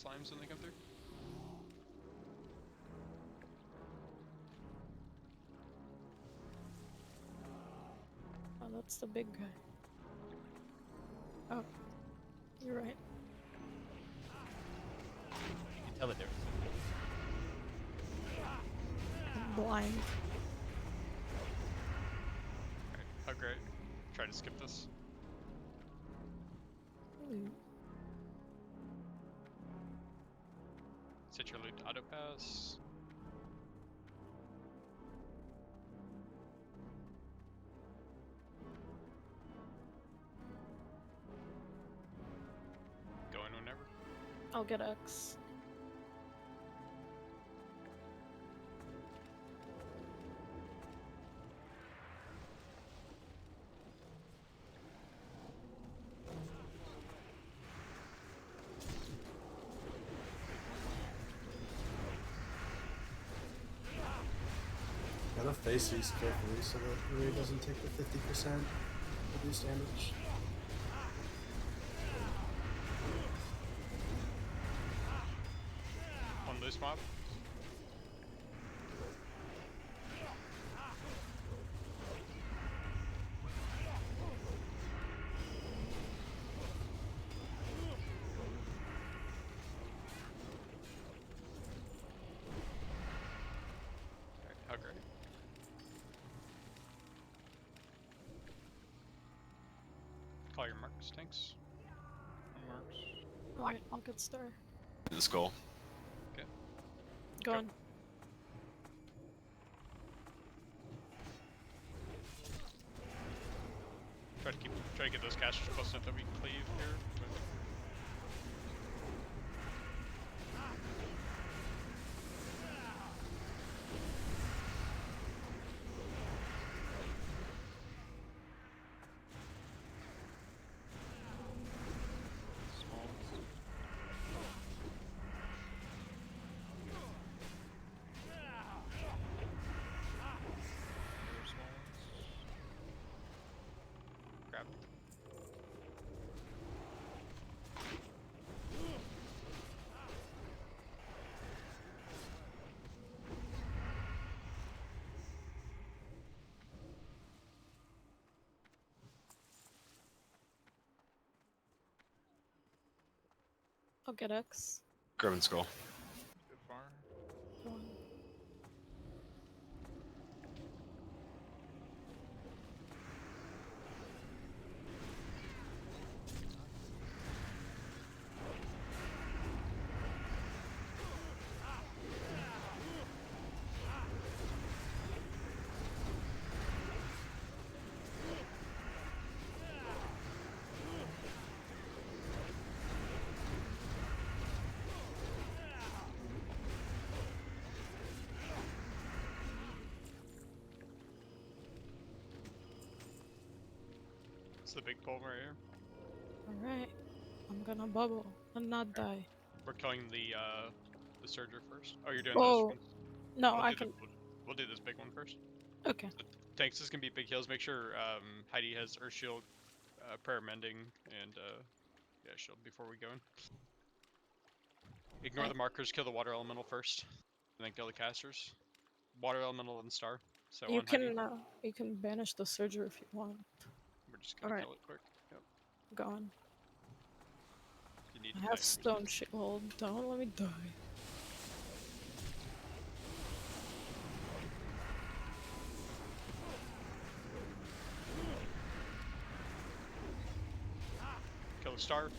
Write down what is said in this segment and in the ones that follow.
slimes when they come through. Oh, that's the big guy. Oh, you're right. You can tell the difference. I'm blind. Alright, oh great. Try to skip this. Ooh. Set your loot to auto pass. Go in whenever. I'll get X. Gotta face these carefully so that Ray doesn't take the 50% reduced damage. One loose mob. Alright, how great. Call your marks, tanks. Marks. Alright, I'll get star. The skull. Okay. Going. Try to get those casters close enough that we can cleave here. Small. Very small ones. Grab. I'll get X. Grubbin skull. Good far. Going. It's the big pole right here. Alright. I'm gonna bubble and not die. We're killing the surger first. Oh, you're doing Oh, those ones? no, We'll I do can. we'll do this big one first. Okay. So, tanks, this can be big heals. Make sure Heidi has Earth Shield, Prayer Mending, and yeah, Shield before we go in. Ignore the markers, kill the water elemental first, and then kill the casters. Water elemental and star. So on Heidi. You can banish the surger if you want. We're just gonna Alright. kill it quick. Yep. Going. You need I to have die. stone shield. Don't let me die. Kill the star.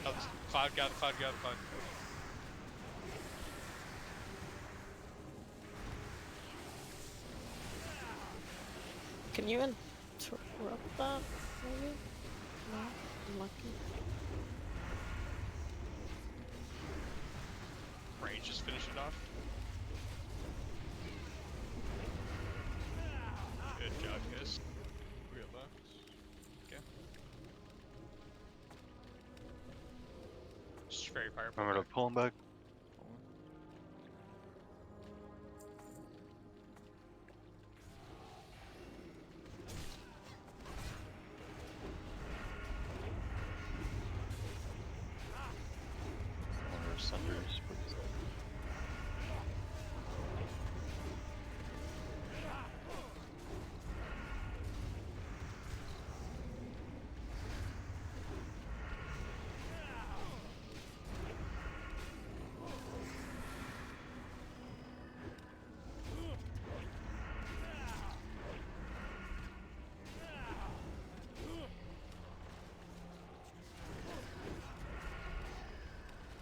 Oh, this cloud got cloud. Can you interrupt that, maybe? No? I'm lucky. Rage, just finish it off. Good job, guys. We got left. Okay. Just very powerful. Remember to pull him back. Sunders, please.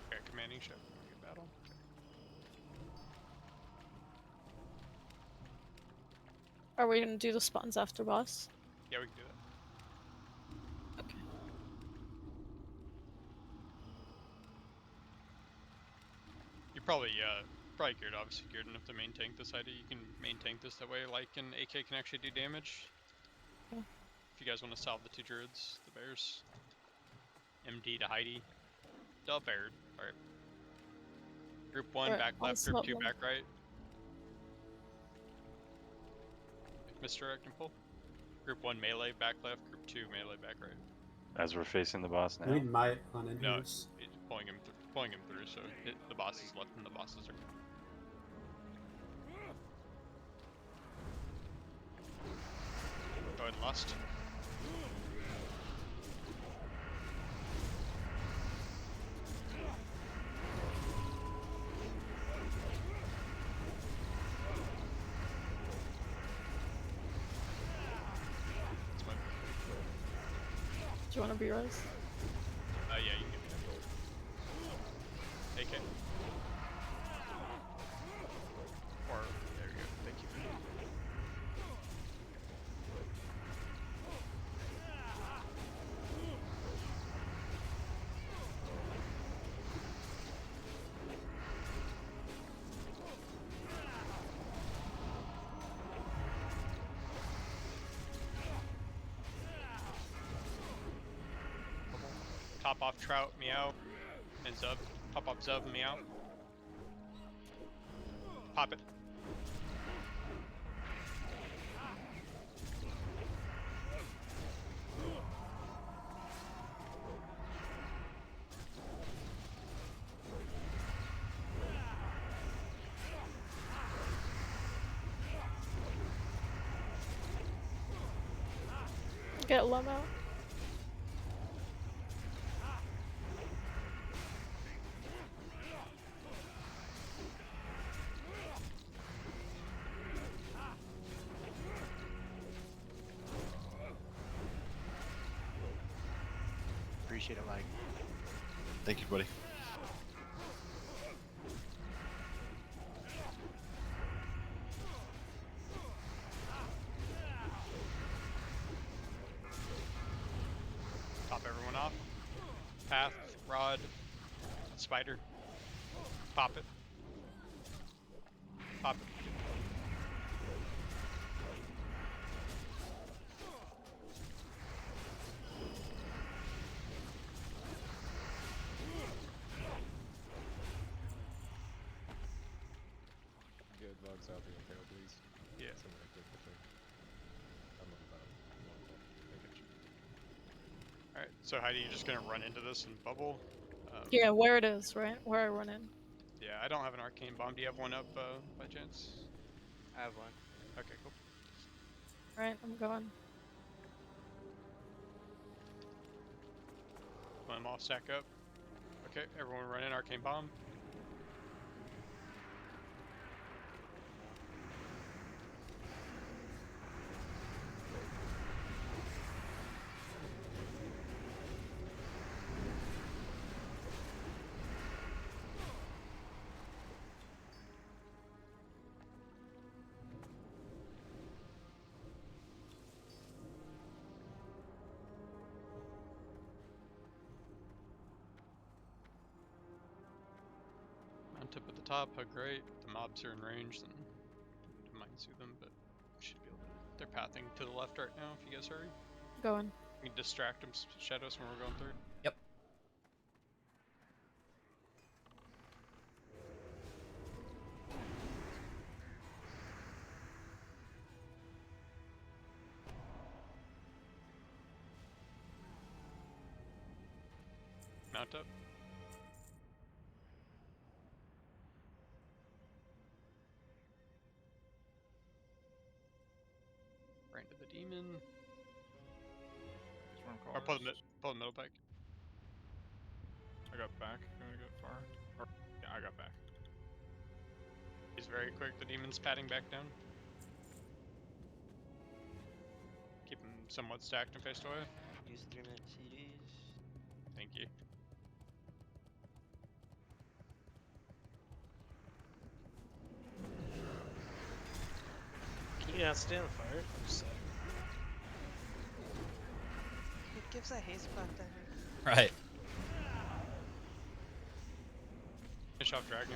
Okay, commanding ship. Good battle. Are we gonna do the spawns after boss? Yeah, we can do that. Okay. You're probably geared, obviously geared enough to main tank this ID. You can main tank this that way, like an AK can actually do damage. Yeah. If you guys want to salve the 2 druids, the bears. MD to Heidi. The bear. Alright. Group 1 Alright, back I'll left, group swap 2 them. back right. Misdirect and pull. Group 1 melee back left, group 2 melee back right. As we're facing the boss now. We might run in No, here. it's pulling him through, so the boss is left and the bosses are. Go ahead and lust. That's my. Do you want to be res? Yeah, you can give me that. AK. Or, there we go, thank you. Top off Trout, Meow, and Zub. Top off Zub, Meow. Pop it. Get Lum out. Appreciate it, like. Thank you, buddy. Top everyone off. Path, Rod, Spider. Pop it. Pop it. Good logs out the impale, please. Yeah. Somewhere I click the thing. I'm about Alright, so Heidi, you're just gonna run into this and bubble. Yeah, where it is, right? Where I run in. Yeah, I don't have an arcane bomb. Do you have one up by chance? I have one. Okay, cool. Right, I'm going. Let them all stack up. Okay, everyone run in arcane bomb. Mount up at the top, hug right. The mobs are in range, then you might see them, but should be able to. They're pathing to the left right now. If you guys hurry, Going. we can distract them, shadows when we're going through. Yep. Mount up. demon. Swarm Or pull the, callers. pull the middle back. I got back. You wanna go far? Or, yeah, I got back. He's very quick. The demon's patting back down. Keep him somewhat stacked and faced away. Use 3-minute CDs. Thank you. Can you not stand fire? It gives a haste block damage. Right. Finish off dragon.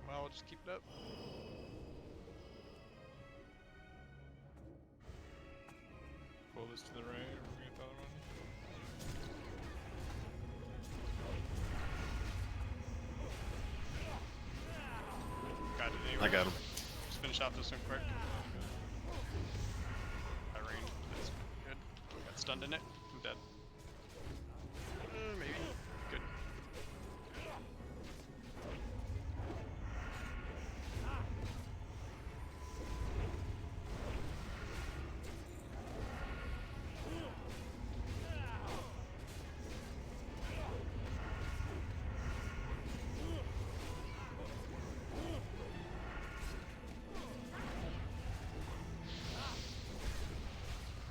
Well, just keep it up. Pull this to the right, or we get the other one. Got it anyway. I got him. Just finish off this one quick. That range is good. Got stunned in it. I'm dead. Maybe. Good.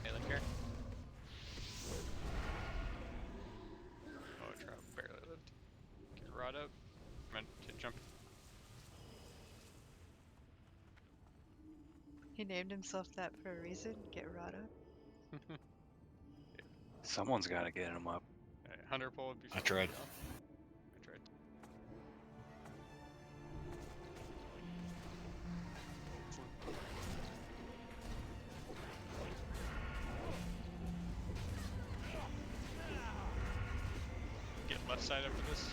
Hailing here. Oh, trap barely lived. Get rod up. Meant to jump. He named himself that for a reason. Get Rada. Someone's got to get him up. Hunter pull would be I fun. tried. I tried. Get left side after this.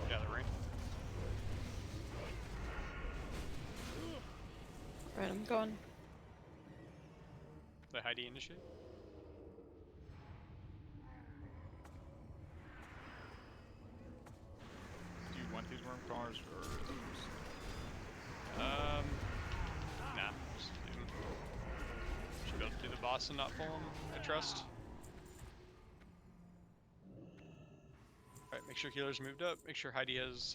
Yeah, the ring. Right, I'm going. The Heidi initiate. Do you want these worm callers or those? Nah. Just leave him. Should be able to do the boss and not pull him, I trust. Alright, make sure healer's moved up. Make sure Heidi has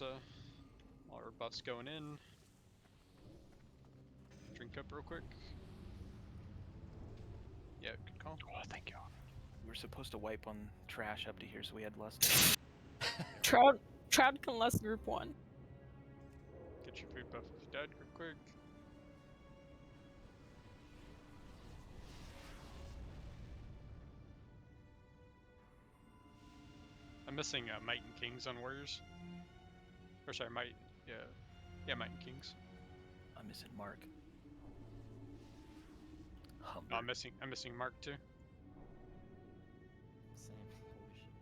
all her buffs going in. Drink up real quick. Yeah, good call. Oh, thank you. We were supposed to wipe on trash up to here, so we had less. Trout can less group 1. Get your food buff if you died real quick. I'm missing Might and Kings on Warriors. Or sorry, Might, yeah, Might and Kings. I'm missing Mark. No, I'm missing Mark too. Same. Holy shit.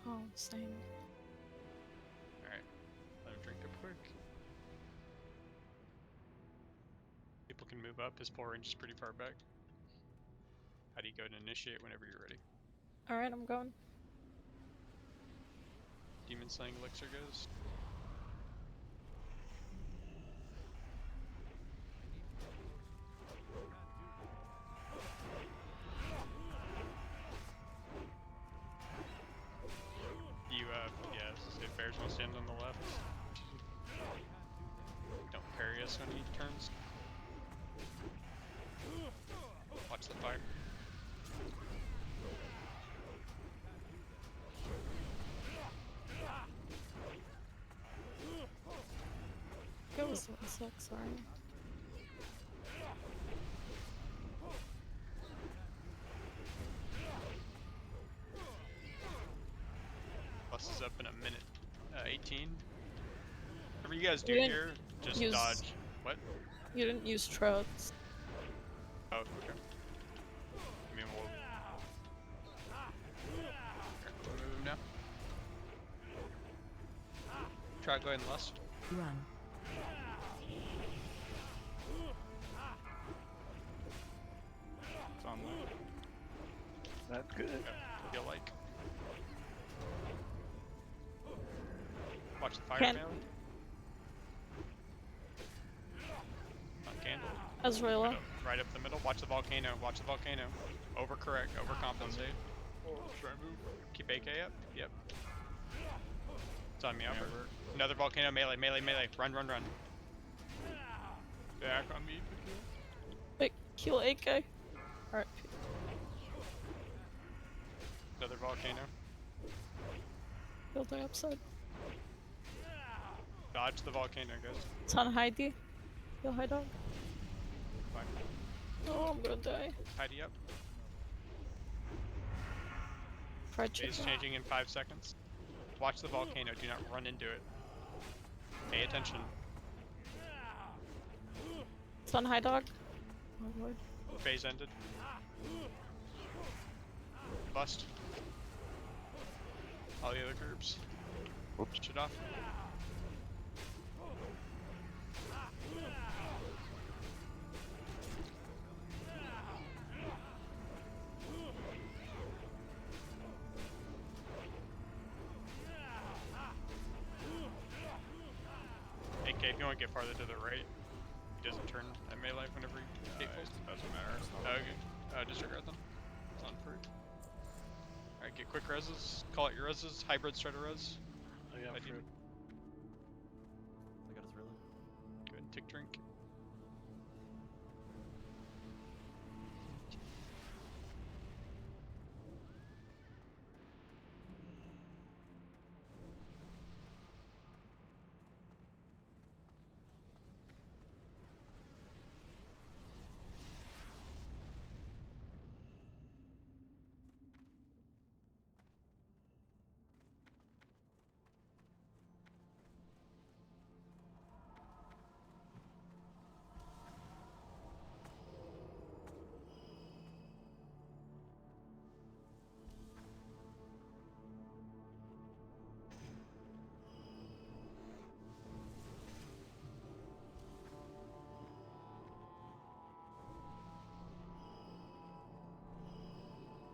Oh, same. Alright, let him drink up quick. People can move up, his pull range is pretty far back. How do you go and initiate whenever you're ready? Alright, I'm going. Demon Slaying Elixir goes. Yeah, if bears will stand on the left. Don't parry us when he turns. Watch the fire. It was 1-6, sorry. Bus is up in a minute. 18. Whatever you guys do You didn't here, just use- dodge. What? You didn't use trouts. Oh, okay. I mean, we'll move now. Try going left. Run. It's on left. That's good. Feel like. Watch the fire Can't- melee. Not candle. Azraela. Right up the middle. Watch the volcano. Watch the volcano. Overcorrect. Overcompensate. Try and move. Keep AK up. Yep. It's on me, Yeah, Albert. Albert. Another volcano melee. Melee. Melee. Run. Run. Run. Back on me, Piku. Wait, kill AK. Alright. Another volcano. Building upside. Dodge the volcano, guys. It's on Heidi. Kill high dog. Fine. Oh, I'm gonna die. Tidy up. Fried Phase chicken. changing in 5 seconds. Watch the volcano. Do not run into it. Pay attention. It's on high dog. Oh lord. Phase ended. Bust. All the other groups. Whoops. Shut off. AK, if you want to get farther to the right, he doesn't turn at melee whenever he gatefolds. Doesn't matter. It's not Okay. Disregard them. It's on fruit. Alright, get quick reses. Call out your reses. Hybrids try to res. I got ID. fruit. I got his really. Go ahead and tick drink.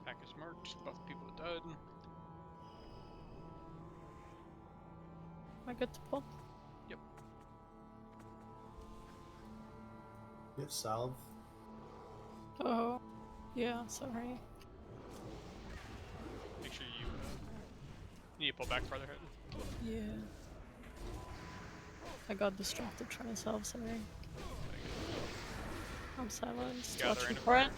Package marked. Buff people are dead. Am I good to pull? You have salve. Oh. Yeah, sorry. Make sure you need to pull back farther ahead. Yeah. I got distracted trying to solve something. I'm silenced. Gather Watching into for it. fire.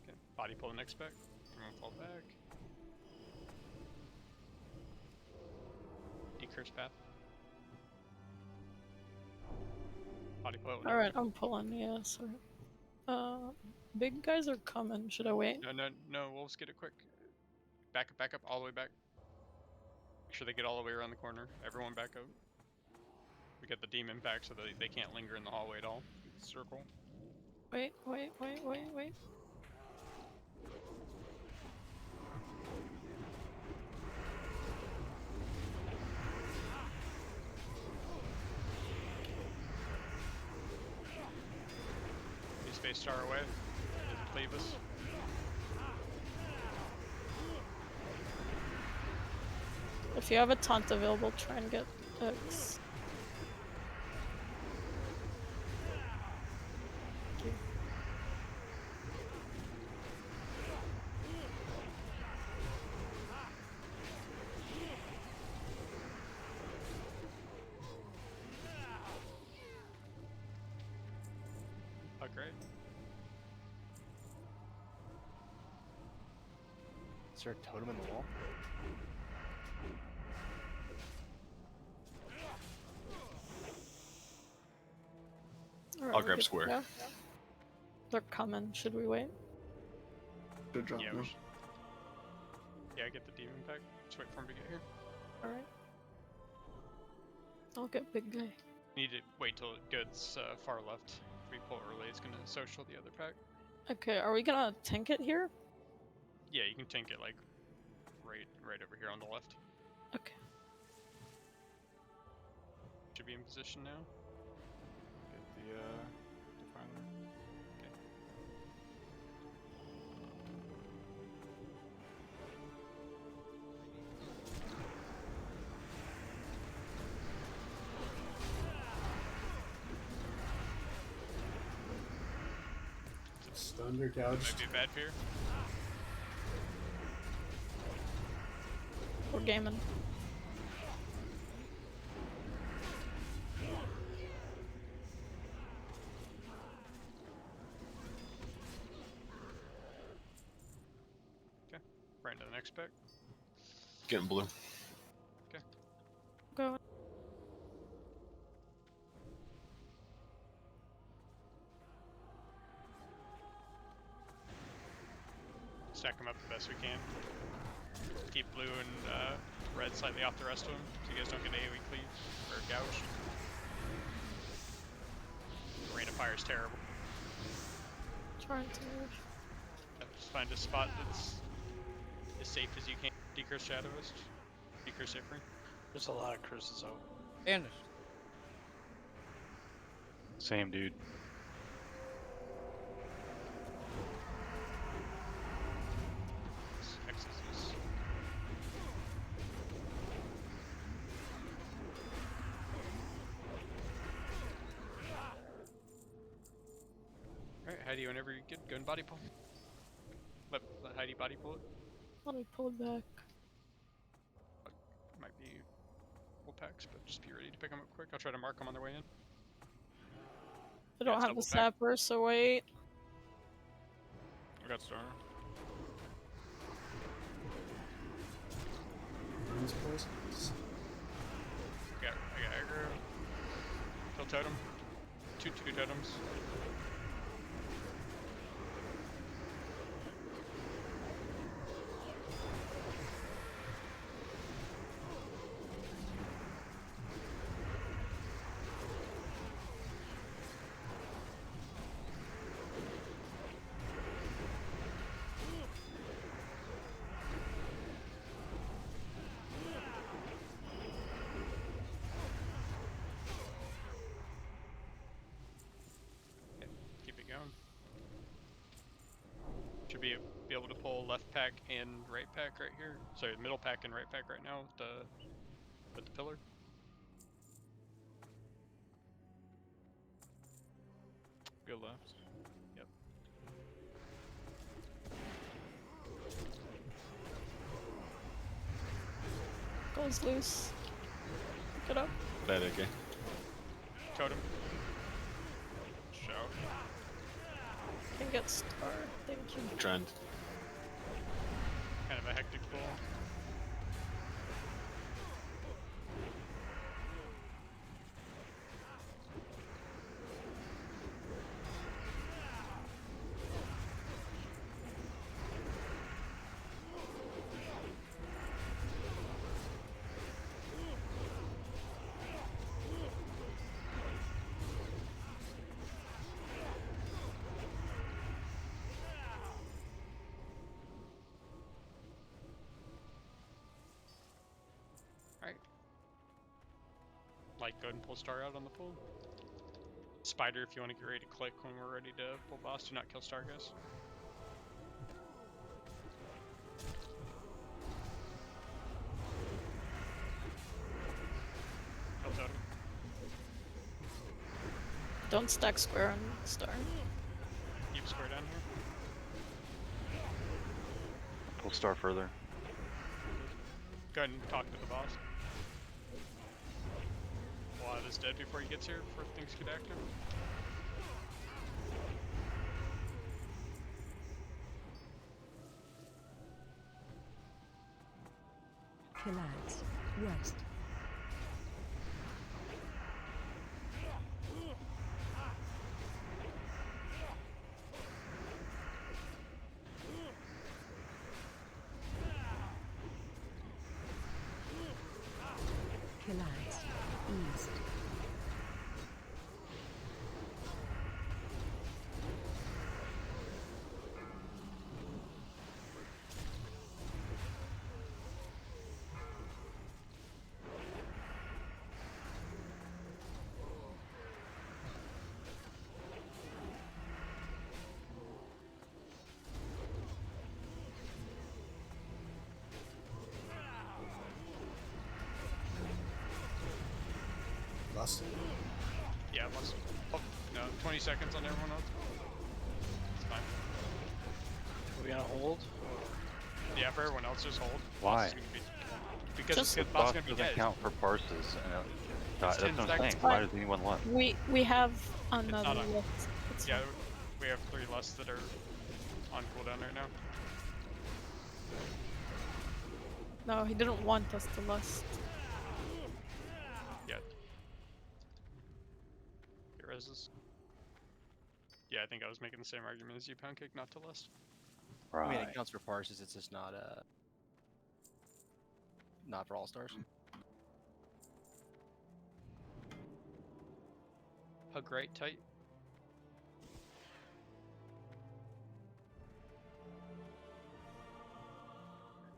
Okay, body pull the next back. Everyone fall back. Decurse path. Body pull. Alright, I'm pulling, yeah, sorry. Big guys are coming. Should I wait? No, we'll just get it quick. Back up, all the way back. Make sure they get all the way around the corner. Everyone back up. We got the demon back so they can't linger in the hallway at all. circle. Wait. He's face star away. Doesn't leave us. If you have a taunt available, try and get X. Is there a totem in the wall? Alright, I'll we grab good to square. go? They're coming. Should we wait? Should drop Yeah, now. Yeah, get the demon pack. Just wait for him to get here. Alright. I'll get big guy. Need to wait till it gets far left. If we pull early, it's gonna social the other pack. Okay, are we gonna tank it here? Yeah, you can tank it like right over here on the left. Okay. Should be in position now. Get the defiler. Okay. Stunned or Might gouged. be a bad fear. We're gaming. Right into the next pack. Getting blue. Go. Stack them up the best we can. Keep blue and red slightly off the rest of them, so you guys don't get AoE cleave or gouge. Rain of Fire is terrible. Trying to move. Just find a spot that's as safe as you can. Decurse Shadowist. Decurse Ifri. There's a lot of curses out. Banished. Same dude. Exorcist. Alright, Heidi, whenever you get, go and body pull. Let Heidi body pull it. Let me pull it back. Might be full packs, but just be ready to pick them up quick. I'll try to mark them on their way in. I don't it's have double the pack. sapper, so wait. I got Star. Burns, boys. I got aggro. Kill totem. Two totems. Keep it going. Should be able to pull left pack and right pack right here. Sorry, middle pack and right pack right now with the pillar. Go left. Yep. Goes loose. Pick it up. Bad okay. Totem. Show. Can get star. Thank you. Trend. Kind of a hectic pull. Alright. Like, go ahead and pull Star out on the pull. Spider, if you want to get ready to click when we're ready to pull boss, do not kill Star, guys. Kill Totem. Don't stack square on star. Keep square down here. Pull Star further. Go ahead and talk to the boss. Vlad is dead before he gets here, before things get active. Collides. West. Collides. East. Lost it. Yeah, must. Oh, no, 20 seconds on everyone else. It's fine. Are we gonna hold? Yeah, for everyone else, just hold. Why? Boss is gonna be, because Just- the The boss boss is gonna be doesn't dead. count for parses, and that's 10 what I'm seconds. saying. Why does anyone left? We have another not on- list. It's Yeah, fine. we have 3 less that are on cooldown right now. No, he didn't want us to lust. Yeah. Here is this. Yeah, I think I was making the same argument as you, Poundcake, not to list. I mean, Right. it counts for parses. It's just not not for all stars. Hug right, tight.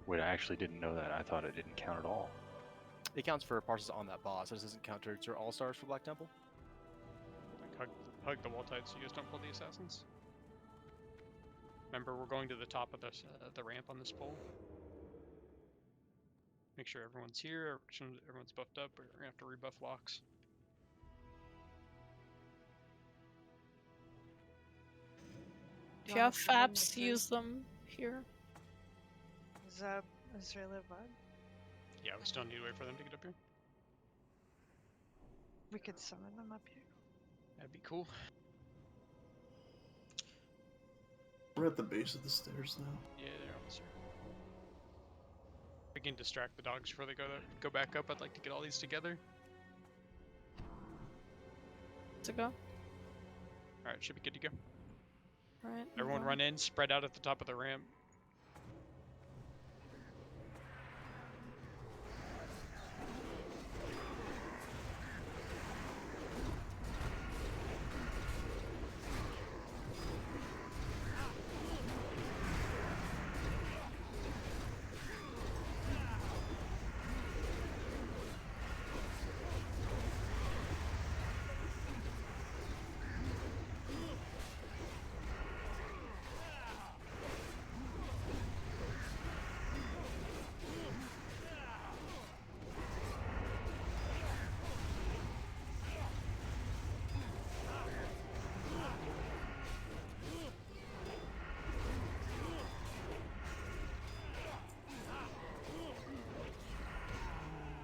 Wait, I actually didn't know that. I thought it didn't count at all. It counts for parses on that boss. It doesn't count to all stars for Black Temple. Like hug the wall tight so you guys don't pull the assassins. Remember, we're going to the top of this, the ramp on this pole. Make sure everyone's here, everyone's buffed up, or we're gonna have to rebuff locks. If you have faps, use them here. Zab, Israeli Bud. Yeah, we still need to wait for them to get up here. We could summon them up here. That'd be cool. We're at the base of the stairs now. Yeah, they're almost here. We can distract the dogs before they go back up. I'd like to get all these together. To go. Alright, should be good to go. Right. Everyone run in, spread out at the top of the ramp.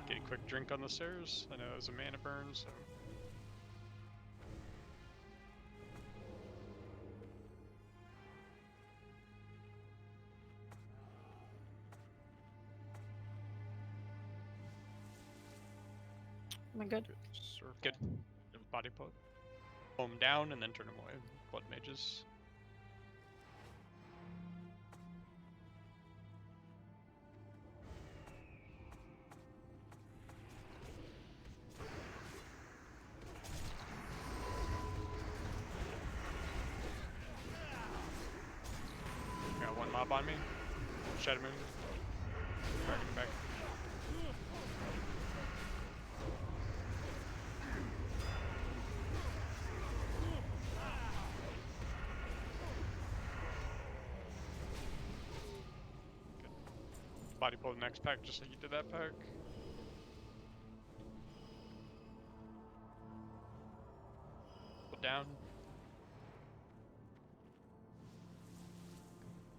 Get a quick drink on the stairs. I know it was a mana burn, so. Am I good? Good. Body pull. Pull them down and then turn them away. Blood mages. Got one mob on me. Shadow moon. Dragon back. Body pull the next pack just like you did that pack. Pull down.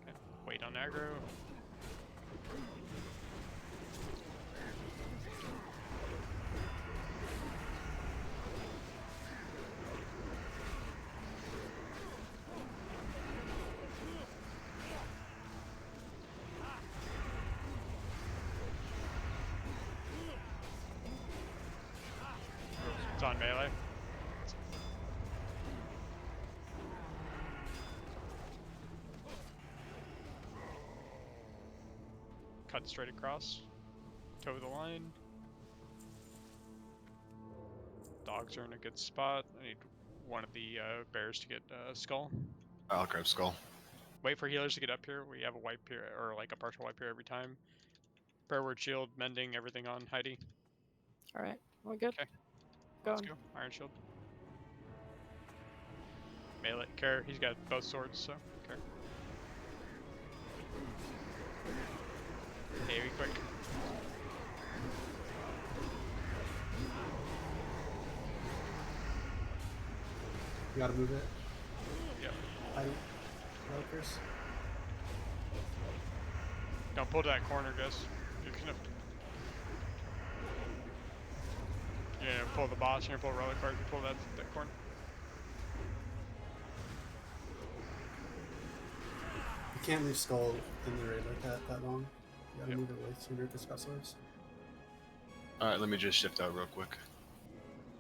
Okay. Wait on aggro. on melee. Cut straight across. Toe the line. Dogs are in a good spot. I need one of the bears to get skull. I'll grab skull. Wait for healers to get up here. We have a wipe here, or like a partial wipe here every time. Prayer shield, mending, everything on Heidi. Alright, we're good. Okay. Going. Let's go. Iron shield. Melee. Care. He's got both swords, so care. AoE quick. You gotta move it. Yep. Heidi. Lurkers. Don't pull to that corner, guys. You're gonna pull the boss, you're gonna pull relic card, you pull that corner. You can't leave skull in the raid like that long. You gotta move it way sooner if it's got swords. Alright, let me just shift out real quick.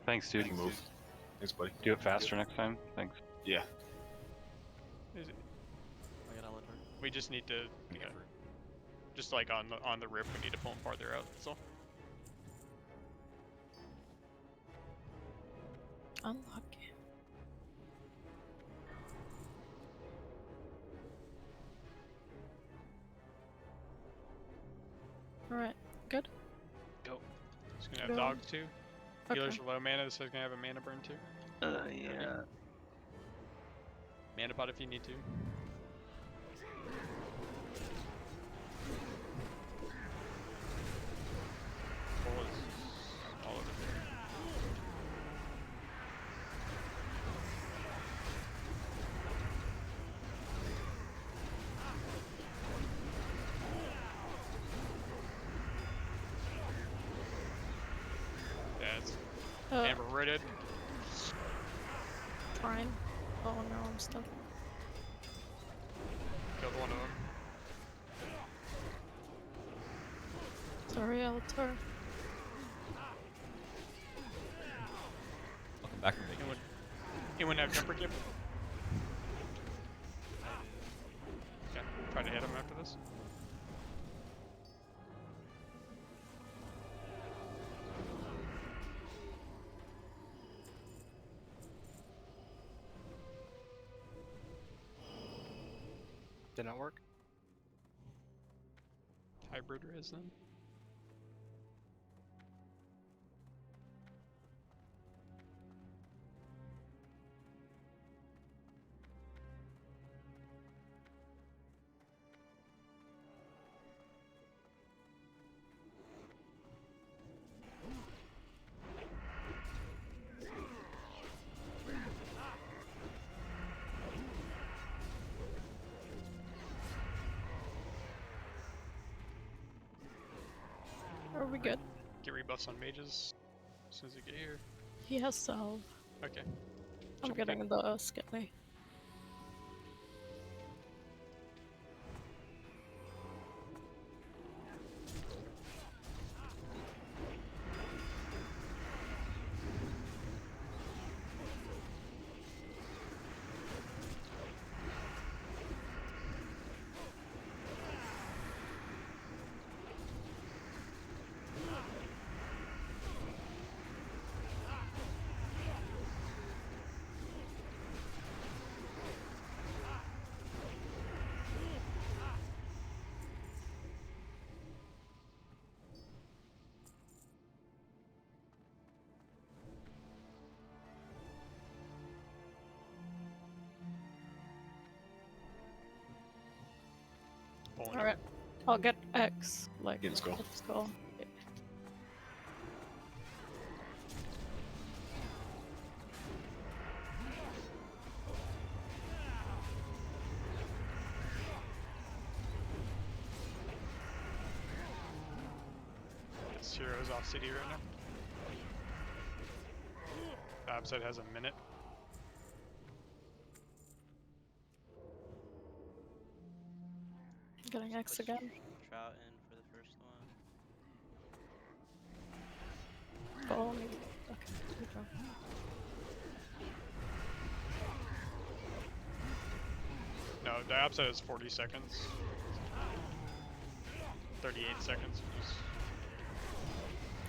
Thanks, dude. I can move. Thanks, buddy. Do it faster next time. Thanks. Yeah. Is it? I got outlet her. We just need to, just like on the rip, we need to pull him farther out. That's all. Unlucky. Alright, good. Go. It's gonna have Go. dogs too. Okay. Healers are low mana, this is gonna have a mana burn too. Yeah. Mana pot if you need to. Pull is all over there. That's amber rooted. Trying. Oh no, I'm stuck. Killed one of them. Sorry, Alatar. Welcome back from vacation. Anyone have jumper kip? Okay, try to hit him after this. Did not work. Hybrid res then. Are we good? Get rebuffs on mages as soon as you get here. He has salve. Okay. I'm Jump getting kick. the skinny. Pulling Alright. I'll get X. Like, Getting skull. skull. Yeah. This hero's off CD right now. Babside has a minute. Getting X again. Trout in for the first one. Oh, maybe. Okay. Okay. No, diopside is 40 seconds. 38 seconds. Just...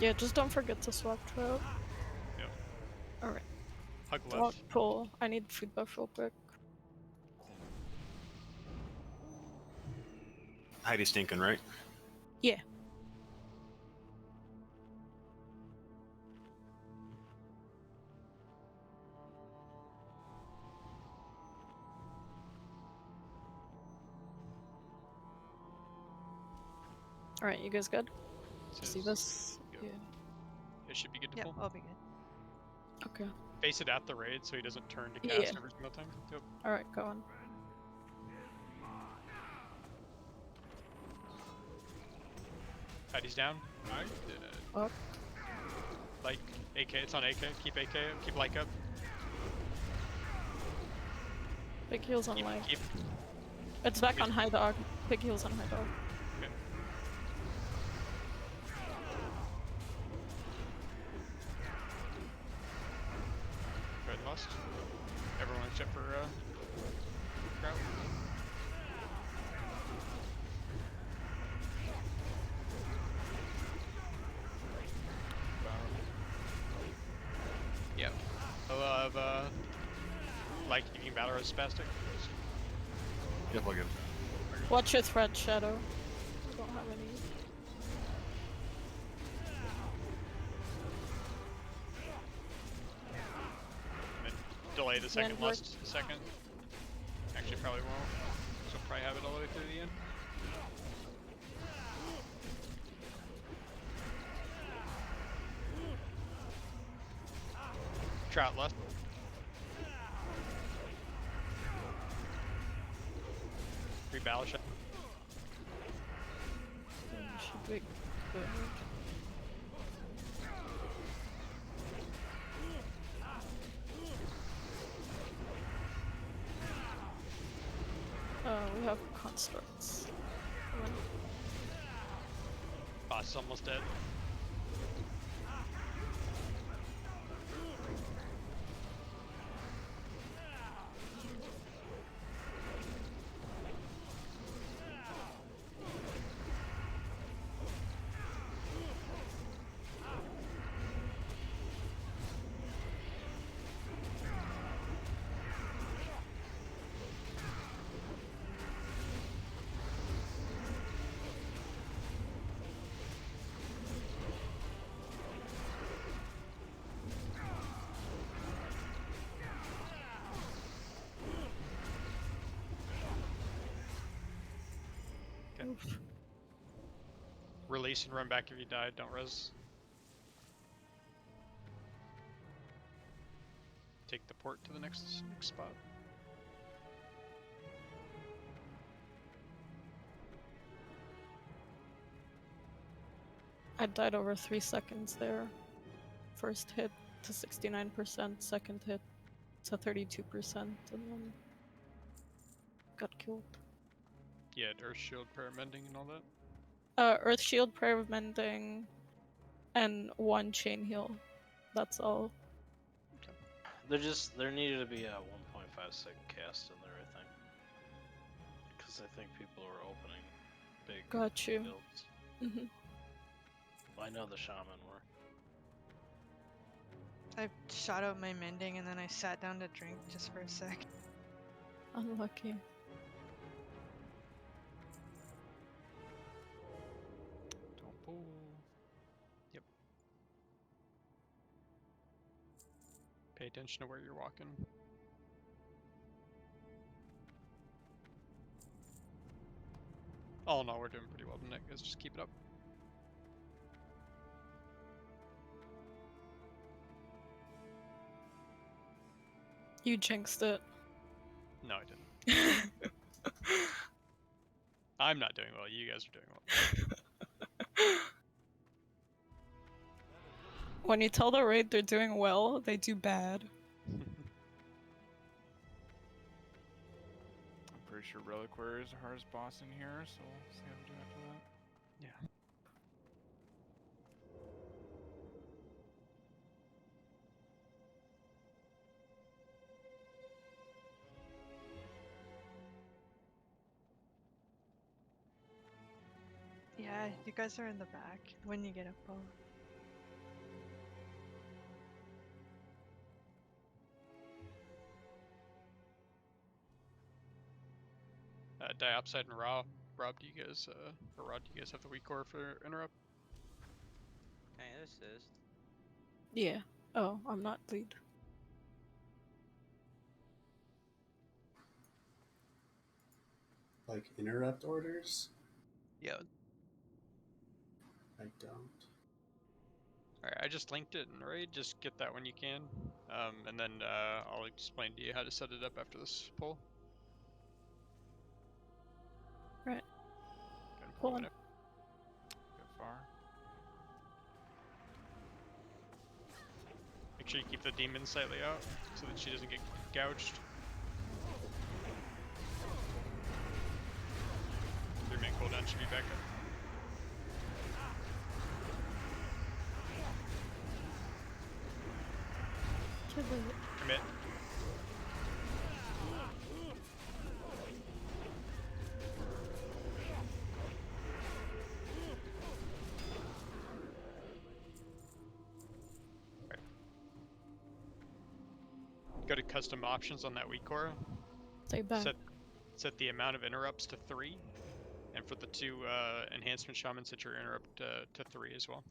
Yeah, just don't forget to swap trout. Yep. Alright. Hug Don't left. pull. I need food buff real quick. Heidi's stinking, right? Yeah. Alright, you guys good? See this? Yep. Yeah. It should be good to Yep, pull. I'll be good. Okay. Face it at the raid so he doesn't turn to Yeah. cast every single time. Yep. Alright, go on. Patty's down. Up. Like AK, it's on AK. Keep AK up. Keep like up. Big heals on Keep, light. keep. It's back on high dog. Big heals on high dog. Okay. Red lost. Everyone except for Kraut. Yep. I love like using Valor as spastic. Yep, I'll get. Watch your thread, Shadow. I don't have any. And then delay the second Land work. lust a second. Actually probably won't. So probably have it all the way through the end. Trout left. Free battle shot. Should be good. We have constructs. Come on. Boss is almost dead. Oof. Release and run back if you died. Don't res. Take the port to the next spot. I died over 3 seconds there. First hit to 69%, second hit to 32%, and then got killed. Yeah, Earth Shield, Prayer Mending, and all that. Earth Shield, Prayer of Mending, and 1 chain heal. That's all. There needed to be a 1.5-second cast in there, I think. Because I think people are opening big Got you. builds. Hmm. I know the shaman were. I shot out my mending and then I sat down to drink just for a sec. Unlucky. Don't pull. Yep. Pay attention to where you're walking. All in all, we're doing pretty well tonight, guys. Just keep it up. You jinxed it. No, I didn't. I'm not doing well. You guys are doing well. When you tell the raid they're doing well, they do bad. I'm pretty sure Reliquary is the hardest boss in here, so we'll see how we do after that. Yeah. Yeah, you guys are in the back when you get up bow. Diopside and Rob. Rob, do you guys or Rod, do you guys have the weak core for interrupt? Can I assist? Yeah. Oh, I'm not lead. Like interrupt orders? Yeah. I don't. Alright, I just linked it in Raid. Just get that when you can. And then I'll explain to you how to set it up after this poll. Right. Go and Pull pull in. it up. Go far. Make sure you keep the demon slightly out so that she doesn't get gouged. 3-minute cooldown should be back up. Kill it. Commit. Right. Go to custom options on that weak core. Stay back. Set the amount of interrupts to 3. And for the 2 enhancement shamans, set your interrupt to 3 as well.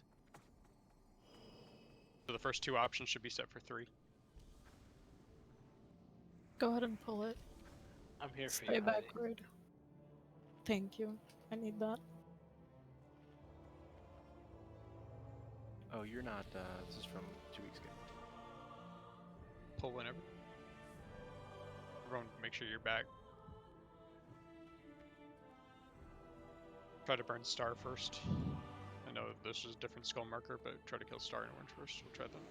So the first 2 options should be set for 3. Go ahead and pull it. I'm here for Stay you. Heidi. backward. Thank you. I need that. Oh, you're not. This is from 2 weeks ago. Pull whenever. Everyone, make sure you're back. Try to burn Star first. I know this is a different skull marker, but try to kill Star and Orange first. We'll try that.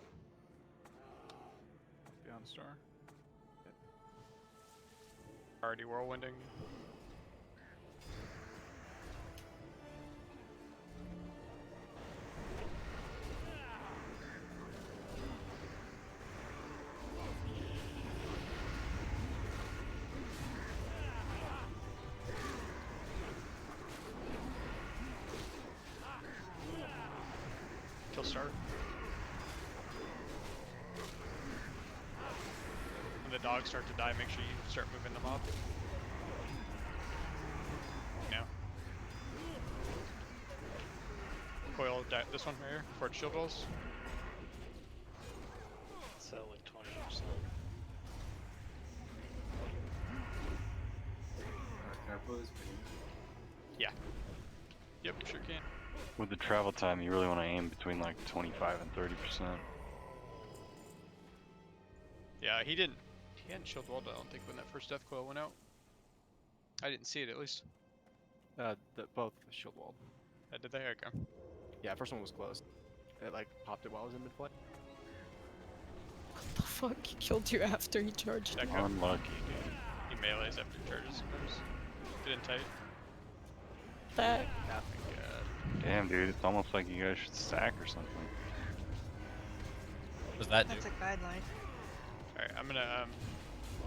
Beyond star. Already whirlwinding. Kill Star. When the dogs start to die, make sure you start moving them off. Now. Coil this one right here, for shield walls. It's at like 20%. Yeah. Yep, sure can. With the travel time, you really want to aim between like 25 and 30%. Yeah, he hadn't shield walled, I don't think, when that first death coil went out. I didn't see it at least. Both shield walled. Did they? Okay. Yeah, first one was close. It like popped it while I was in mid-play. What the fuck? He killed you after he charged. Back up. Unlucky, dude. He melees after charges, suppose. Get in tight. That. Nothing good. Damn, dude, it's almost like you guys should sack or something. What does that do? That's a guideline. Alright, I'm gonna,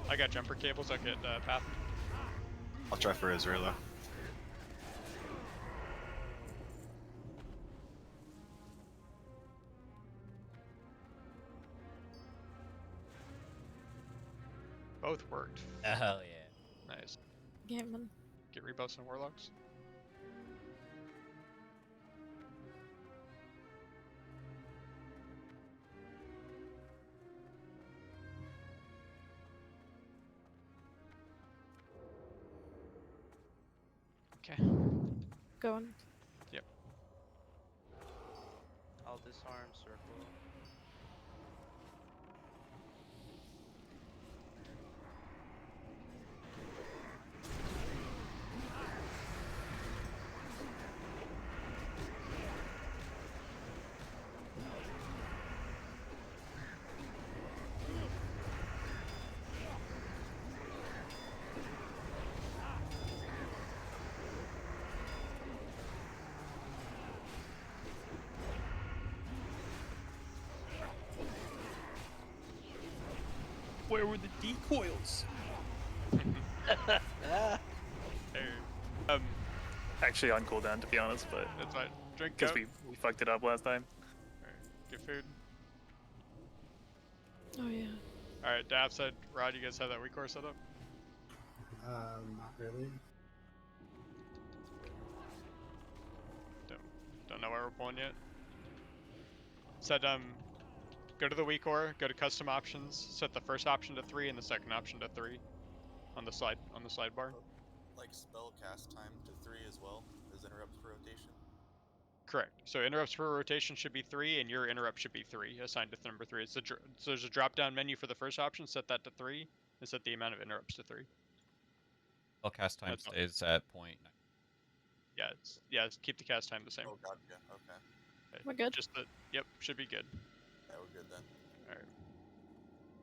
I got jumper cables, I'll get path. I'll try for Israela. Both worked. Hell yeah. Nice. Gammon. Get rebuffs and warlocks. Okay. Going. Yep. I'll disarm circle. Where were the decoils? There. actually on cooldown, to be honest, but That's fine. Drink because up. we fucked it up last time. Alright, get food. Oh yeah. Alright, Dap said, Rod, you guys have that recourse set up? Not really. Don't know where we're pulling yet. Said, go to the weak ore, go to custom options, set the first option to 3 and the second option to 3 on the sidebar. Like spell cast time to 3 as well as interrupts for rotation. Correct. So interrupts per rotation should be 3, and your interrupt should be 3, assigned to number 3. So there's a drop-down menu for the first option. Set that to 3, and set the amount of interrupts to 3. Spell cast time That's stays at 0.9. Yeah, keep the cast time the same. Oh, gotcha. Okay. We're good. Just the yep, should be good. Yeah, we're good then. All right.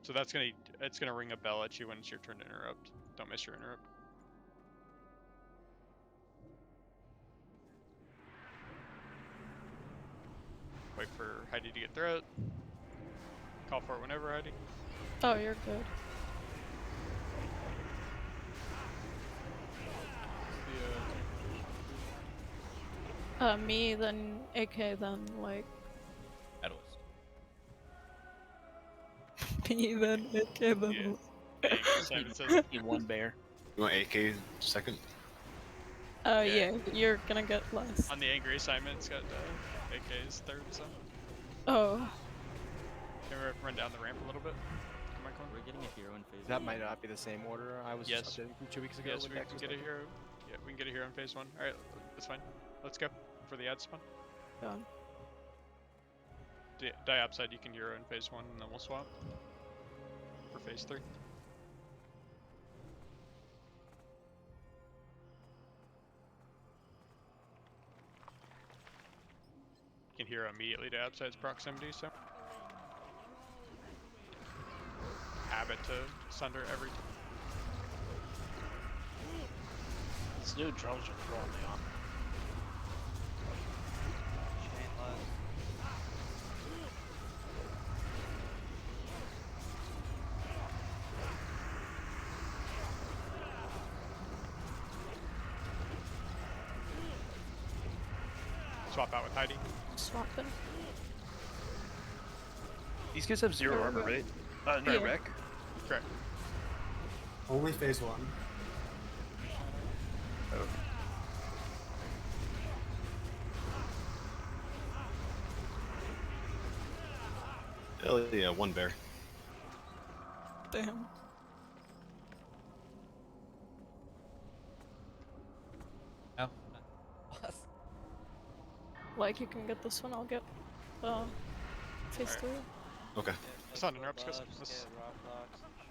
So it's gonna ring a bell at you when it's your turn to interrupt. Don't miss your interrupt. Wait for Heidi to get through it. Call for it whenever, Heidi. Oh, you're good. Me, then AK, then like. Catalyst. Me, then AK, then. Simon says You one bear. You want AK second? Yeah, you're gonna get last. on the angry assignment, it's got AK's third. So Oh. can we run down the ramp a little bit? Come on, We're getting a hero in phase. That might not be the same order I was Yes. just updating from 2 weeks ago. Yes, when we Dex can was get a talking. hero. Yeah, we can get a hero in phase 1. All right, that's fine. Let's go for the ad spawn. Done. Diopside, you can hero in phase 1, and then we'll swap for phase 3. You can hero immediately to Diopside's proximity, so habit to sunder every time. These new drones are throwing me off. Chain left. Swap out with Heidi. Swapping. These guys have 0 armor, right? No, Yeah. wreck. Correct. Only phase 1. Oh. Hell yeah, one bear. Damn. Oh. Like, you can get this one, I'll get phase 3. Okay. It's not interrupts, because Buffs, this. get rock blocks and shit.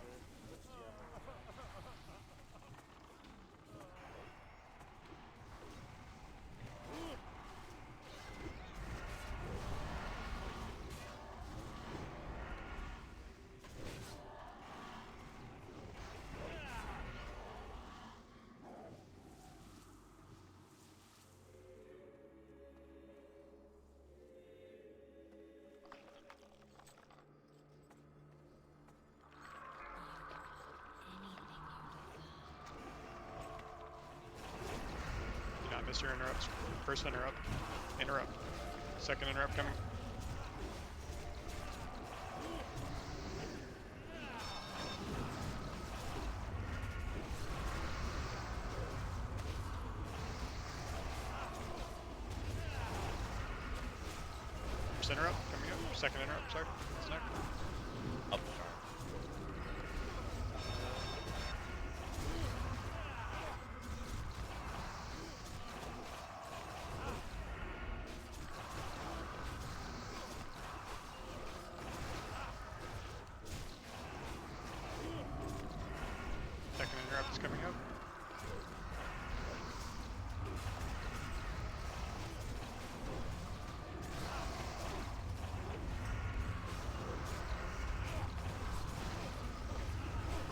Do not miss your interrupts. First interrupt. Interrupt. Second interrupt coming. First interrupt coming up. Second interrupt, sorry. Snack. Up. Second interrupt is coming up.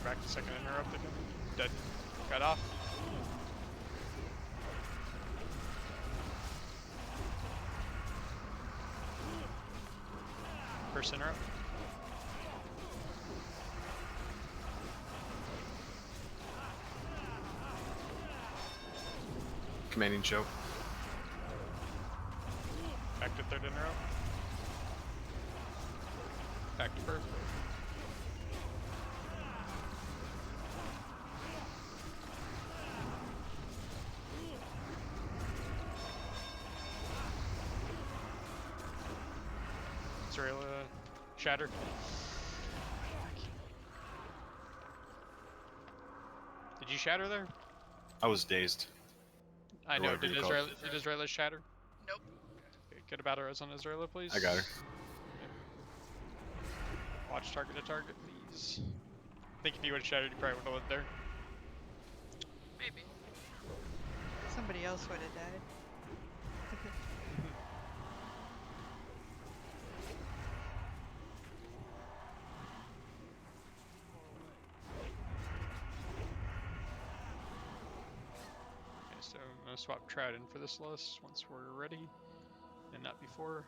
Back to second interrupt again. Dead. Got off. First interrupt. Commanding show. Back to third in a row. Back to first. Israel, shatter. Did you shatter there? I was dazed. I Or know. whatever Did you call it. Israel shatter? Nope. Okay, get a battle res on Israel, please. I got her. Watch target to target, please. I think if you would have shattered, you probably would have lived there. Maybe. Somebody else would have died. Okay, so I'm gonna swap Trident for this list once we're ready, and not before.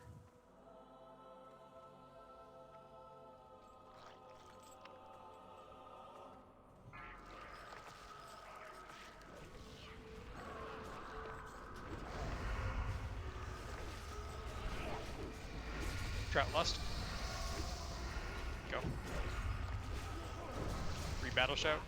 Trout Lust. Go. Rebattle Shout.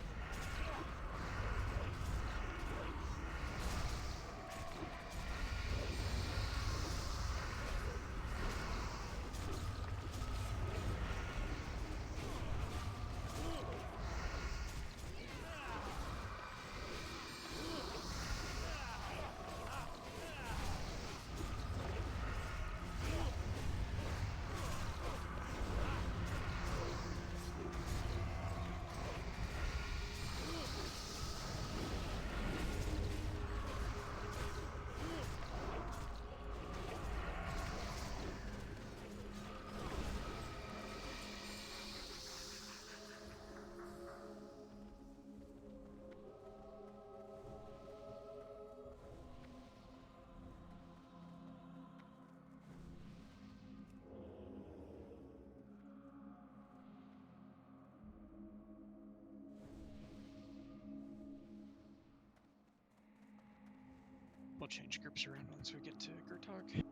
We'll change groups around once we get to Gurtok.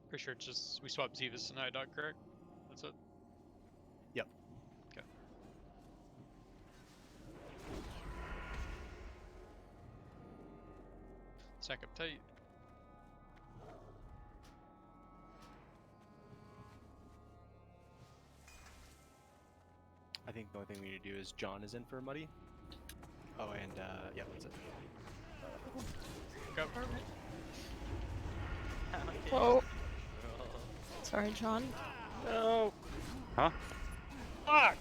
Pretty sure it's just we swapped Zivas and iDog, correct? That's it? Yep. Okay. Stack up tight. I think the only thing we need to do is John is in for Muddy. Oh, and yeah, that's it. Go. Whoa. Sorry, John. No. Huh? Fuck!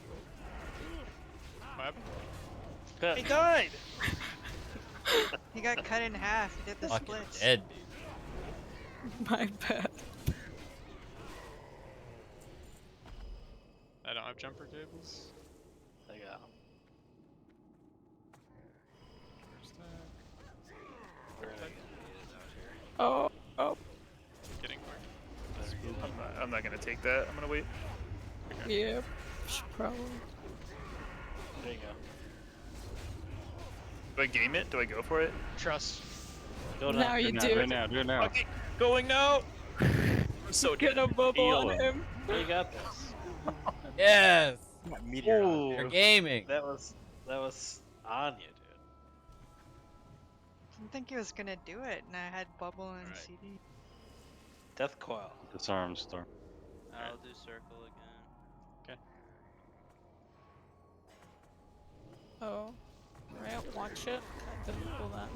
What happened? He died! He got cut in half. He did the Fucking splits. dead, dude. My bad. I don't have jumper cables. I got him. Oh, oh. Getting quick. I'm not gonna take that. I'm gonna wait. Yeah, should probably. There you go. Do I game it? Do I go for it? Trust. Go Now you do. Do it now. Do it now. Okay, going now! I'm so Get a bubble on Heal him. You got this. Yes! Meteor. Ooh, You're gaming! that was on you, dude. I didn't think he was gonna do it, and I had bubble and Alright. CD. Death coil. Disarm storm. I'll do circle again. Oh. Right, watch it. I didn't pull that.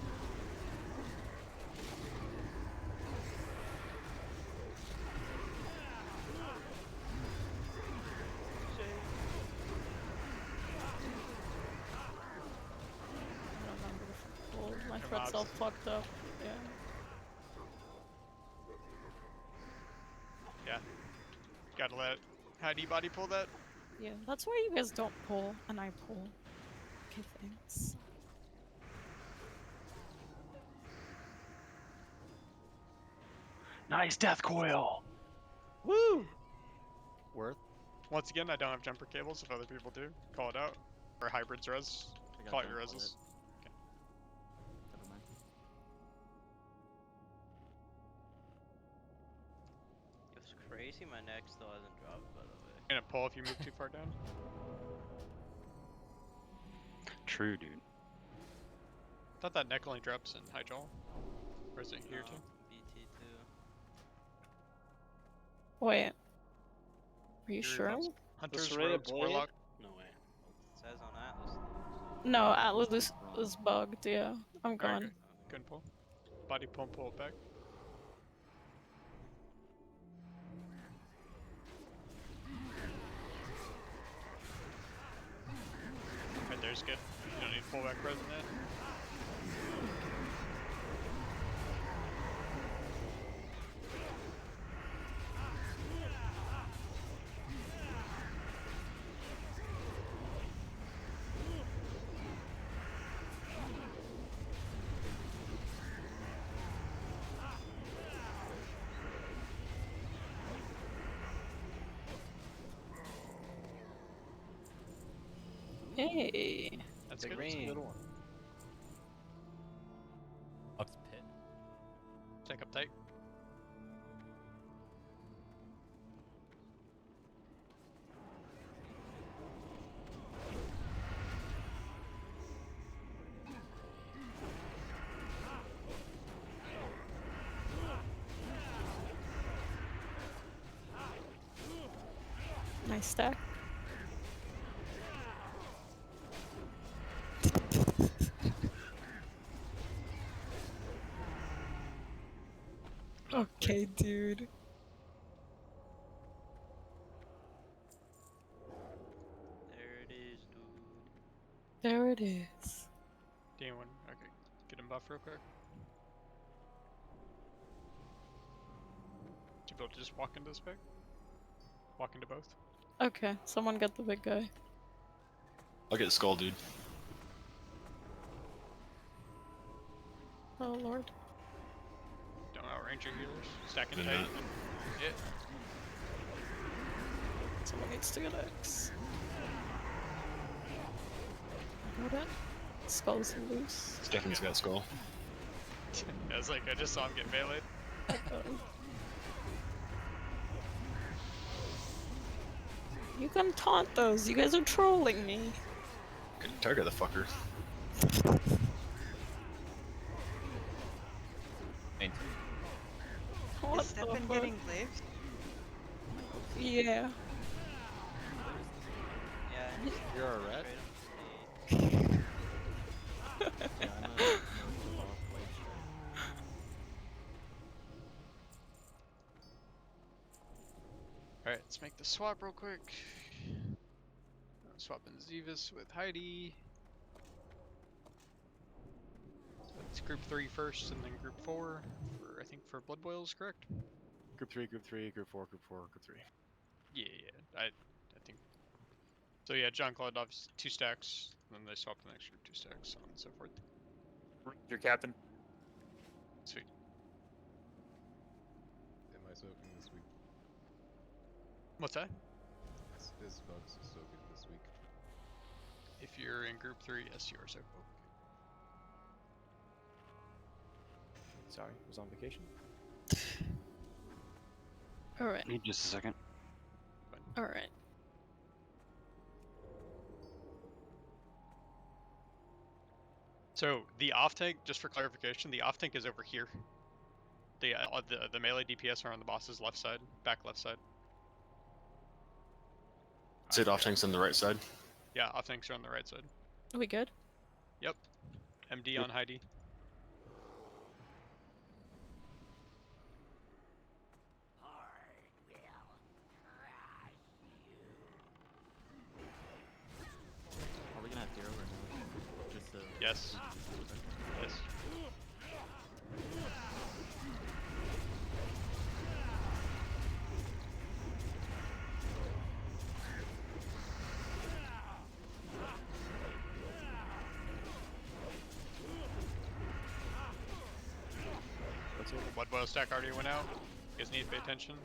I don't remember if I pulled. My thread's all fucked up. Yeah. Yeah. Gotta let Heidi body pull that. Yeah, that's why you guys don't pull, and I pull. Okay, thanks. Nice death coil. Woo! Worth. Once again, I don't have jumper cables. If other people do, call it out. Or hybrids res. Call it your reses. Never mind. It's crazy. My neck still hasn't dropped, by the way. Gonna pull if you move too far down. True, dude. Thought that neck only drops in high jaw. Or is it here too? BT2. Wait. Are you Your sure? earphones? Hunters, This Ray a rogues, blade? warlock. No way. It says on Atlas. No, Atlas is bugged, yeah. I'm gone. Alright, good pull. Body pull, pull it back. Right there's good. You don't need pull back res in that. Hey. That's Big good. rain. Buck's pit. Take up tight. Nice stack. Okay, dude. There it is, dude. There it is. D1. Okay. Get him buff real quick. You able to just walk into this big? Walk into both? Okay, someone get the big guy. I'll get skull, dude. Oh lord. Don't outrange your healers. Stacking They're tight. not. Yeah. Someone needs to get X. Got it. Skull's loose. Stephanie's got skull. I was like, I just saw him get meleeed. You can taunt those. You guys are trolling me. Okay, target the fucker. What Is Stefan the fuck? getting glaives? Yeah. Yeah. You're a rat? Alright, let's make the swap real quick. Swapping Zevis with Heidi. It's group 3 first and then group 4 for, I think, for Blood Boils, correct? Group 3, Group 3, Group 4, Group 4, Group 3. Yeah, I think. So yeah, John Claude obviously 2 stacks, and then they swap the next group 2 stacks, so on and so forth. Your captain. Sweet. Am I soaking this week? What's that? Is Bugs soaking this week? If you're in group 3, yes, you are so. Sorry, was on vacation. Alright. Need just a second. Alright. So the off tank, just for clarification, the off tank is over here. The melee DPS are on the boss's left side, back left side. Sit off tanks on the right side. Yeah, off tanks are on the right side. Are we good? Yep. MD on Heidi. Are we gonna have Darrow or no? Just Yes. Yes. Blood Boil stack already went out. You guys need to pay attention.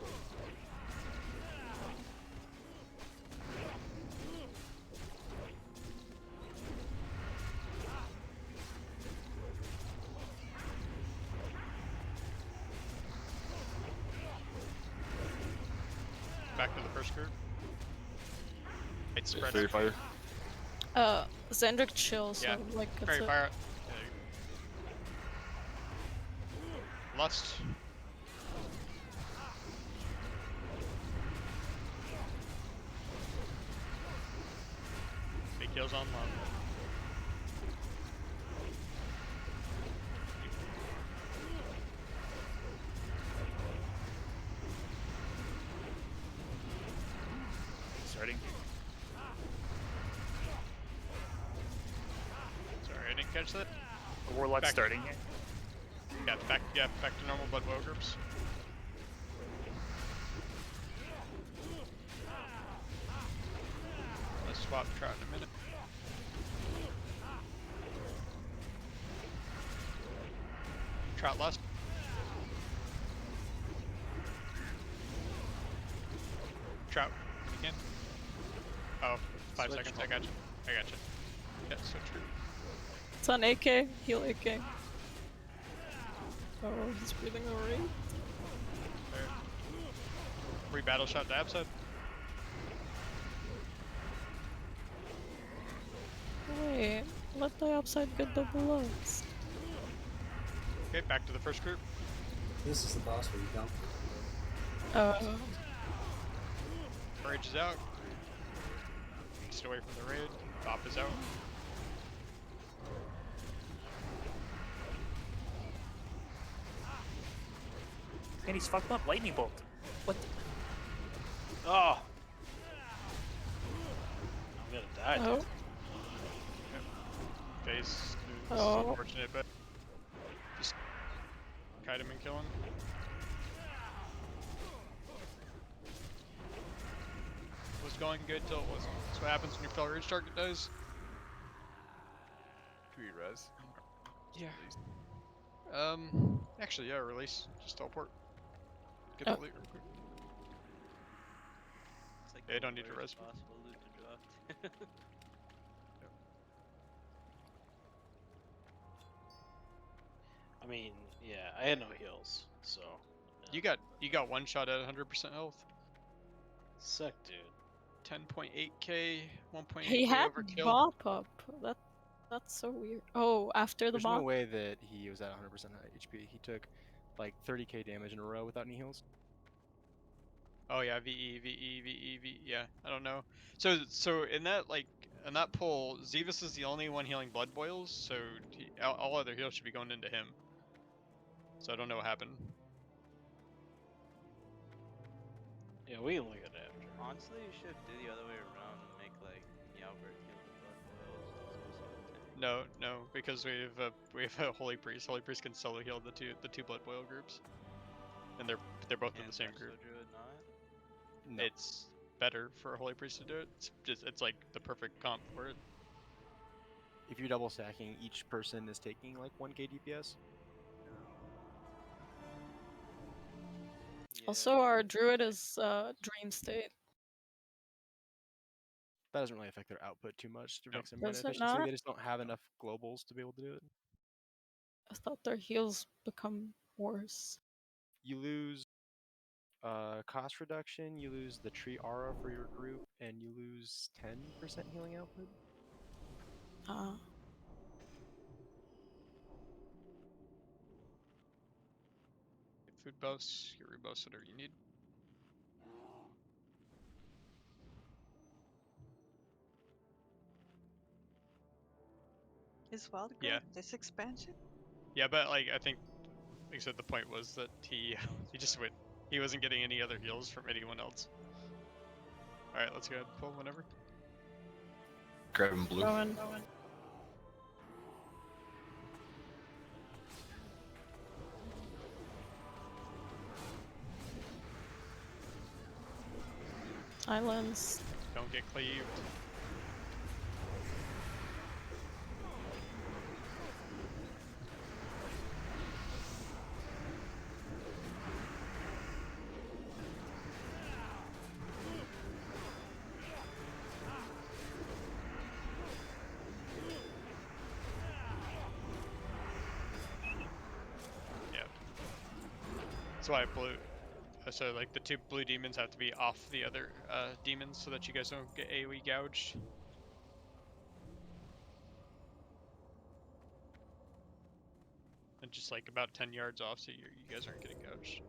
back to the first group. It's spread. Fairy fire. Xandric chill, so Yeah. like it's Fairy a... fire. Lust. Big heals on love. Starting. Sorry, I didn't catch that. The Warlock's Back. starting. Yeah, back to normal blood boil groups. Let's swap Trout in a minute. Trout lust. Trout, again. Oh, 5 Switch. seconds, I got you. Yeah, switch group. It's on AK, heal AK. Oh, he's breathing already. There. Free battle shot to Abside. Wait, let the upside get the bullets. Okay, back to the first group. This is the boss where you don't. Rage is out. Stay away from the raid. Bop is out. And he's fucked up. Lightning bolt. What? Oh! I'm gonna die. Oh. Dude. Face. Oh. Unfortunate, but just kite him and kill him. Was going good till it wasn't. That's what happens when your fell rage target dies. Can we res? Yeah. Actually, yeah, release. Just teleport. Get the loot real quick. It's like Yeah, you don't need to res. possible loot to drop. I mean, yeah, I had no heals, so. You got one shot at 100% health. Sick, dude. 10.8k, 1.8k He had overkill. bop up. That's so weird. Oh, after the There's bop. no way that he was at 100% HP. He took like 30k damage in a row without any heals. Oh yeah, VE. Yeah, I don't know. So in that pull, Zivus is the only one healing blood boils. So all other heals should be going into him. So I don't know what happened. Yeah, we can look at it after. Honestly, you should do the other way around and make like Yalbert heal the blood boils. No, because we have a holy priest. Holy priest can solo heal the two blood boil groups, and they're both in the same group. Druid not? No. It's better for a holy priest to do it. It's like the perfect comp for it. If you're double stacking, each person is taking like 1k DPS. Also, our druid is dream state. That doesn't really affect their output too much to fix their mana Does it efficiency. not? They just don't have enough globals to be able to do it. I thought their heals become worse. You lose cost reduction, you lose the tree aura for your group, and you lose 10% healing output. Get food buffs, get rebuffs, whatever you need. Is Wild Yeah. this expansion? Yeah, but like I think, like I said, the point was that he just went. He wasn't getting any other heals from anyone else. All right, let's go ahead and pull whenever. Grab him blue. Going. Islands. Don't get cleaved. Yeah. That's why I blew. So like the 2 blue demons have to be off the other demons so that you guys don't get AoE gouged. And just like about 10 yards off so you guys aren't getting gouged.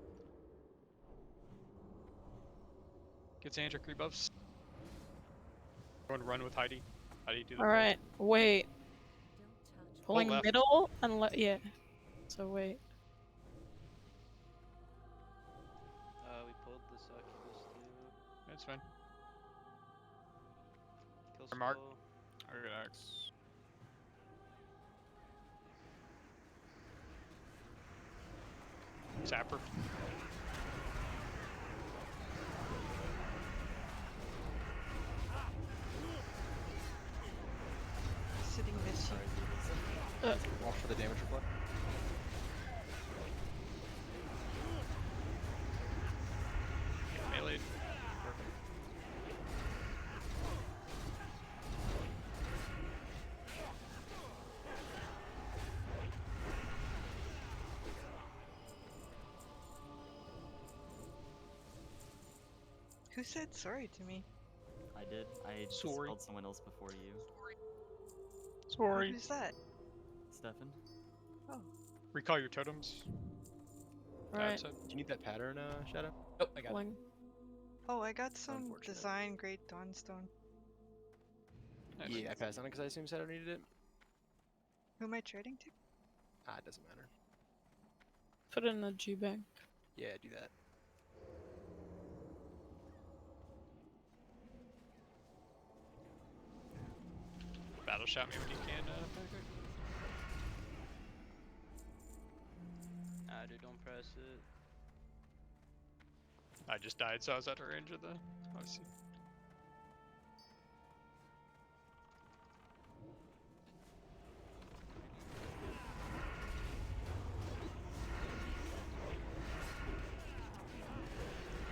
Get Sandra creep buffs. Everyone run with Heidi. Heidi do the Alright, wait. Pulling left. middle and yeah. So wait. We pulled the succubus too. That's fine. Kill Mark. skull. Relax. Zapper. Sitting this Watch for the damage reflect. Melee. Who said sorry to me? I did. I Sorry. spelled someone else before you. Sorry. Who's that? Stefan? Oh. Recall your totems. Alright. Do you need that pattern, Shadow? Oh, I got it. Pulling. Oh, I got some Unfortunate. design Great Dawnstone. Nice. Yeah, I passed on it because I assumed Shadow needed it. Who am I trading to? It doesn't matter. Put it in the G bank. Yeah, do that. Battle shot me when you can, Patrick. Dude, don't press it. I just died, so I was out of range of the. Obviously.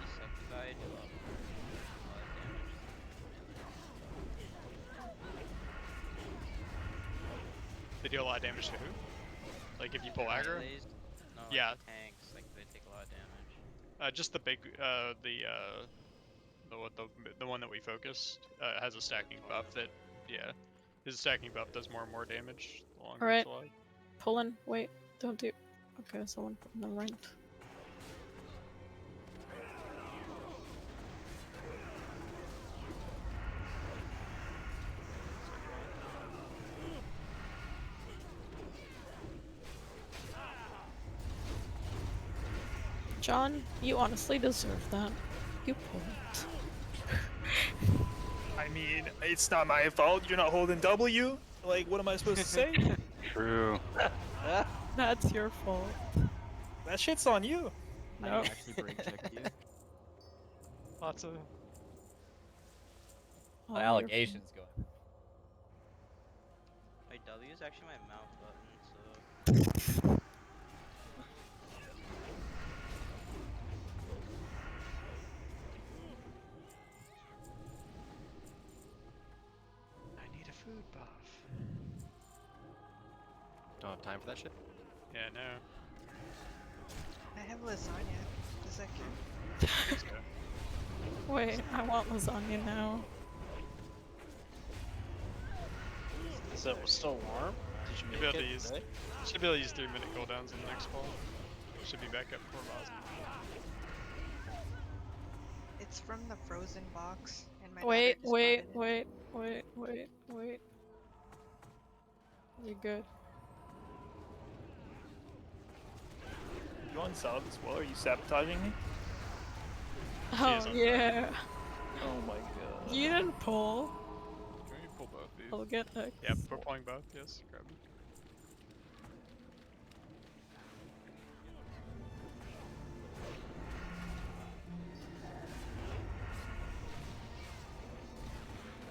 Succubus do a lot of damage. They do a lot of damage to who? Like if you pull aggro? Melees? No, like Yeah. the tanks, like they take a lot of damage. Just the big, the one that we focused has a stacking buff that, yeah, his stacking buff does more and more damage the longer Alright. it's alive. Pulling. Wait. Don't do. Okay, someone put in the right. John, you honestly deserve that. You pulled. I mean, it's not my fault. You're not holding W. Like, what am I supposed to say? True. That's your fault. That shit's on you. I No. actually break checked you. Lots of. Oh, The allegations going. Wait, W is actually my mount button, so. I need a food buff. Don't have time for that shit. Yeah, no. I have lasagna. Does that count? Let's go. Wait, I want lasagna now. Is that still warm? Did you Should make be able to it use. today? Should be able to use 3-minute cooldowns in the next ball. Should be back up for boss. It's from the frozen box. And my Wait, daughter just wait, brought it in. wait. You're good. You on sub as well? Are you sabotaging me? Oh, yeah. Oh my god. You didn't pull. Can you pull both these? I'll get X. Yep, we're pulling both. Yes, grab them.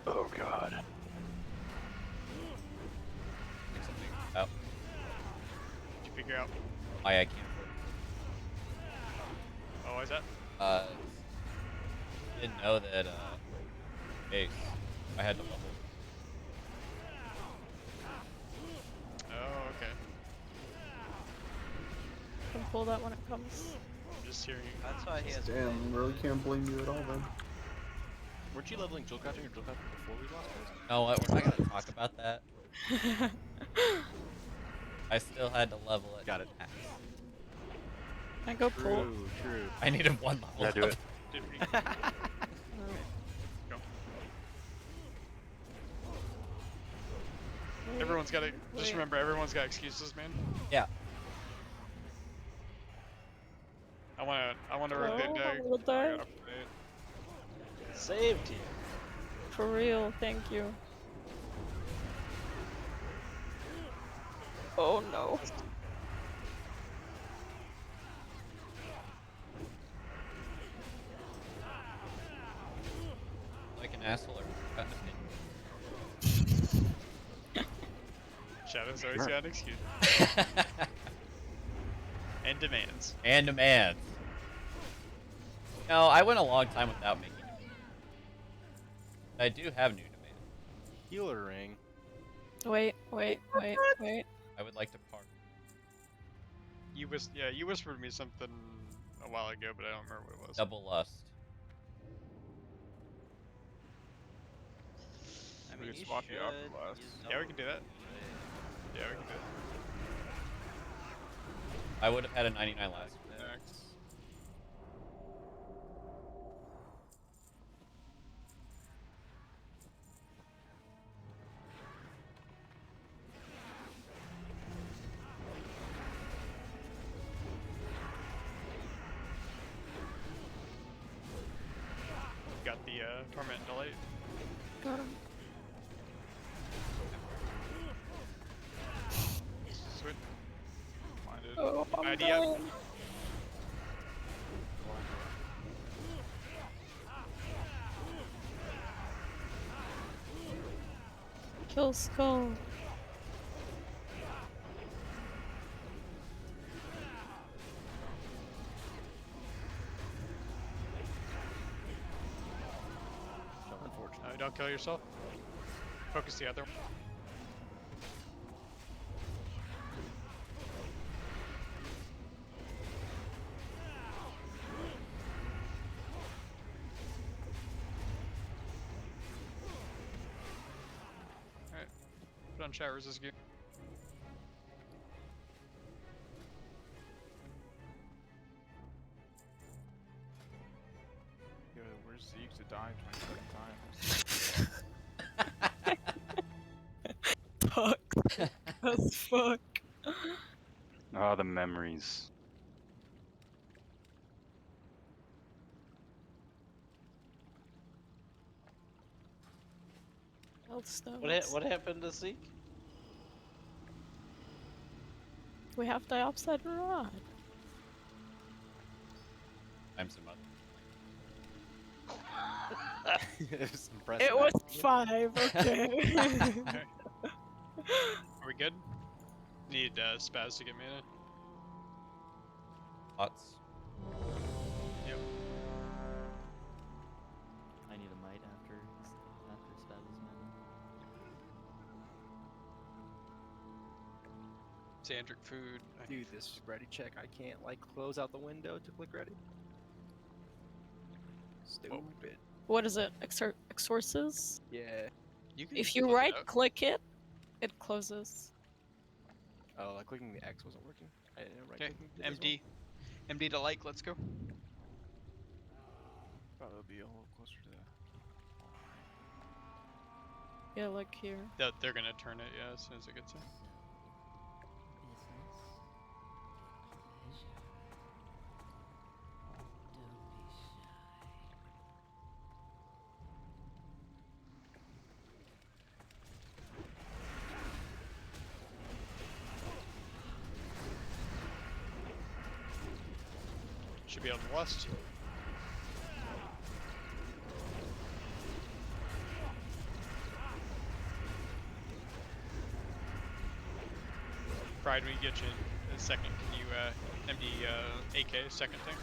Oh god. Oh, Did you figure out? I can't. Oh, why is that? Didn't know that, Ace, I had to level. Oh, okay. Can pull that when it comes. just hearing. That's why he has. Damn, really can't blame you at all then. Weren't you leveling drill crafting or drill crafting before we lost post? No, we're not gonna talk about that. I still had to level it. Got it. I go pull. True. I needed one level. Yeah, do it. Everyone's got to just Wait. remember. Everyone's got excuses, man. Yeah. I want to Oh, rotate deck. I will die. Saved you. For real, thank you. Oh no. Like an asshole. Shadow's always got an excuse. And demands. And demands. No, I went a long time without making demands. I do have new demands. Healer ring. Wait. I would like to park. You whispered me something a while ago, but I don't remember what it was. Double lust. I We mean, could you swap you out should for last. use Yeah, we can do that. double, Yeah, we can do that. I would have had a 99 last. Next. Got the torment delay. Got him. Sweet. Minded. Oh, I'm Idea. dying. Kill Skull. No, don't kill yourself. Focus the other one. Alright. Put on chat resist gear. Yo, where's Zeke to die 27 times? Fuck. As fuck. Oh, the memories. What happened to Zeke? We have diopside rod. I'm some other. It was impressive. It was 5, okay. Okay. Are we good? Need spaz to get mana. Thoughts? Yep. I need a might after Spaz's mana. Sandric food. Dude, this ready check, I can't like close out the window to click ready. Stupid. What is it? Exorces? Yeah. You can If you close it right out. click it, it closes. Oh, like clicking the X wasn't working. I didn't know right Okay, clicking did as well. MD to like, let's go. Thought it would be a little closer to that. Yeah, like here. They're gonna turn it, yeah, as soon as it gets in. Should be able to lust. Pride, when you get you in a second, can you MD AK second thing?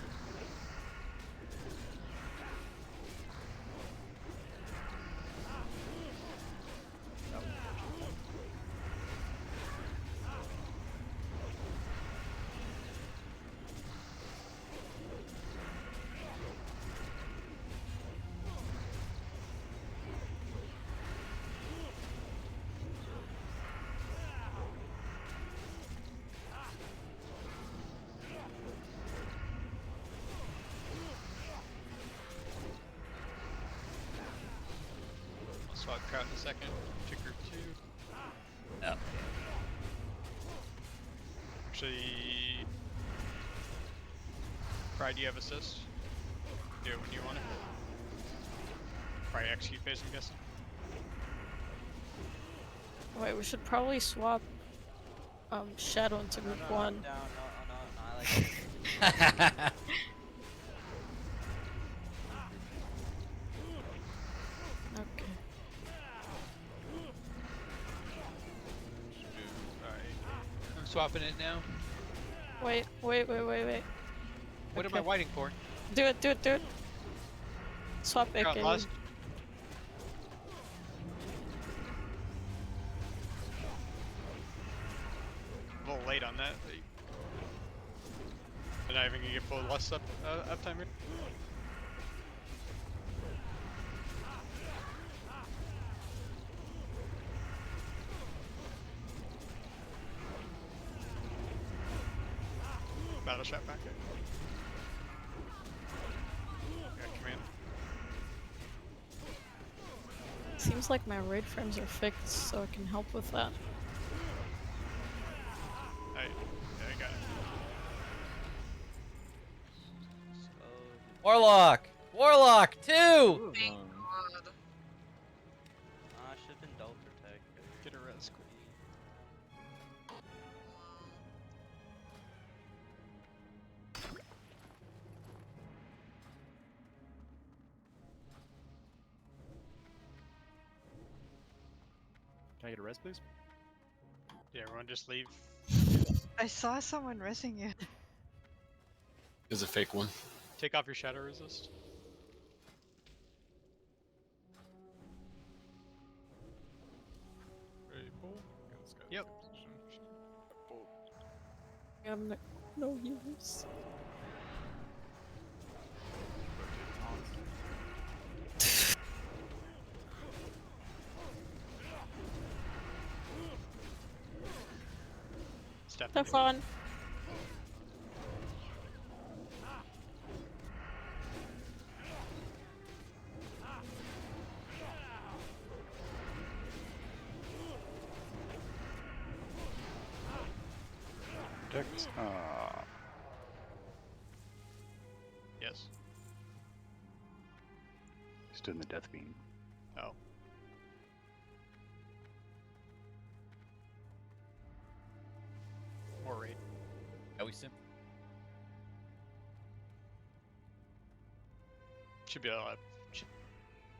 Swap crowd in a second. To group 2. Okay. Actually, Pride, you have assist. Do it when you want it. Probably execute phase, I'm guessing. Wait, we should probably swap Shadow into group 1. No, I like it. Okay. I'm swapping it now. Wait. What am Okay. I waiting for? Do it. Swap AK. Got lost. A little late on that. They're not even gonna get full lust uptime here. Battle shot back. Got command. Seems like my raid frames are fixed, so I can help with that. I got it. Warlock 2! I should've been dull protect. Get a res. Can I get a res, please? Yeah, everyone just leave. I saw someone resing you. There's a fake one. Take off your shadow resist. Ready, pull? Yeah, this guy's Yep. in position. Pull. I'm no use. Stefan. Protect. Yes. Stood in the death beam. Oh. Or raid. Are we sim? Should be able to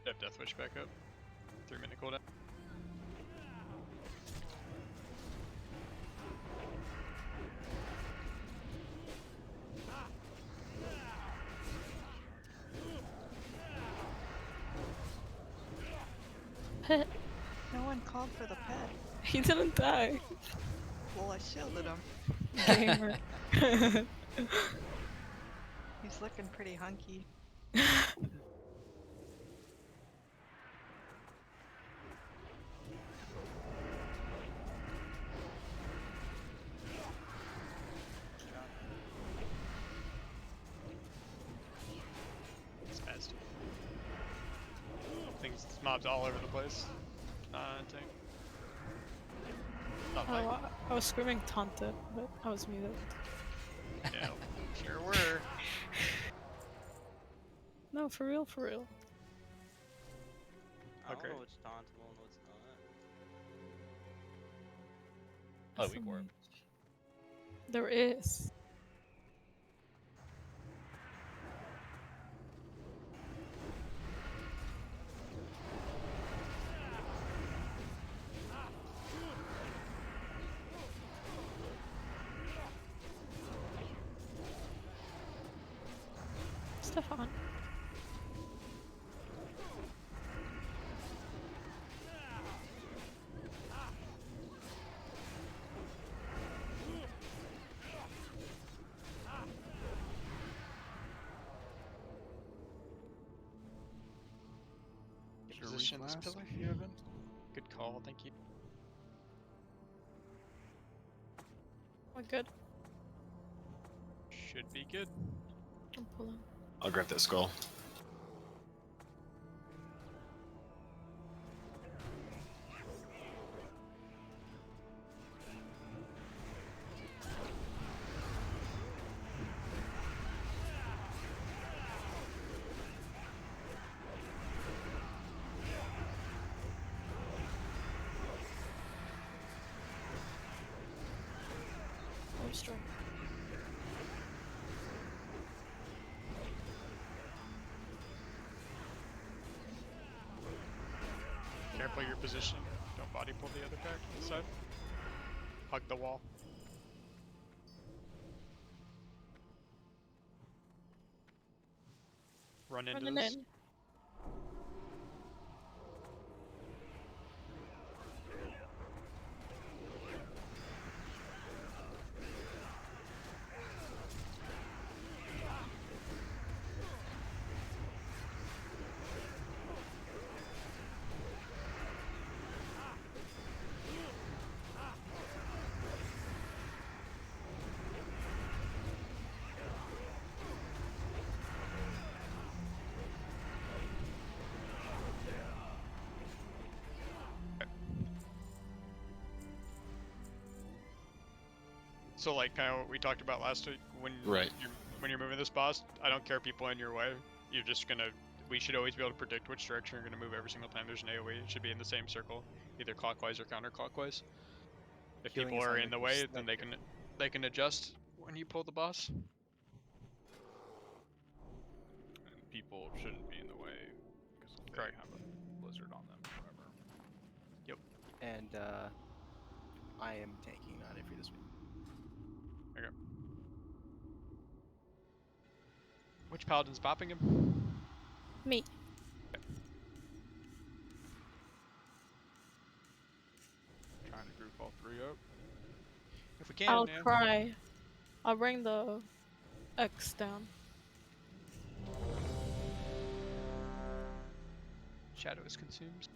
have Death Wish back up. 3-minute cooldown. Pet. No one called for the pet. He didn't die. Well, I shielded him. Gamer. He's looking pretty hunky. It's fast. Things, mobs all over the place. Tank. Not like, Oh, I was screaming taunted, but I was muted. yeah, sure were. No, for real. I don't Okay. know what's tauntable and what's not. Oh, weak warp. There is. Stefan. Position this pillar. You haven't? Good call, thank you. We're good. Should be good. I'm pulling. I'll grab that skull. strike. Careful your position. Don't body pull the other pack to the side. Hug the wall. Run into Running this. in. So like kind of what we talked about last week, when you're moving this boss, I don't care people in your way. You're just gonna. We should always be able to predict which direction you're gonna move every single time there's an AOE. It should be in the same circle, either clockwise or counterclockwise. If Healing people is are in the way, 100%. then they can adjust when you pull the boss. And people shouldn't be in the way because they Correct. have a blizzard on them forever. Yep. And I am tanking on it for this week. Okay. Which paladin's bopping him? Me. Trying to group all three up. If we can, I'll yeah. try. I'll bring the X down. Shadow is consumed.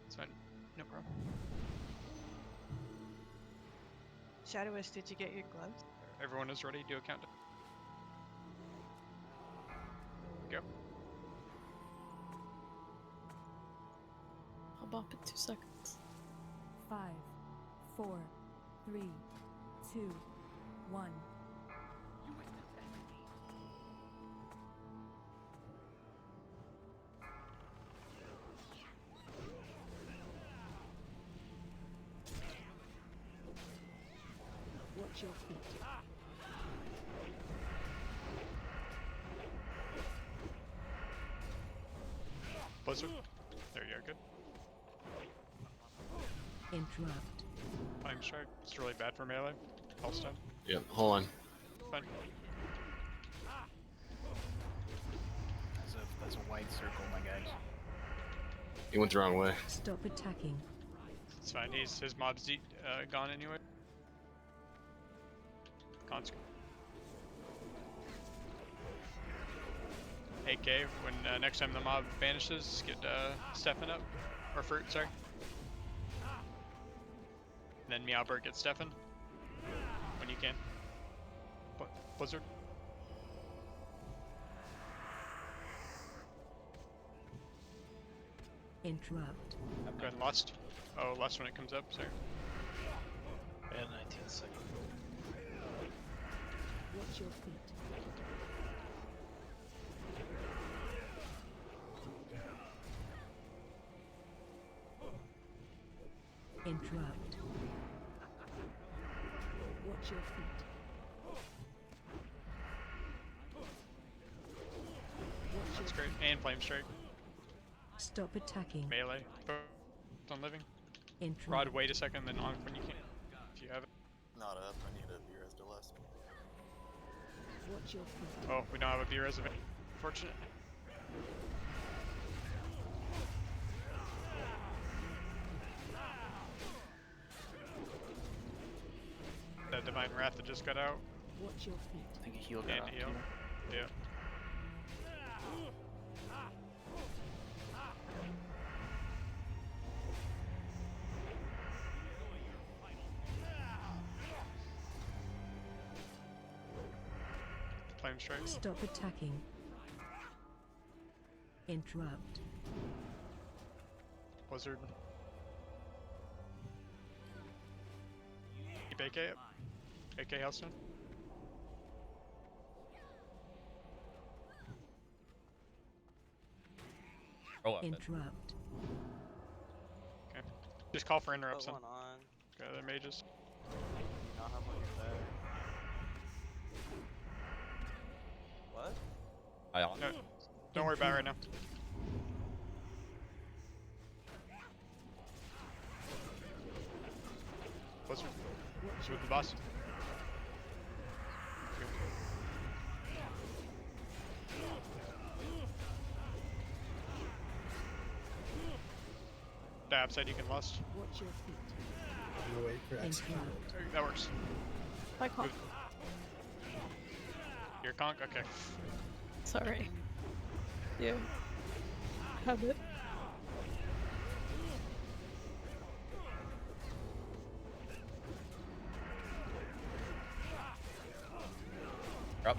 It's fine. No problem. Shadowist, did you get your gloves? Everyone is ready. Do a countdown. Go. I'll bop in 2 seconds. 5, 4, 3, 2, 1. Watch your feet. Blizzard. There you go. Good. Interrupt. Flame strike. It's really bad for melee. Pulse stun. Yep, hold on. Fine. That's a wide circle, my guys. He went the wrong way. Stop attacking. It's fine. His mob's gone anyway. Conscript. AK, when next time the mob vanishes, get Stefan up. Or Fruit, sorry. And then Meowbird gets Stefan. When you can. Blizzard. Interrupt. Go ahead and Lust. Oh, Lust when it comes up, sorry. And 19 seconds. Watch your feet. Interrupt. Watch your feet. That's great. And Flame Strike. Stop attacking. Melee. On living. Interrupt. Rod, wait a second, then on when you can. If you have it. Not up. I need a beer as to less. Watch your feet. Oh, we don't have a beer as of it. Fortunate. That Divine Wrath that just got out. Watch your feet. I think he healed And that up heal. too. Yeah. Flame Strike. Stop attacking. Interrupt. Blizzard. Keep AK up. AK Hailstone. Roll up. Interrupt. Okay. Just call for interrupts Put then. one on. Okay, they're mages. Not how much better. What? No, don't worry about it right now. What's with the boss? Dab said you can lust. Watch your feet. I'm gonna wait for X. That works. Hi, Conk. You're conk? Okay. Sorry. You have it. Drop.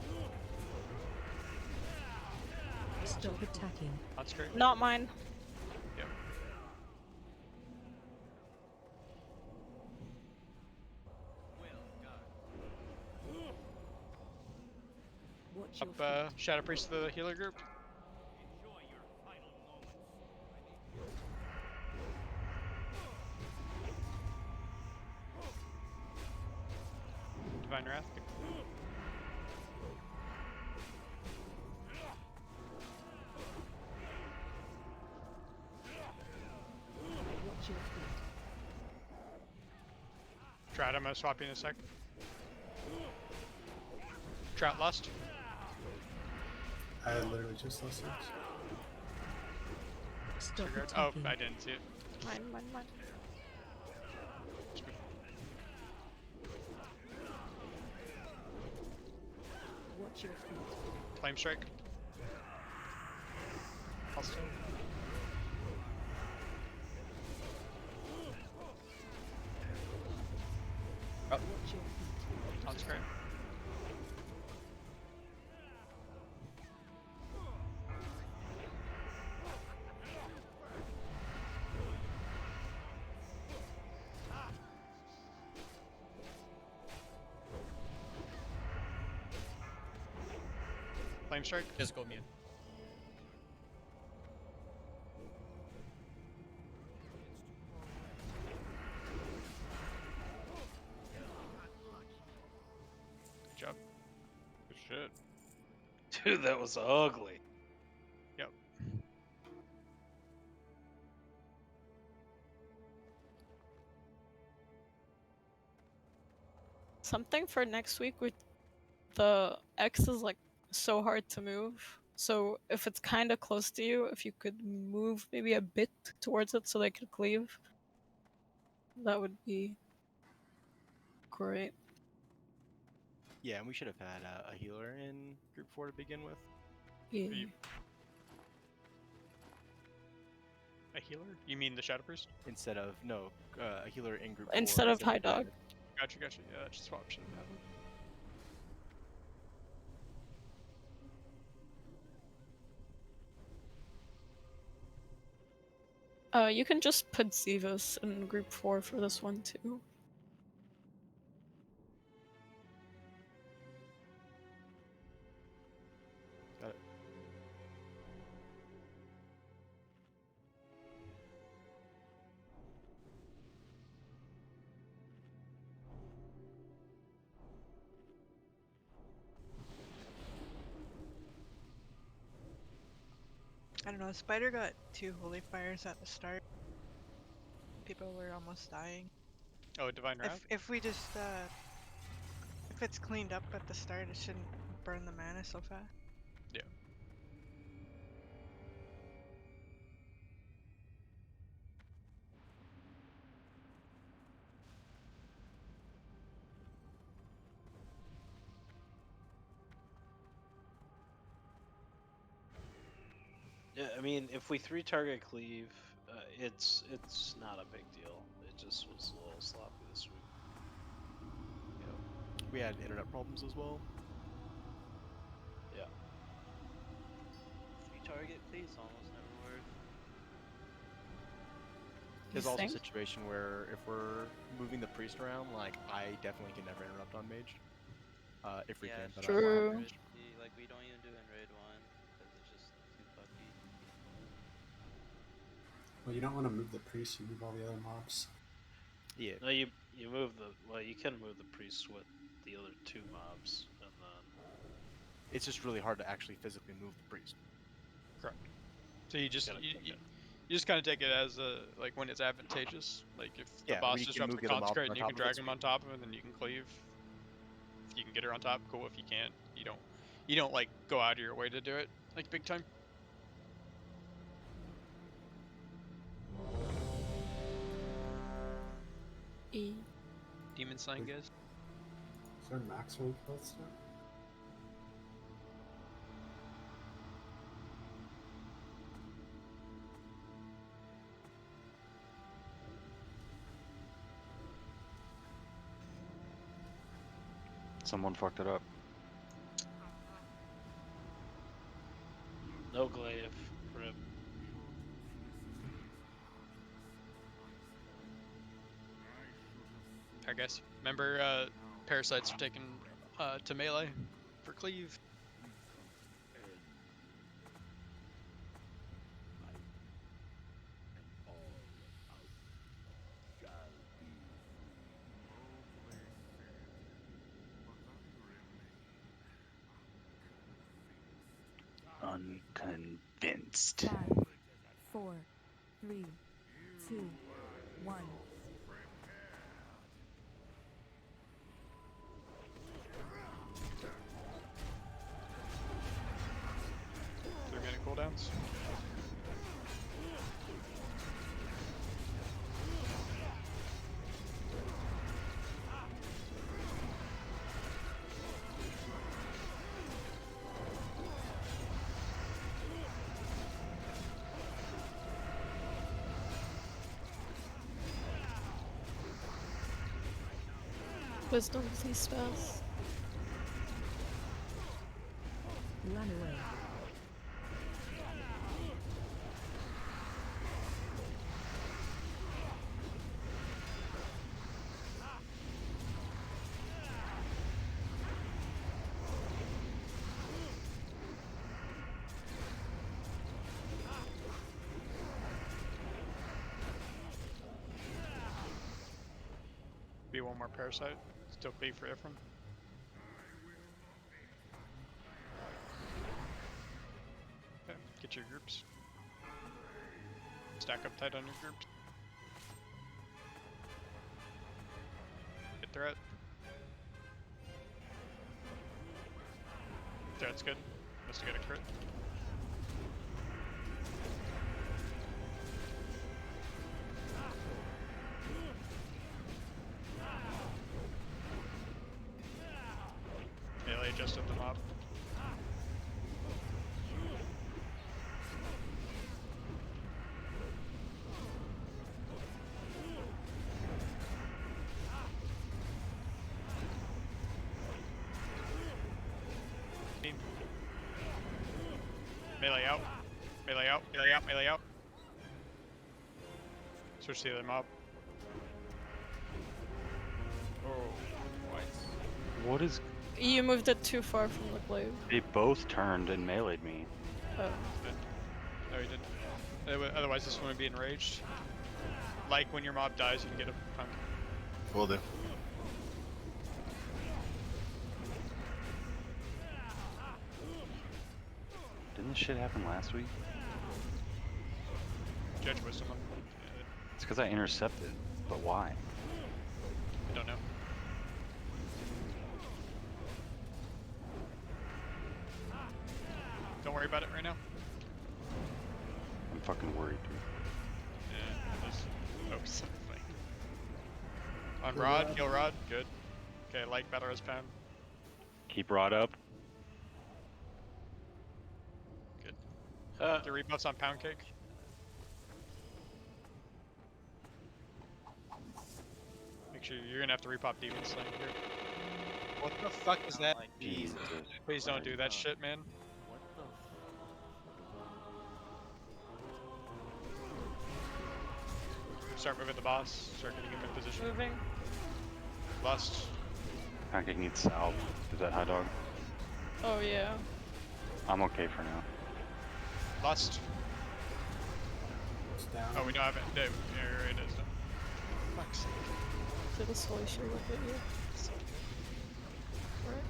Stop attacking. That's great. Not mine. Yep. Watch your Up, Shadow Priest to the healer group. Divine Wrath. Watch your feet. Trout, I'm gonna swap you in a sec. Trout lust. I literally just lost it. Stop Triggered. Oh, attacking. I didn't see it. Mine. Watch your feet. Flame strike. Also. Oh. Watch your feet. That's great. Flame strike. Physical immune. Good job. Good shit. Dude, that was ugly. Yep. Something for next week with the X is like so hard to move. So if it's kind of close to you, if you could move maybe a bit towards it so they could cleave, that would be great. Yeah, and we should have had a healer in group 4 to begin with. Yeah. A healer? You mean the Shadow Priest? Instead of a healer in group 4 Instead of High Dog. Gotcha. Yeah, that swap should have happened. You can just put Zivas in group 4 for this one too. Got it. I don't know. Spider got 2 holy fires at the start. People were almost dying. Oh, Divine Wrath? If we just if it's cleaned up at the start, it shouldn't burn the mana so fast. Yeah. Yeah, I mean, if we 3-target cleave, it's not a big deal. It just was a little sloppy this week. We had internet problems as well. Yeah. 3-target please almost never work. There's also a situation where if we're moving the priest around, like I definitely can never interrupt on mage. If we can, but True. Like we don't even do in raid 1 because it's just too fucky. Well, you don't want to move the priest, you move all the other mobs. Yeah. No, you move the you can move the priest with the other two mobs, and then It's just really hard to actually physically move the priest. Correct. So you just gotta you, click you, it. you just kind of take it as like when it's advantageous. Like if the Yeah, boss when you can disrupts move the the other mob consecrate on and you top can of it, drag him sweet. on top of it, then you can cleave. If you can get her on top, cool. If you can't, you don't like go out of your way to do it like big time. E. Demon sign, guys. Is there max rank health stuff? Someone fucked it up. No glaive. Rip. I guess. Remember, parasites are taken to melee for cleave. Unconvinced. 5, 4, 3, 2, 1. Three-minute cooldowns. Wisdom, please spells. Run away. Be one more parasite. Still cleave for Ephraim. Okay, get your groups. Stack up tight on your groups. Good threat. Threat's good. Must have got a crit. Melee adjusted the mob. Melee out. Melee out. Melee out. Melee out. Switch to the other mob. Oh, what? What is... You moved it too far from the glaive. They both turned and meleeed me. Oh. No, he didn't. Otherwise, this one would be enraged. Like when your mob dies, you can get a punk. Will do. Didn't this shit happen last week? Judge wisdom. It's because I intercepted, but why? I don't know. Don't worry about it right now. I'm fucking worried, dude. Yeah, just focus on the fight. On Rod, kill Rod, good. Okay, like Battle Res Pound, Keep Rod up. good. The rebuffs on Pound Cake. Make sure you're gonna have to repop Demon Slaying here. What the fuck is that? Jesus. Please don't do that shit, man. What the Start moving the boss. Start getting him in position. Moving. Lust. Pancake needs salve. Is that hot dog? Oh yeah. I'm okay for now. Lust. It's down. Oh, we don't have it. It is done. fuck's sake. Did the soul shield look at you? Right.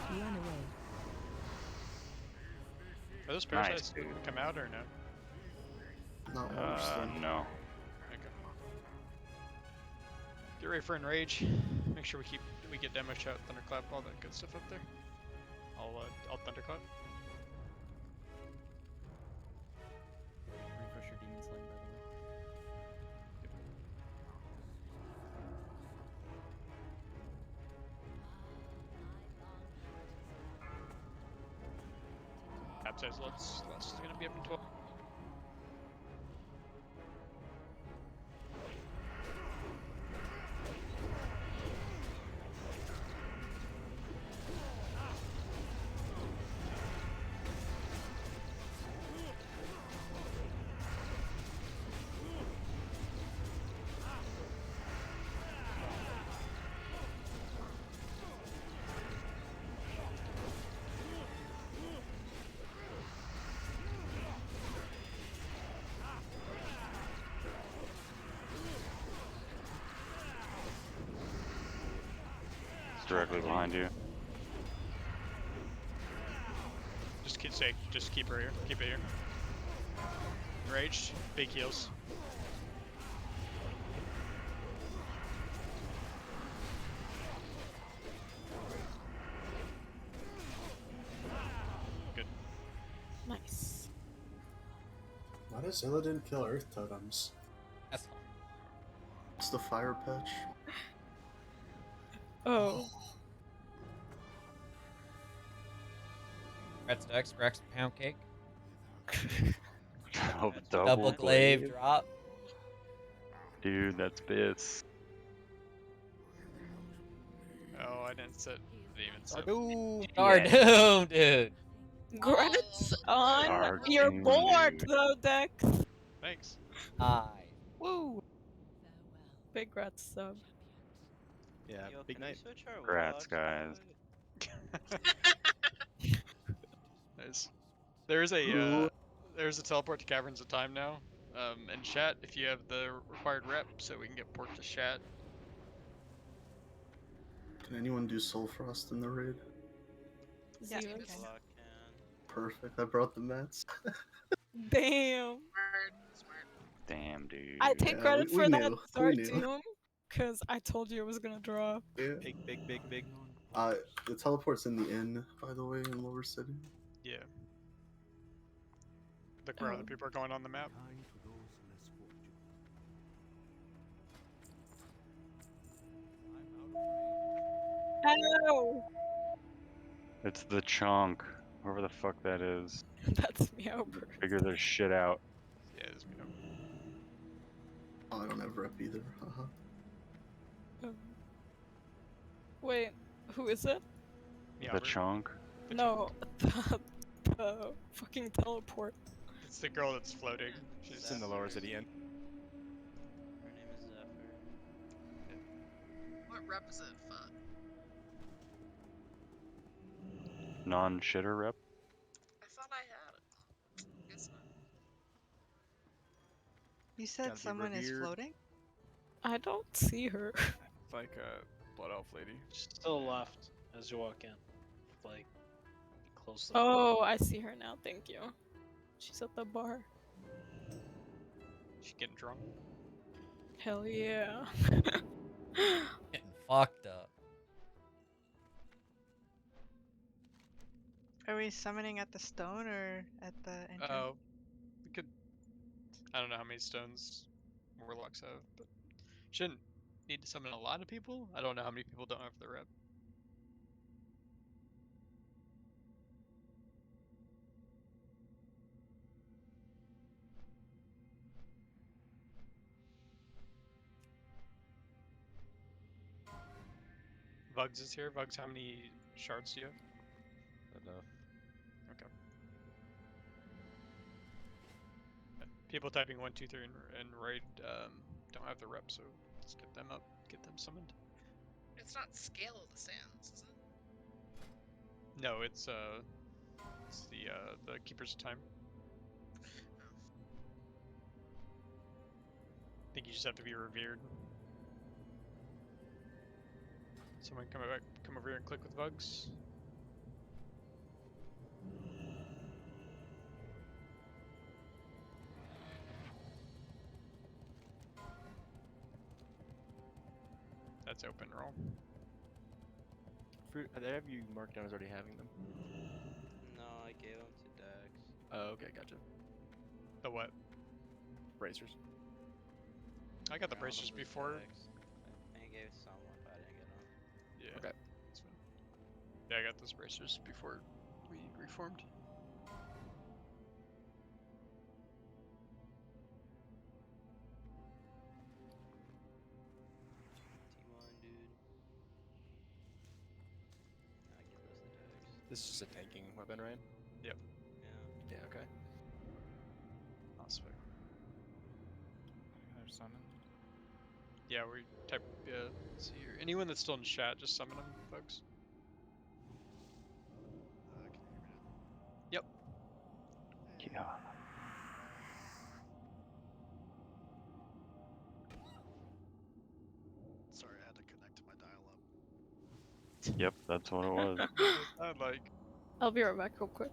Run away. Are those Nice, parasites dude. come out or no? Not while we're still. No. Okay. Get ready for enrage. Make sure we get demo shot, thunderclap, all that good stuff up there. I'll thunderclap. Refresh your demon slaying, by the way. Capsize lots is gonna be up in 12. It's directly behind you. Just keep her here. Keep it here. Enraged, big heals. Good. Nice. Why does Illidan kill Earth Totems? That's fine. It's the fire patch. Oh. Red stacks, cracks, pound cake. Oh, Double glaive drop. Dude, that's bits. Oh, I didn't set. Didn't even set. Stardoom, dude. Grats on Our your team, board, dude. though, Dex. Thanks. Aye. Woo. Big grats sub. Yeah, Yo, big can we night. switch our Congrats, warlocks real guys. quick? Nice. There's a teleport to Caverns of Time now. In chat, if you have the required rep, so we can get port to chat. Can anyone do Soul Frost in the raid? Yeah, Zero. okay. Warlock can. Perfect. I brought the mats. Damn. Damn, dude. I take Yeah, credit we for that knew. We start knew. doom, because I told you it was gonna drop. Yeah. Big. The teleport's in the inn, by the way, in Lower City. Yeah. Look where other people are going on the map. Ow! It's the chunk. Whoever the fuck that is. That's Meowbird. Figure their shit out. Yeah, it's me. Oh, I don't have rep either. Haha. Wait, who is it? The chunk. No, the fucking teleport. It's the girl that's floating. It's in the Lower City Inn. Her name is Zephyr. What rep is it, Fuck? Non-shitter rep. I thought I had it. Guess not. You said Gotta be someone is revered. floating? I don't see her. It's like a blood elf lady. Still left as you walk in. Like, close to Oh, I see her now. Thank you. She's at the bar. She's getting drunk. Hell yeah. Getting fucked up. Are we summoning at the stone or at the entrance? Oh, we could. I don't know how many stones warlocks have, but shouldn't need to summon a lot of people. I don't know how many people don't have the rep. Vugs is here. Vugs, how many shards do you have? Enough. Okay. Yeah. People typing 1, 2, 3 and raid don't have the rep, so let's get them up, get them summoned. It's not Scale of the Sands, is it? No, it's the Keepers of Time. I think you just have to be revered. Someone come over here and click with Vugs. That's open roll. Have you marked down as already having them? No, I gave them to Dex. Oh, okay, gotcha. The what? Bracers. I got the Ground bracers them to before. Dex. I think I gave someone, but I didn't get them. Yeah. Okay. That's fine. Yeah, I got those bracers before we reformed. T1, dude. I give those to Dex. This is just a tanking weapon, right? Yep. Yeah. Yeah, okay. Aspect. They're summoned. Yeah, we type. Let's see here. Anyone that's still in chat, just summon them, folks. Can you hear me now? Yep. Yeah. Sorry, I had to connect to my dial-up. Yep, that's what it was. I'd like. I'll be right back real quick.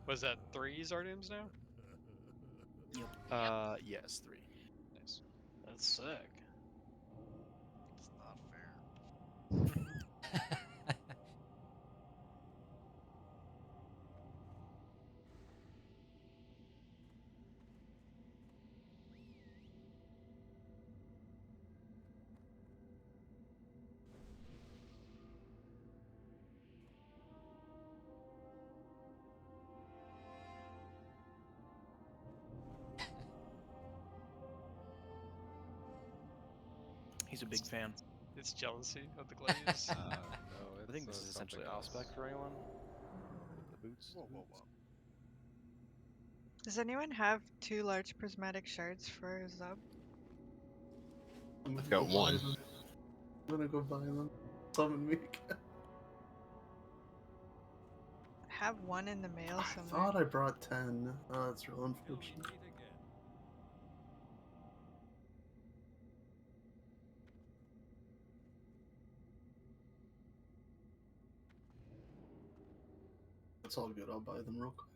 Was that 3 Zardiums now? Yep. Yes, 3. Nice. That's sick. It's not fair. He's a big fan. It's jealousy of the glaze. No, I think this it's is essentially something Auspex else. for anyone. The boots. Whoa, whoa, whoa. Does anyone have 2 large prismatic shards for Zub? I've got one. I'm gonna go buy them. Summon me again. I have 1 in the mail I somewhere. thought I brought 10. Oh, that's real unfortunate. It's all good, I'll buy them real quick.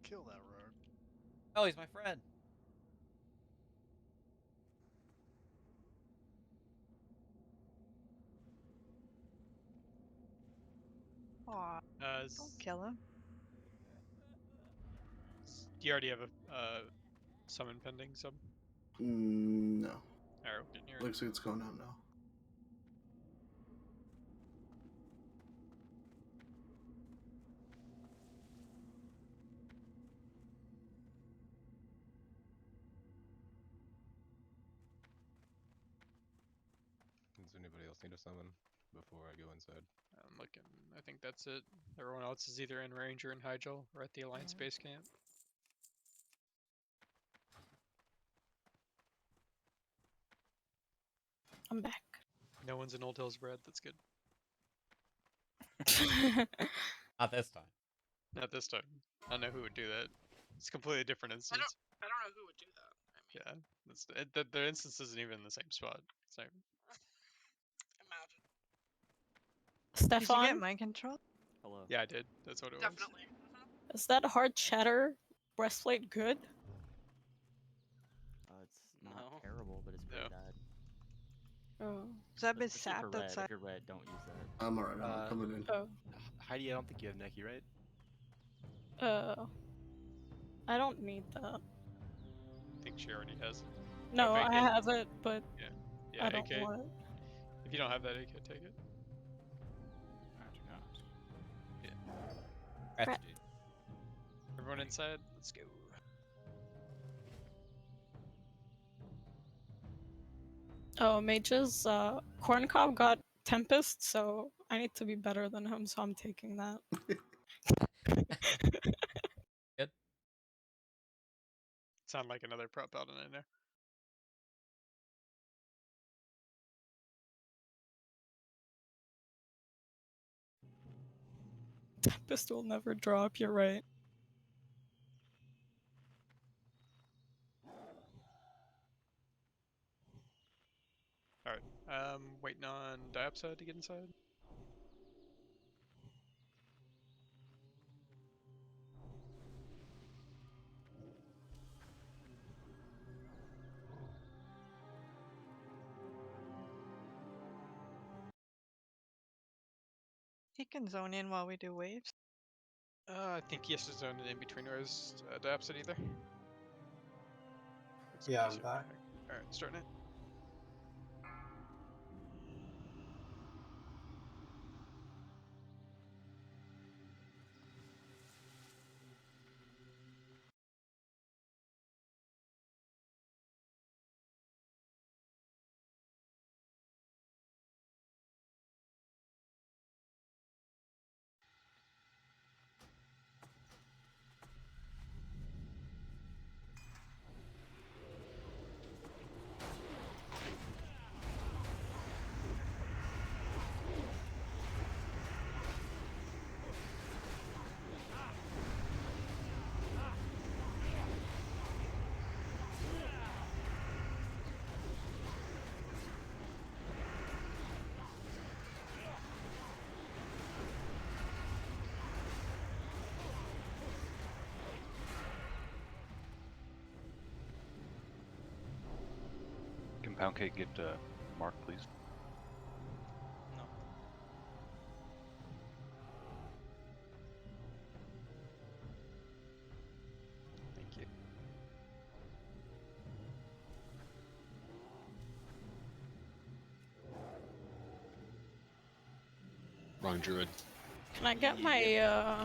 Kill that rogue. Oh, he's my friend. Aw, don't kill him. Do you already have a summon pending sub? No. Arrow, didn't hear it. Looks like it's going out now. Does anybody else need a summon before I go inside? I'm looking. I think that's it. Everyone else is either in range or in Hygel or at the Alliance base camp. I'm back. No one's in Old Hills Bread. That's good. Not this time. Not this time. I don't know who would do that. It's a completely different instance. I don't know who would do that. I mean, Yeah, the instance isn't even in the same spot. So imagine. Did you get Stefan, mind control? Hello. yeah, I did. That's what it Definitely. is that hard chatter breastplate good? It's not terrible, but it's pretty bad. Oh. Zub is Especially for sapped red. outside. If you're red, don't use that. I'm alright, I'm coming in. Oh. Heidi, I don't think you have Neki, right? I don't need that. I think she already has it. No, I vacate? have it, but Yeah, I don't AK. want it. If you don't have that AK, take it. I do not. Yeah. Congrats, Crap. dude. Everyone inside? Let's go. Oh, mages. Corncob got Tempest, so I need to be better than him, so I'm taking that. Good. Sound like another prop out in there. Tempest will never drop, you're right. Alright. Waiting on Diopside to get inside. He can zone in while we do waves. I think he has to zone it in between whereas Diopside either. Yeah, I'm back. Alright, starting it. Can Pound Cake get Mark, please? No. Thank you. Wrong druid. Can I get my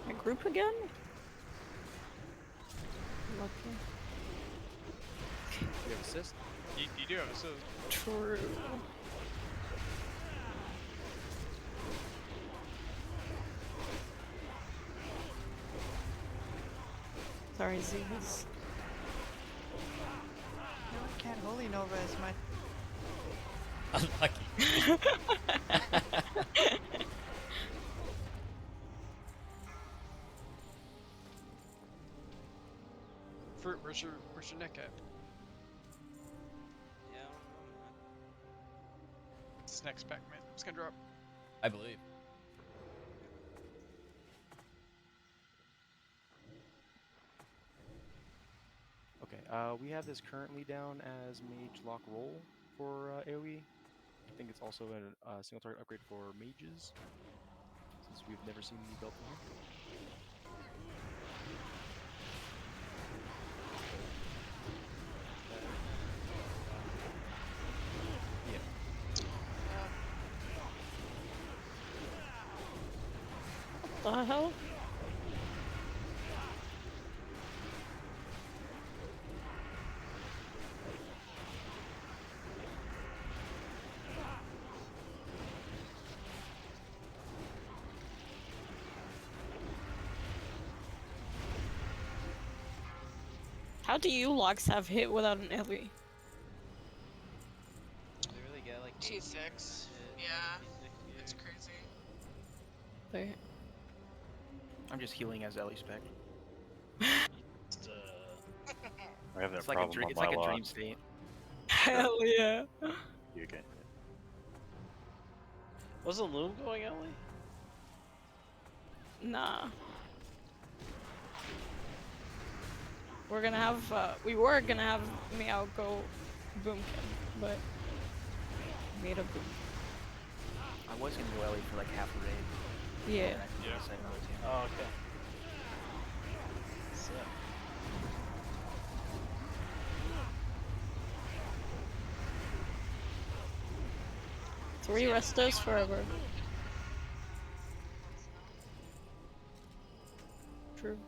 my group again? Lucky. You have assist? You do have assist. True. Sorry, Z's. No, I can't Holy Nova as much. Unlucky. Fruit, where's your neck at? Yeah, This next pack, man. It's gonna drop. I believe. Okay, we have this currently down as Mage Lock Roll for AoE. I think it's also a single target upgrade for mages, since we've never seen the belt here. What the hell? How do you locks have hit without an Ellie? they really get like T6. Yeah. It's crazy. Wait. I'm just healing as Ellie Spec. I have that It's like a problem dream. on It's my like a lot. dream state. Hell yeah. You can. Wasn't Loom going Ellie? Nah. We were gonna have Meow go Boomkin, but made a boom. I was gonna go Ellie for like half a raid. Yeah. Oh, okay. Sick. 3 restos forever. True.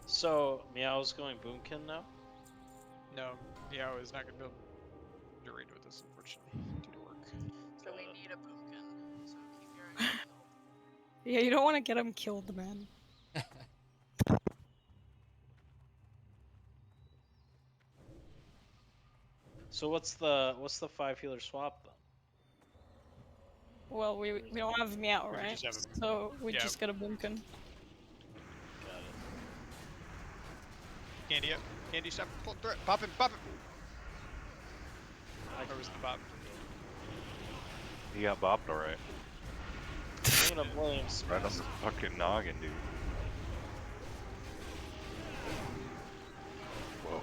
So Meow's going Boomkin now. No, Meow is not gonna be able to raid with us, unfortunately, due to work. So we need a pumpkin. So keep your eyes peeled. Yeah, you don't want to get him killed, man. So what's the 5 healer swap then? Well, we don't have Meow, We right? just have him. So we Yeah. just get a Boomkin. Got it. Candy up. Candy stop. Pull through it. Pop him. Pop him. Where was the pop? He got bopped alright. I'm gonna blame Right on the fucking noggin, dude. Whoa.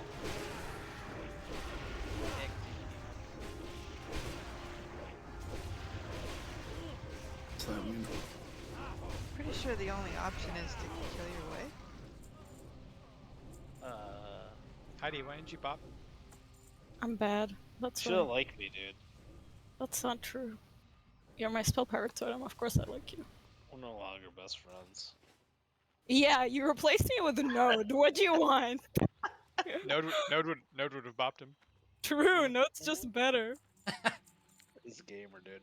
What's that mean? Pretty sure the only option is to kill your way. Heidi, why didn't you pop him? I'm bad. That's Should have why. liked me, dude. That's not true. You're my spell power totem. Of course I like you. We're no longer best friends. Yeah, you replaced me with a node. What do you want? Node would have bopped him. True. Node's just better. He's a gamer, dude.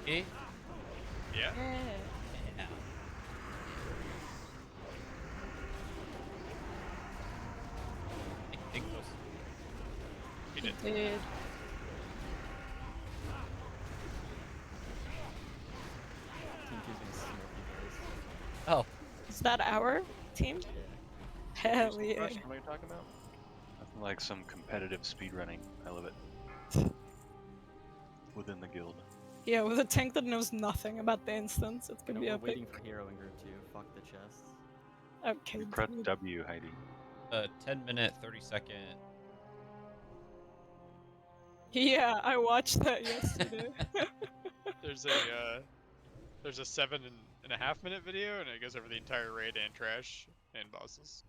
Eh? Yeah. Yeah. Big puss. He did. Dude. Oh. Is that our team? Hell yeah. What are you talking about? Nothing like some competitive speedrunning. I love it. Within the guild. Yeah, with a tank that knows nothing about the instance, it's gonna No, be we're epic. waiting for hero in group 2. Fuck the chests. Okay. You press dude. W, Heidi. 10-minute, 30-second. Yeah, I watched that yesterday. There's a 7.5 minute video, and it goes over the entire raid and trash and bosses.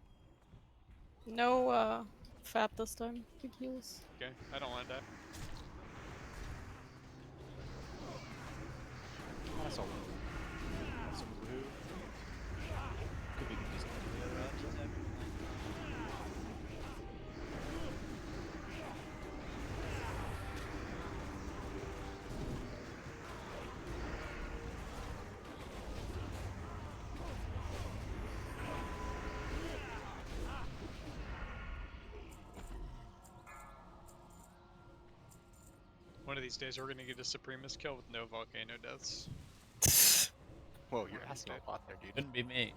No, fat this time. Big heals. Okay, I don't want that. That's all. Some blue. Could be just One of these days, we're gonna get a Supremus kill with no volcano deaths. Whoa, you're asking a lot there, dude. Couldn't be me.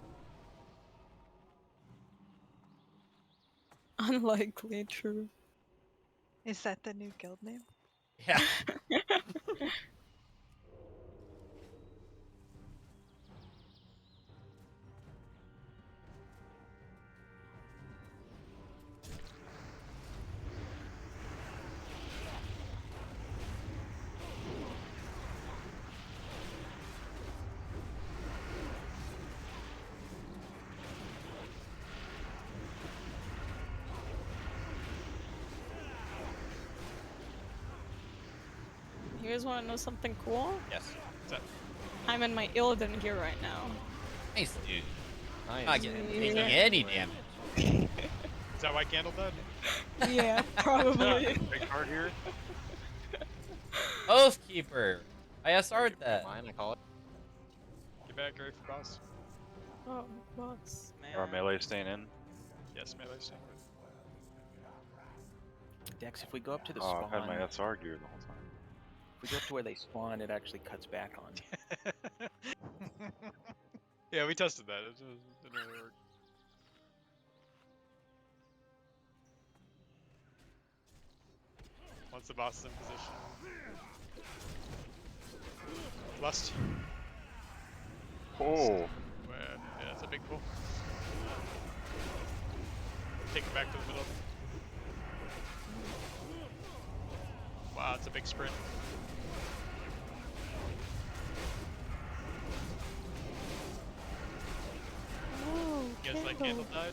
Unlikely, true. Is that the new guild name? Yeah. You guys want to know something cool? Yes. What's that? I'm in my Illidan gear right now. Nice, dude. Nice. Not getting taking Yeah. any damage. Is that why Candle died? Yeah, probably. Big card here. Oathkeeper. I SR'd that. Mine, I call it. Get back, ready for boss. Oh, boss. Are melee staying in? Yes, melee staying. Dex, if we go up to the Oh, spawn, I've had my SR gear the whole time. if we go up to where they spawn, it actually cuts back on. Yeah, we tested that. It didn't really work. Once the boss is in position. Lust. Oh. Yeah, it's a big pull. Take it back to the middle. Wow, it's a big sprint. Oh, You guys like Candle died?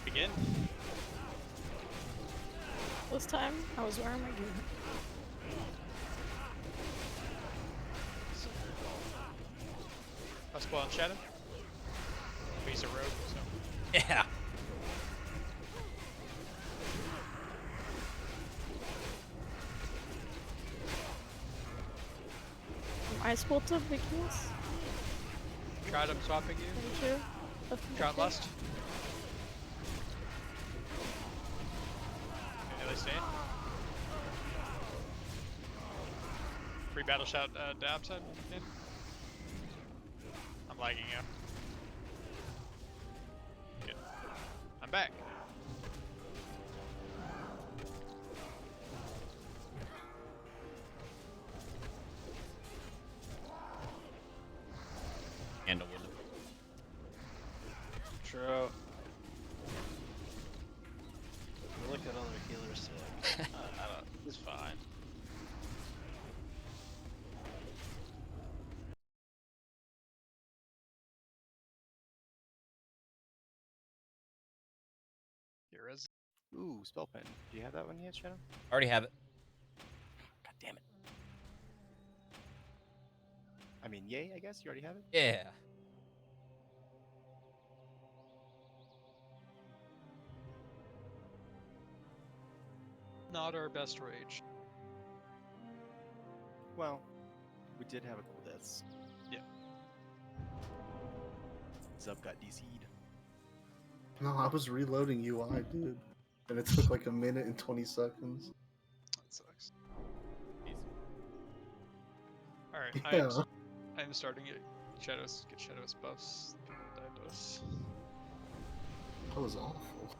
Begin? This time, I was wearing my gear. Possible on Shadow? He's a rogue, so. Yeah. Am I supposed to make this? Tried him swapping you. Thank you. Tried lust. Okay, they stand. Free battle shout dab side in. I'm lagging out. Good. I'm back. Handle with it. True. Look at other healers say, I don't. It's fine. Here is. Ooh, spell pen. Do you have that one yet, Shadow? Already have it. God damn it. I mean, yay, I guess? You already have it? Yeah. Not our best rage. Well, we did have a couple deaths. Yeah. Zub got DC'd. No, I was reloading UI, dude. And it took like a minute and 20 seconds. That sucks. Alright, Yeah. I'm starting to get Shadows buffs. People died to us. That was awful.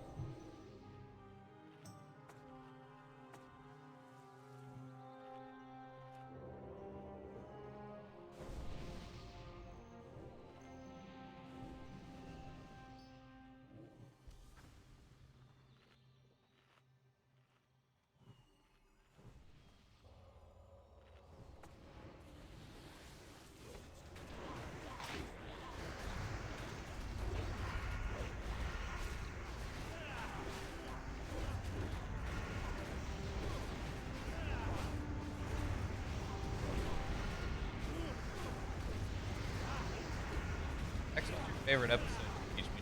Actually, what's your favorite episode of HB?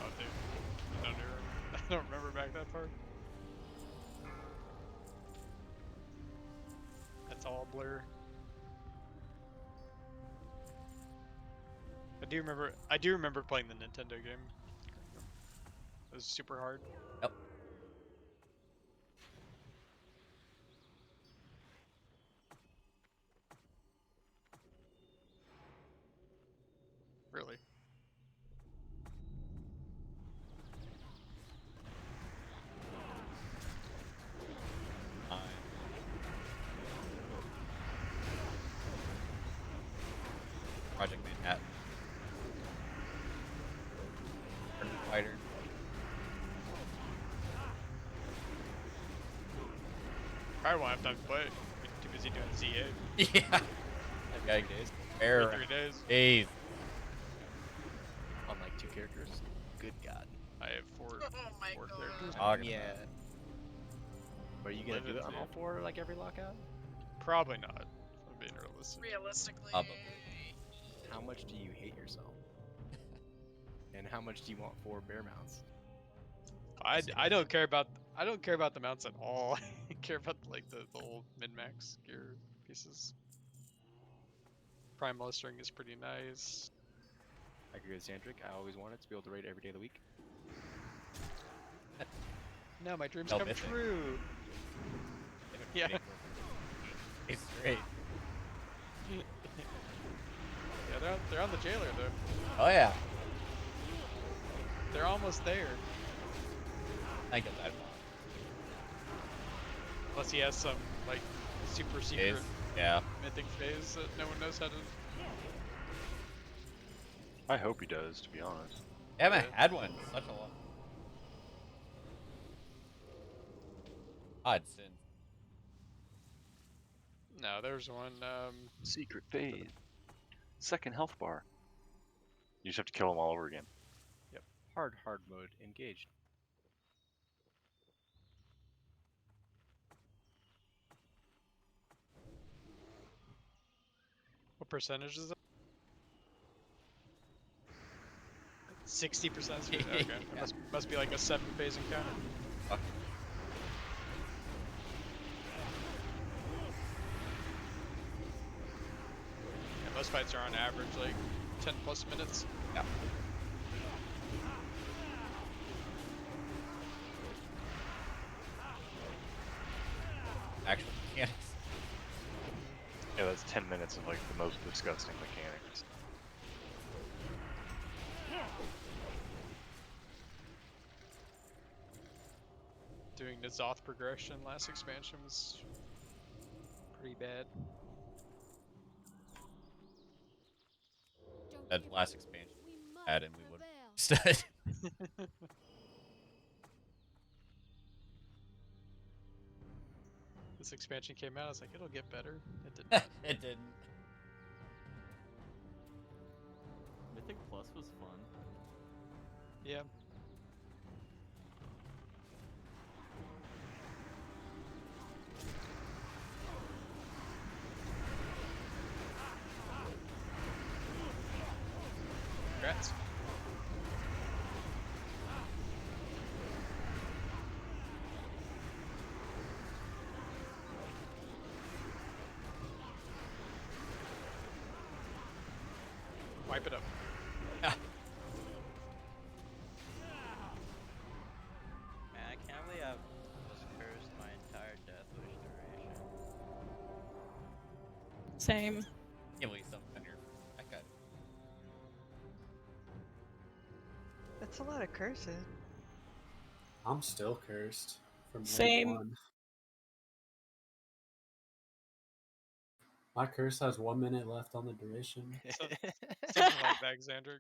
Oh, dude. I don't remember back that far. That's all a blur. I do remember playing the Nintendo game. It was super hard. Yep. Really. Project Manhattan. Tournament Fighter. Probably won't have time to play it. Been too busy doing ZA. Yeah. Okay, days. Fair. 3 days. Days. On like 2 characters? Good God. I have four characters. Yeah. Are you gonna Live do it, it on yeah. all 4 like every lockout? Probably not. If I'm being realistic. Realistically, How much do you hate yourself? And how much do you want 4 bear mounts? I don't care about the mounts at all. I care about like the old min-max gear pieces. Prime String is pretty nice. I agree with Sandrick. I always wanted to be able to raid every day of the week. No, my dreams No come mythic. true. Yeah. It's great. Yeah, they're on the jailer though. Oh yeah. They're almost there. I get that. Unless he has some like super secret Yeah. mythic phase that no one knows how to. I hope he does, to be honest. I haven't had one in such a long. Hudson. No, there's one. Secret phase. Second health bar. You just have to kill them all over again. Hard mode engaged. What percentage is it? 60% speed. Okay, Yeah. must be like a 7-phase encounter. Fuck. Yeah, most fights are on average like 10+ minutes. Yeah. Actual mechanics. Yeah, that's 10 minutes of like the most disgusting mechanics. Doing the Zoth progression last expansion was pretty bad. That last expansion had and we would instead. This expansion came out, I was like, it'll get better. It did not. It didn't. Mythic Plus was fun. Yeah. Congrats. Wipe it up. Man, I can't believe I've just cursed my entire Death Wish duration. Same. Can't believe something on your that guy. That's a lot of curses. I'm still cursed from Same. Wave 1. My curse has 1 minute left on the duration. Something like that, Xander.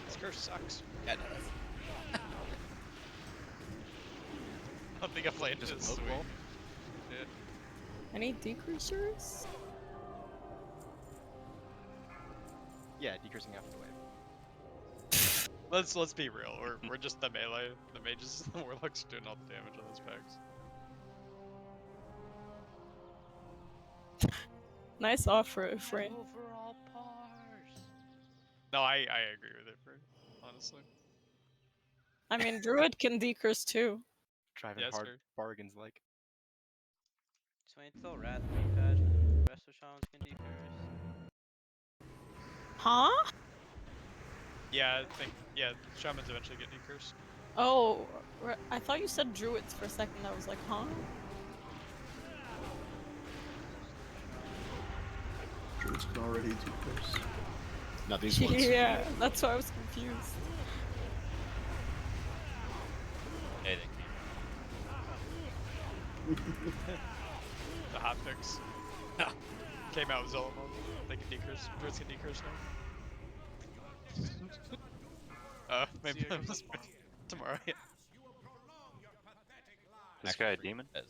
This curse sucks. Yeah, it does. I don't think I've played this Just swing. Pokeball? Yeah. Any decreasers? Yeah, decreasing after the wave. Let's be real. We're just the melee. The mages and the warlocks are doing all the damage on those packs. Nice offer, Frame. Overall parse. No, I agree with it, Fred, honestly. I mean, Druid can decurse too. Driving Yes, hard sir. bargains like. So wait till Wrath repatch and the rest of Shamans can decurse. Huh? Yeah, I think shamans eventually get decursed. Oh, I thought you said Druids for a second. I was like, huh? Druids can already do curse. Not these ones. Yeah, that's why I was confused. Hey, they The hotfix. Came out with Zolomon. They can decurse. Druids can decurse now. Maybe See you guys tomorrow. Yeah. This guy a demon? Yes.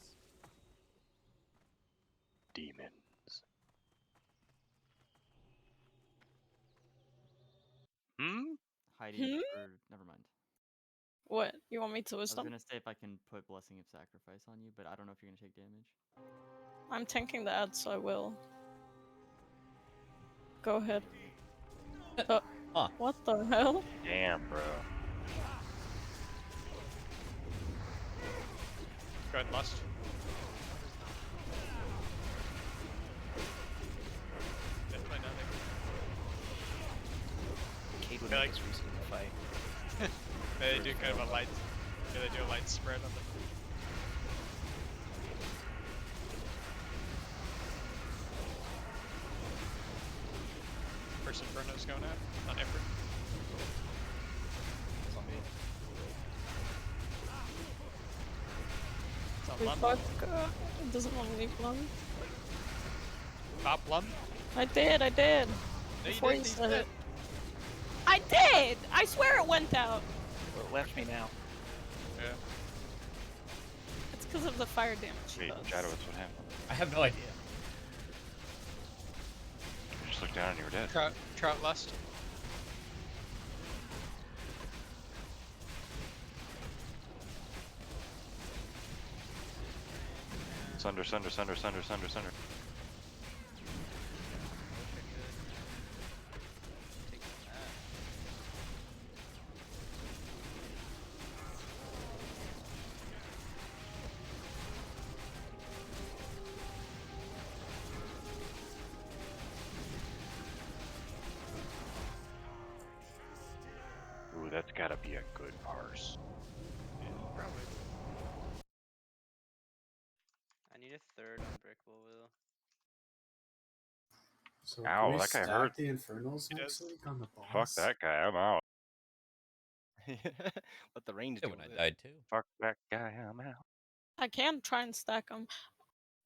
Demons. Hmm? Hmm? Or never mind. What? You want me to I was wisdom? gonna say if I can put Blessing of Sacrifice on you, but I don't know if you're gonna take damage. I'm tanking the ad, so I will. Go ahead. What the hell? Damn, bro. Go ahead, lust. Definitely nothing. Cade would Feel make like- us reason to fight. They do kind of a light. Yeah, they do a light spread on the. First Inferno's going out on Ember. It's on me. It's on We Lum. fuck. It doesn't want to leave Lum. Top Lum. I did. No, you Before didn't. you He's said dead. it. I did! I swear it went out! Well, it left me now. Yeah. It's because of the fire damage. Wait, Jadowitz, what happened? I have no idea. You just looked down and you were dead. Trout lust. Sunder. Ooh, that's gotta be a good parse. Probably. I need a third on Brickable Will. So Ow, can we that guy stack hurt. the Infernals He next does. week on the boss? Fuck that guy, I'm out. Let the range Yeah, deal when with I it. died too. Fuck that guy, I'm out. I can try and stack them.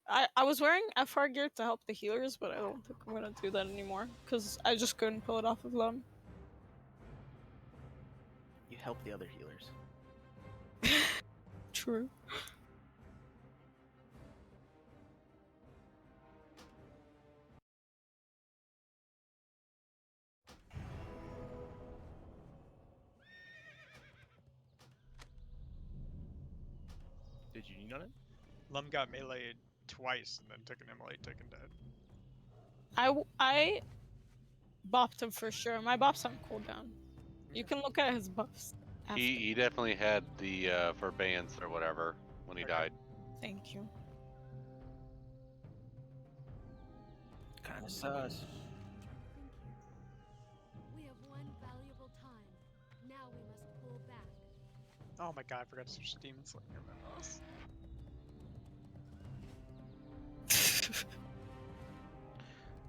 I was wearing FR gear to help the healers, but I don't think I'm gonna do that anymore because I just couldn't pull it off of Lum. You help the other healers. True. Did you need on it? Lum got meleeed twice and then took an immolate, taken dead. I bopped him for sure. My bops on cooldown. You can look at his buffs. After. He definitely had the forbearance or whatever when he died. Thank you. Kinda sus. We have one valuable time. Now we must pull back. Oh my god, I forgot to switch Demon Slayer in my mouse.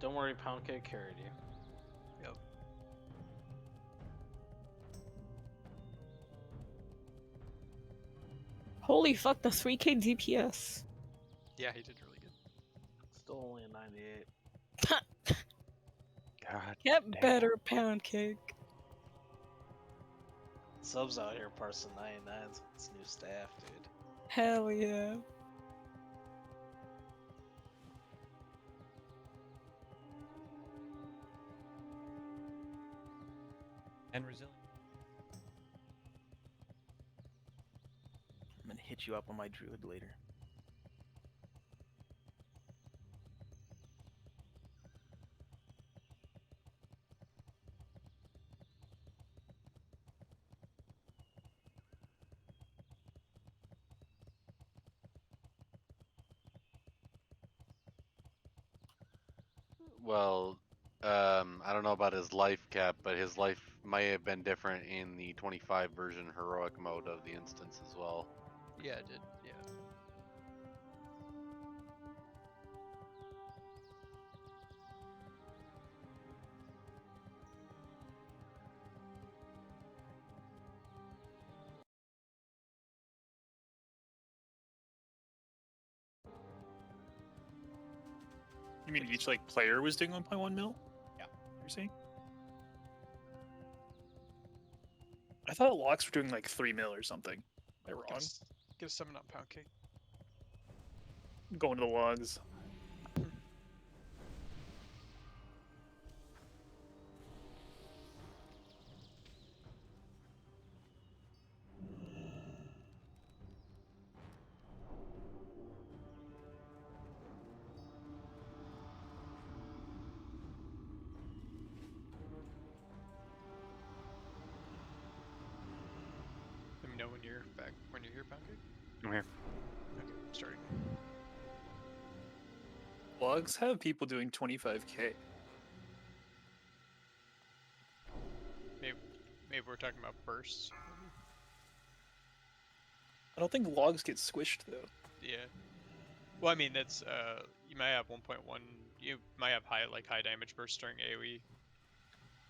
Don't worry, Pound Cake carried you. Yep. Holy fuck, the 3k DPS. Yeah, he did really good. Still only a 98. God Get damn. better, pound cake. Subs out here parsing 99s. It's new staff, dude. Hell yeah. And resilient. I'm gonna hit you up on my druid later. Well, I don't know about his life cap, but his life might have been different in the 25 version heroic mode of the instance as well. Yeah, it did. Yeah. You mean each like player was doing 1.1 mil? Yeah. You're saying? I thought locks were doing like 3 mil or something. Am I wrong? Get a 7-up pound cake. Going to the logs. Let me know when you're back. When you're here, pound cake. I'm here. Okay, starting. Logs have people doing 25k. Maybe we're talking about bursts. I don't think logs get squished though. Yeah. Well, I mean that's you might have 1.1. You might have high damage bursts during AOE.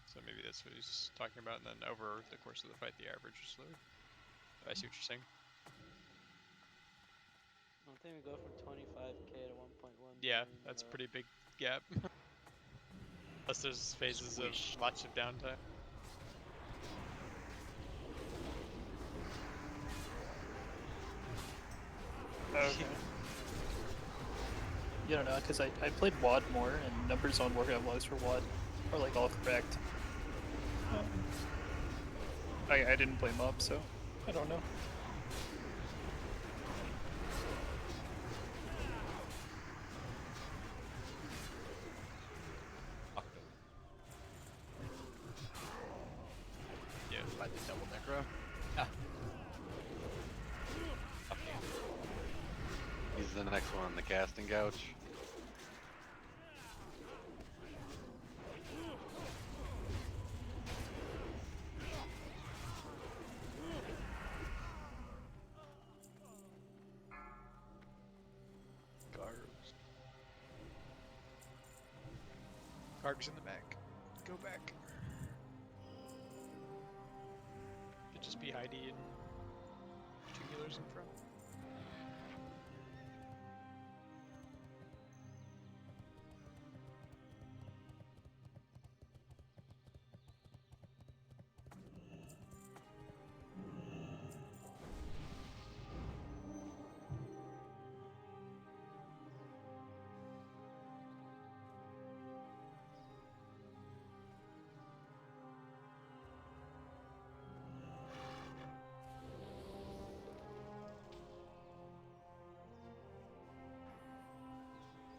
So maybe that's what he's talking about, and then over the course of the fight, the average is lower. I see what you're saying. I don't think we go from 25k to 1.1. Yeah, that's a pretty big gap. Unless there's phases of lots of downtime. Okay. You don't know, because I played WAD more, and numbers on workout logs for WAD are like all correct. I didn't play mob, so I don't know. Yeah, I think double necro. Yeah. He's the next one on the casting couch. Garb's in the back. Go back. Could just be Heidi and Tubulars in front.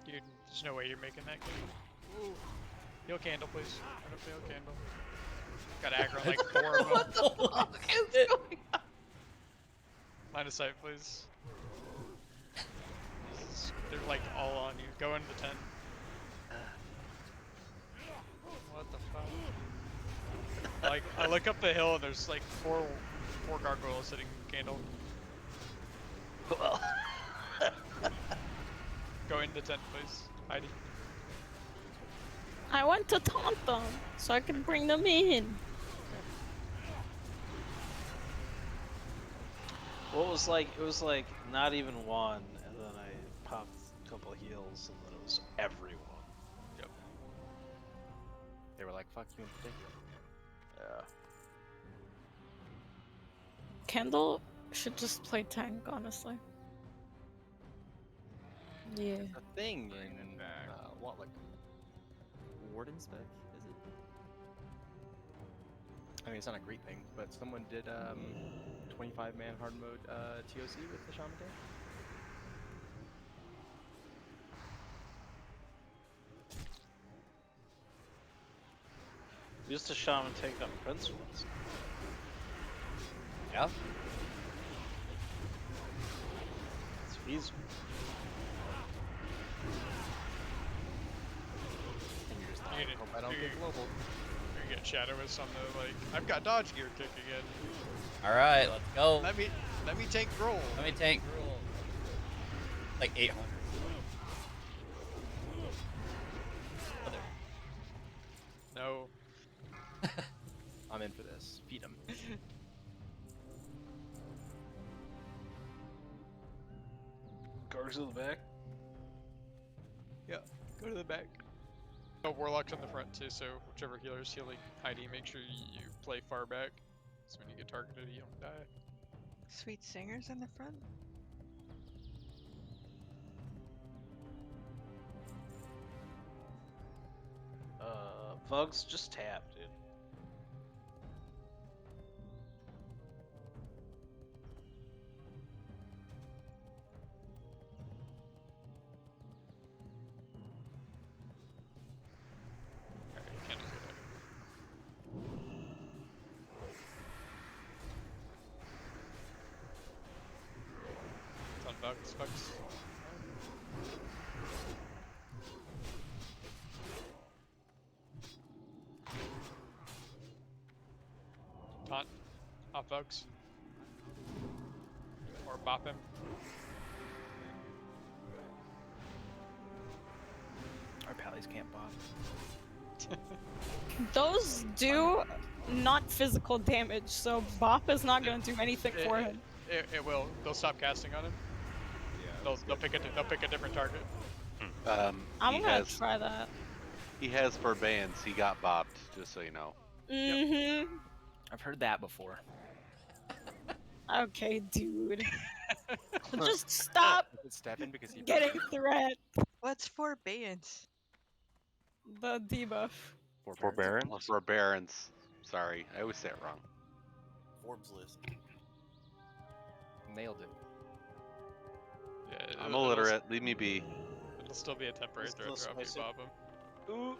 Dude, there's no way you're making that game. Ooh. Heal candle, please. Run up the heal candle. Got aggro on like 4 of them. What the fuck is going on? Line of sight, please. They're like all on you. Go into the tent. What the fuck? Like, I look up the hill and there's like four gargoyles sitting candle. Well. Go into the tent, please. Heidi. I want to taunt them so I can bring them in. Well, it was like not even one, and then I popped a couple of heals, and then it was everyone. Yep. They were like, fuck you in particular. Yeah. Kendall should just play tank, honestly. Yeah. The thing in what, like Warden spec, is it? I mean, it's not a great thing, but someone did 25-man hard mode TOC with the Shaman tank. Used to Shaman take up Prince once. Yeah. It's feasible. Hope I don't get global. You get Shadow with some like, I've got dodge gear kick again. Alright, let's go. Let me tank roll. Let me tank roll. Like 800. No. I'm in for this. Feed him. Gargs in the back. Yeah. Go to the back. Oh, Warlock's on the front too, so whichever healer's healing Heidi, make sure you play far back. So when you get targeted, you don't die. Sweet singers in the front. Vugs, just tap, dude. Alright, you can't just go back. It's on Bugs. Taunt. Off Bugs. Or bop him. Our pallies can't bop. Those do not physical damage, so Bop is not going to do anything for him. It will. They'll stop casting on him. Yeah. They'll pick a different target. I'm he gonna has try that. he has forbearance. He got bopped, just so you know. Mm-hmm. I've heard that before. Okay, dude. Just stop Stefan because he getting threat. What's forbearance? The debuff. Forbearance? Or forbearance. Sorry, I always say it wrong. Forbes list. nailed it. Yeah, I'm illiterate. Leave me be. It'll still be a temporary It's threat still drop if you spicy. bob him. Ooh.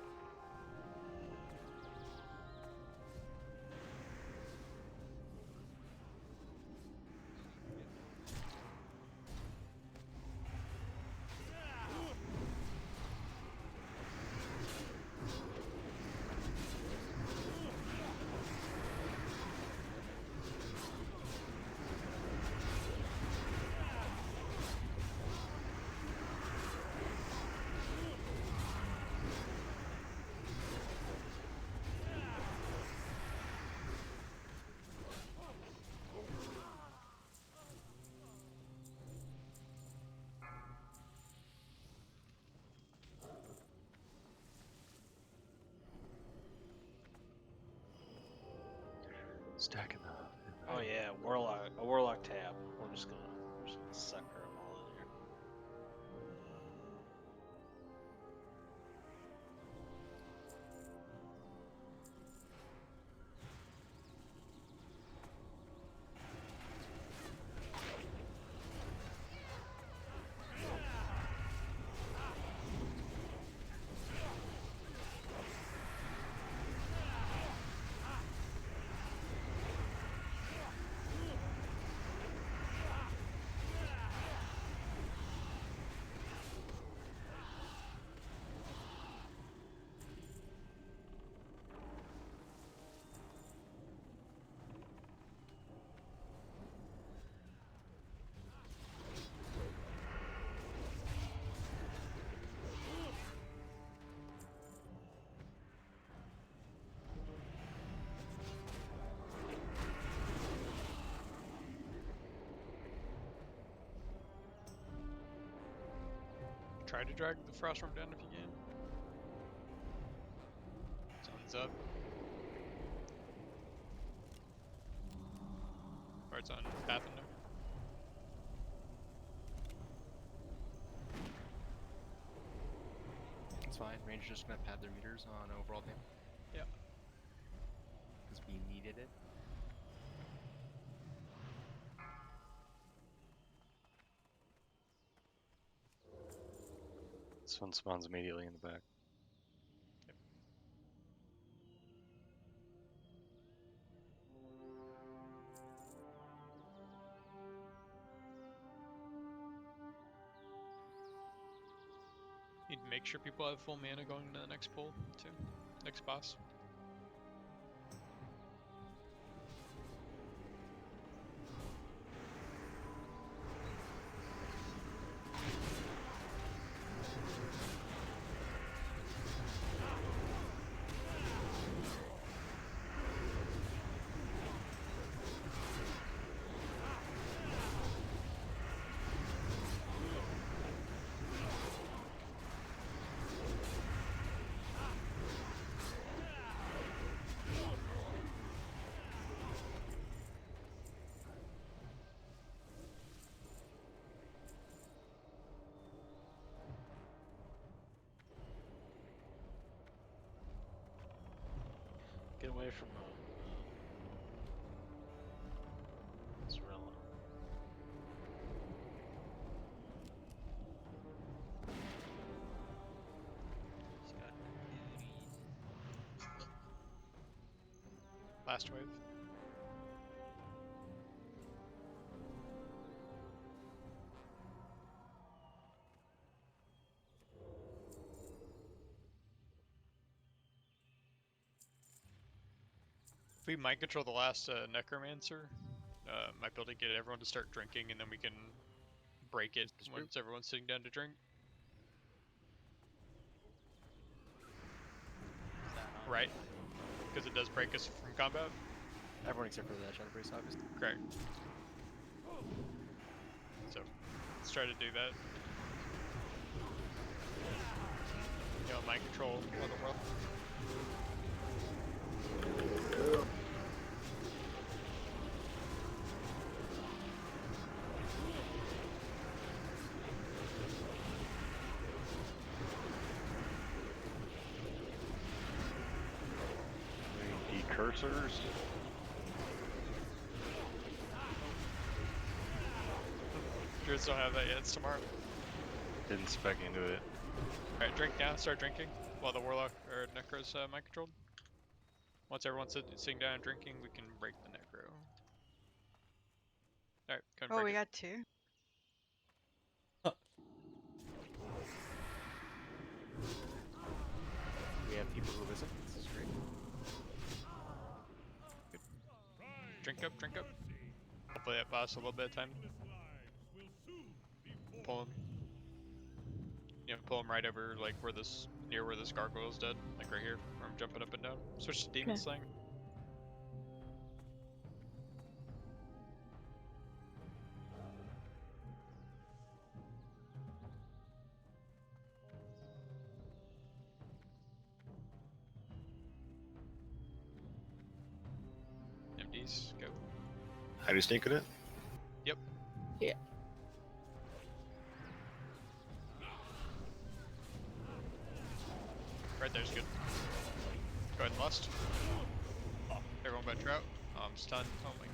Stacking the. Oh yeah, a warlock tap. We're just gonna sucker them all in here. Try to drag the Frostworm down if you can. Sun's up. Or it's on Pathfinder. It's fine. Rangers just gonna pad their meters on overall damage. Yeah. Because we needed it. This one spawns immediately in the back. Need to make sure people have full mana going into the next pull, too. Next boss. Get away from Zorilla. Last wave. If we mind control the last necromancer, might be able to get everyone to start drinking, and then we can break it once everyone's sitting down to drink. Right? Because it does break us from combat. Everyone except for the Shadow Priest, obviously. Correct. So, let's try to do that. You know, mind control of the world. Decursors. Druids don't have that yet, it's tomorrow. Didn't spec into it. Alright, drink now, start drinking while the Warlock or Necro's mind controlled. Once everyone's sitting down and drinking, we can break the Necro. Alright, come Oh, break we it. got two. We have people who listen. This is great. Good. Drink up, drink up. Hopefully that buys a little bit of time. Pull him. You know, pull him right over, like, near where this gargoyle's dead. Like right here, where I'm jumping up and down. Switch to Demon Okay. Slaying. MDs, go. How do you sneak in it? Yep. Yeah. Right there's good. Go ahead and lust. Everyone but Trout. I'm stunned. Oh my god.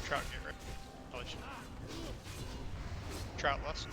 Trout, get ready. I'll let you know. Trout lust.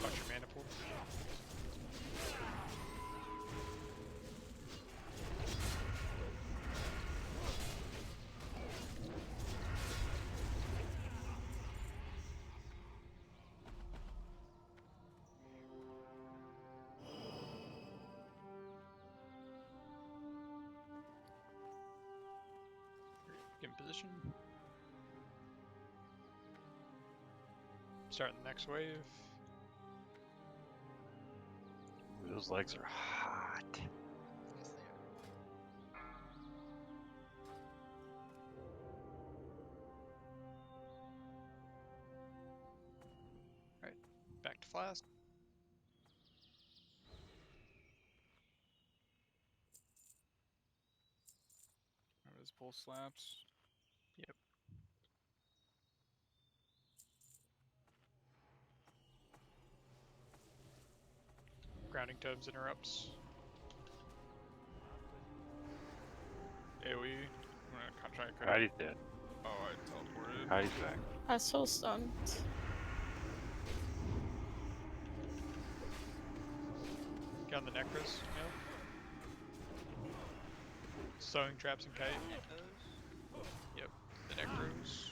Watch your mana pool. Get in position. Starting the next wave. Those legs are hot. Alright, back to Flask. His pulse slaps. Yep. Grounding Tomes interrupts. AoE. I'm gonna try to Heidi's dead. Oh, I teleported. Heidi's back. I so stunned. Get on the necros, yeah. Sewing traps and kite. Yep, the necros.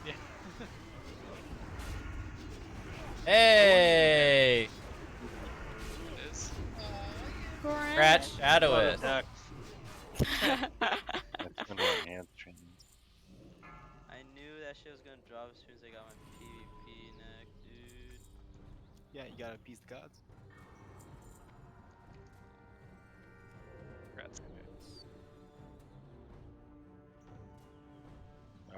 Yeah. Hey! It is. Scratch Shadowist. That's under enhanced training. I knew that shit was gonna drop as soon as I got my PvP neck, dude. Yeah, you gotta appease the gods. Congrats.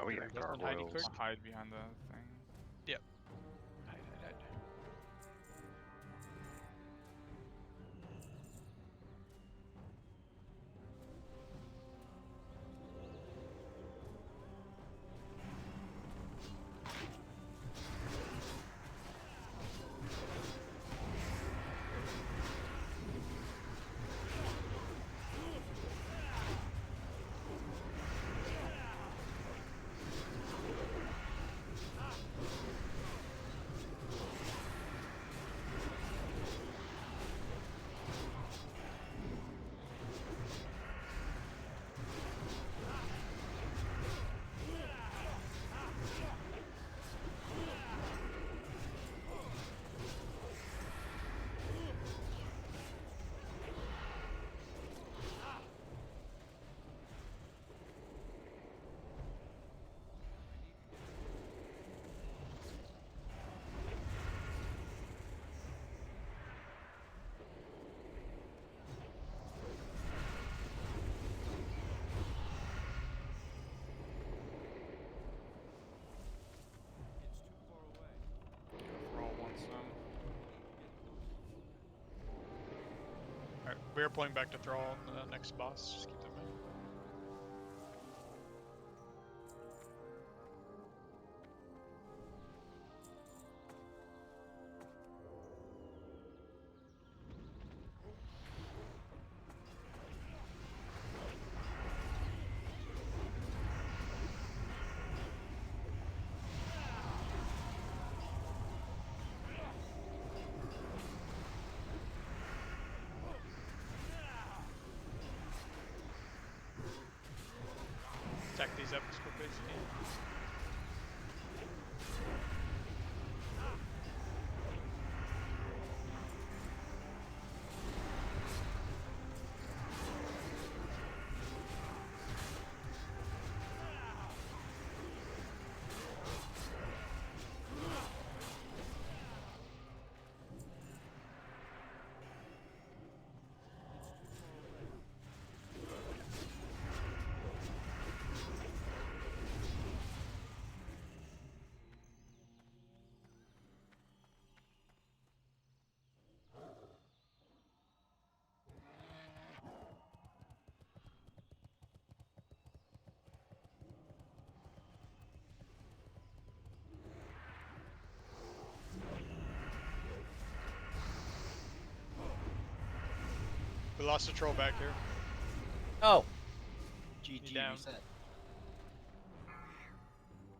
Oh yeah, Desmond, hidey quick. gargoyles. Hide behind the thing. Yep. Hide, hide, hide. Thrall wants some. Alright, we're pulling back to Thrall on the next boss. Just keep that in mind. Attack these up as quickly as you can. We lost a troll back here. Oh. GG down. reset.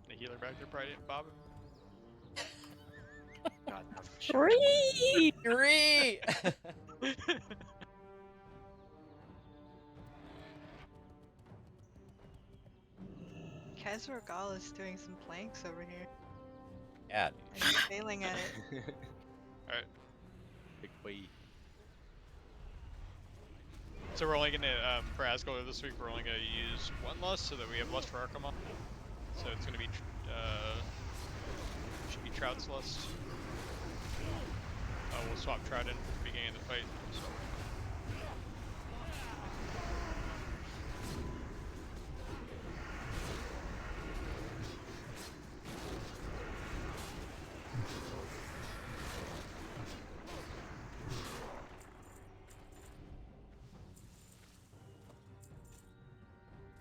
The healer back there probably didn't bob him. God, Three! Three! Kazorgal is doing some planks over here. Yeah, dude. And he's failing at it. Alright. Big boy. So we're only gonna, for Asgore this week, we're only gonna use one lust so that we have lust for Arkham. So it's gonna be, should be Trout's lust. We'll swap Trout in for the beginning of the fight. So.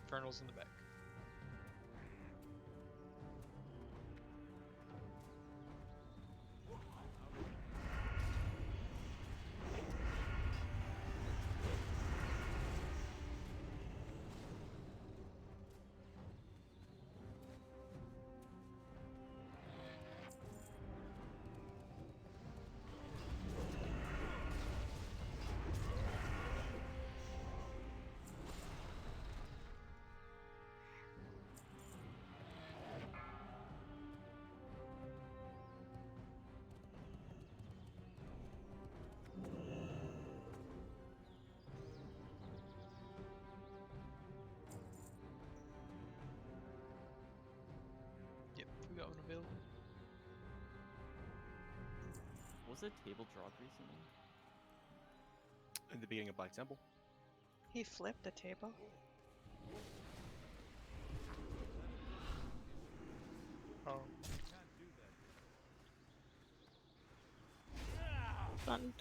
Infernal's in the back. Was a table dropped recently? In the beginning of Black Temple. He flipped the table. Oh. Stunned.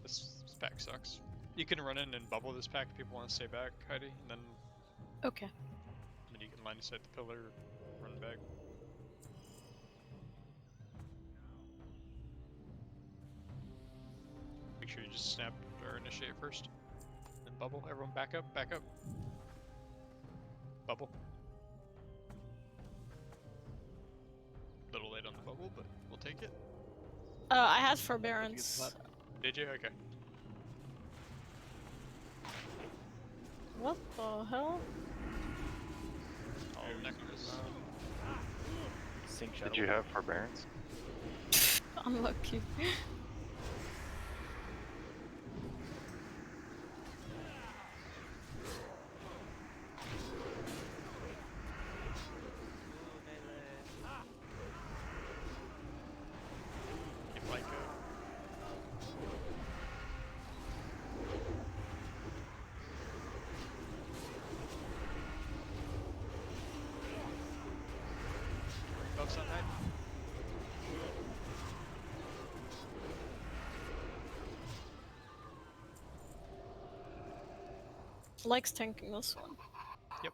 This pack sucks. You can run in and bubble this pack if people want to stay back, Heidi, and then Okay. you can line of sight the pillar, run back. Make sure you just snap or initiate first. Then bubble. Everyone back up, back up. Bubble. Little late on the bubble, but we'll take it. I had forbearance. Did you? Okay. What the hell? Oh, necklace. Sync shadow. Did you have forbearance? Unlucky. Keep like Buffs on that. Likes tanking this one. Yep.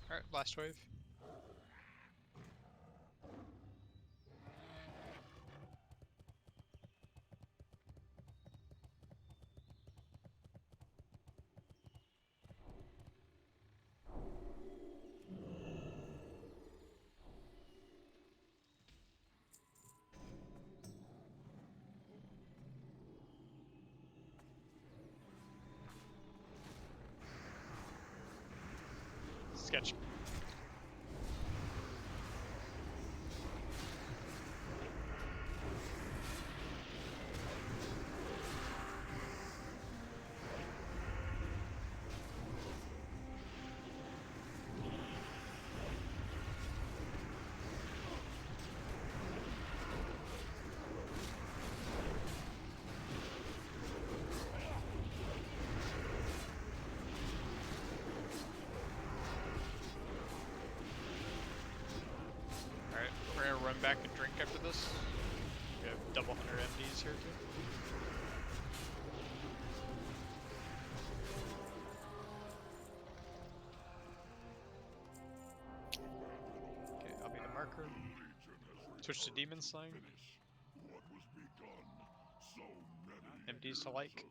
Alright, last wave. Sketch. Alright, we're gonna run back and drink after this. We have double 100 MDs here too. Okay, I'll be the marker. Switch to demon slaying. IDs to like.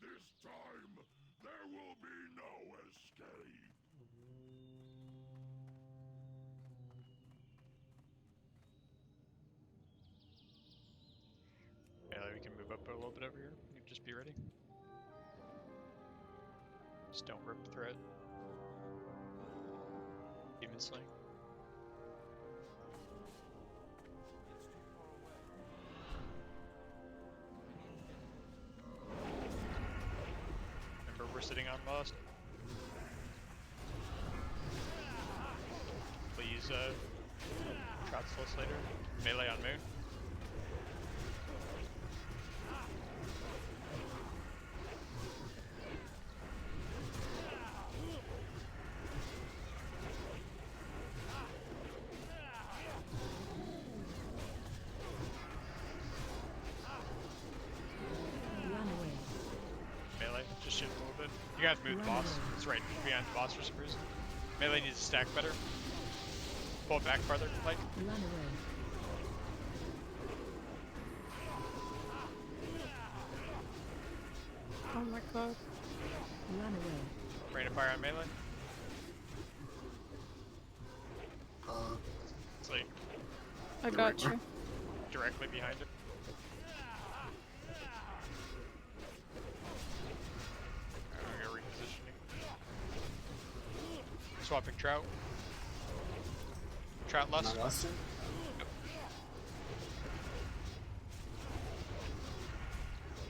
This time, there will be no escape. Yeah, we can move up a little bit over here. You just be ready. Just don't rip threat. Demon Slaying. Remember, we're sitting on Lost. Please, Trout Slow later. Melee on Moon. Melee, just shift a little bit. You guys move the boss. It's right behind the boss for some reason. Melee needs to stack better. Pull it back farther, like. Oh my god. Rain of Fire on melee. Slate. I got you. Directly behind it. We got repositioning. Swapping Trout. Trout less. Not Austin? Yep.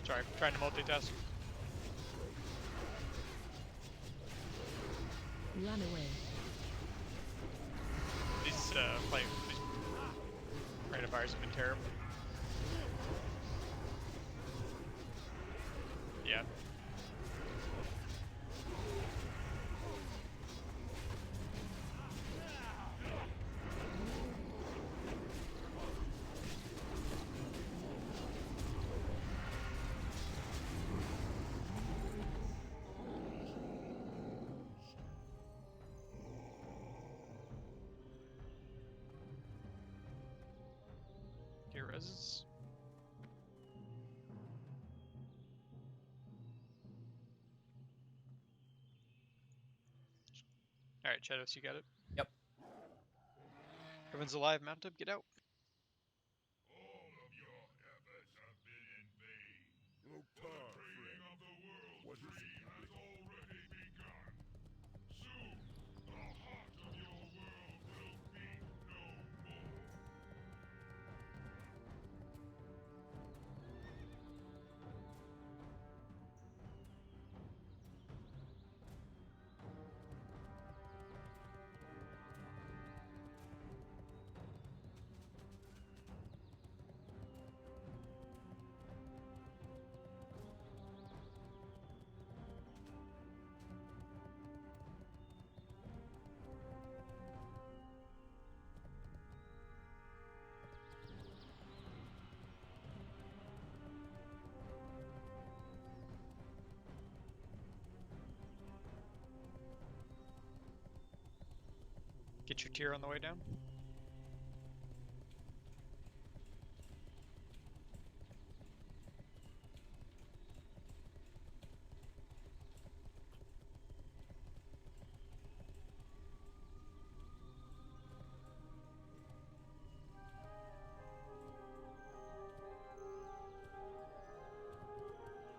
Sorry, trying to multitask. Run away. These Rain of Fires have been terrible. Yeah. Get reses. Alright, Shadows, you got it? Yep. Everyone's alive, mount up, get out. No time, friend. What is it? Has already begun. Soon, the heart of your world will beat no more. Get your tier on the way down.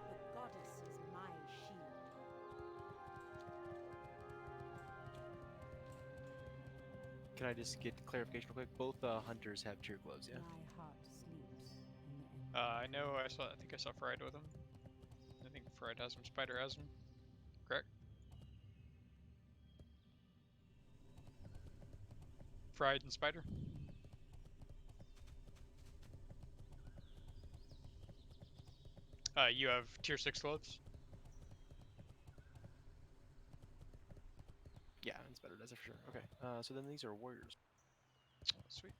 The goddess is my shield. Can I just get clarification real quick? Both hunters have tear gloves, yeah? My heart sleeps in the end. I know I think I saw Fried with him. I think Fried has him, Spider has him. Correct? Fried and Spider? You have tier 6 gloves? Yeah, it's better, does it for sure. Okay, so then these are warriors. Sweet.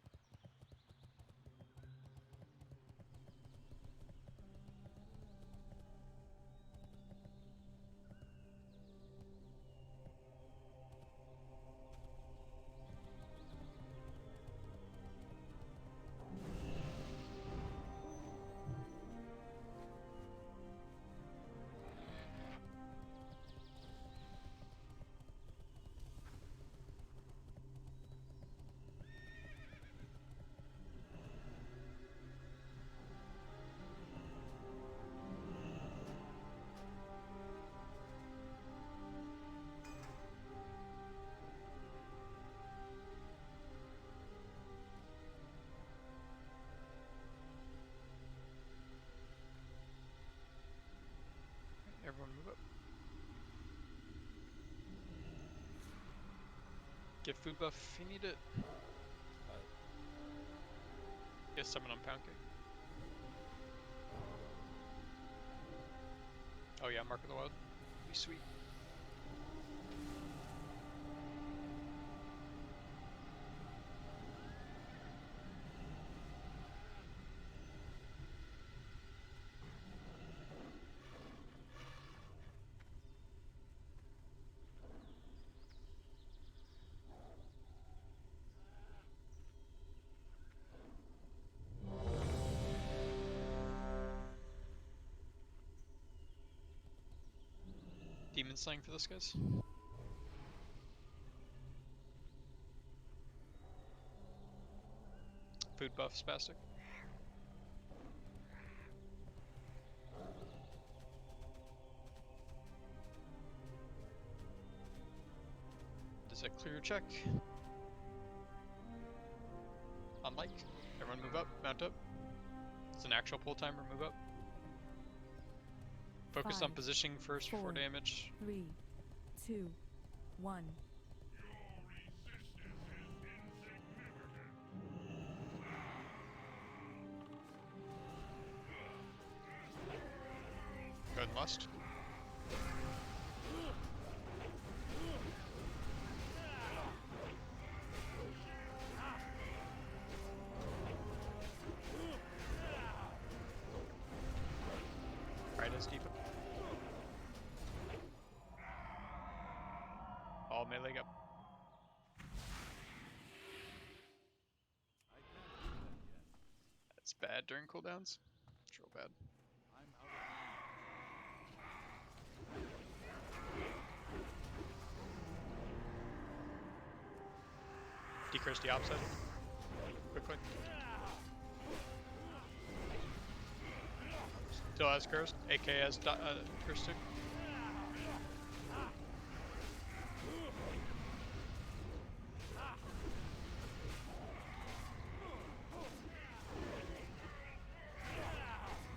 Everyone move up. Get food buff if you need it. Get summon on Pound Cake. Oh yeah, Mark of the Wild. Be sweet. Demon slaying for this, guys. Food buff, spastic. Does that clear your check? On Mike. Everyone move up, mount up. It's an actual pull timer, move up. Focus on 5, positioning first before 4, damage. 3, 2, 1. Go ahead and lust. Right as deep. All melee up. That's bad during cooldowns. It's real bad. Decurse the opposite. Quickly. Still has cursed. AK has cursed too.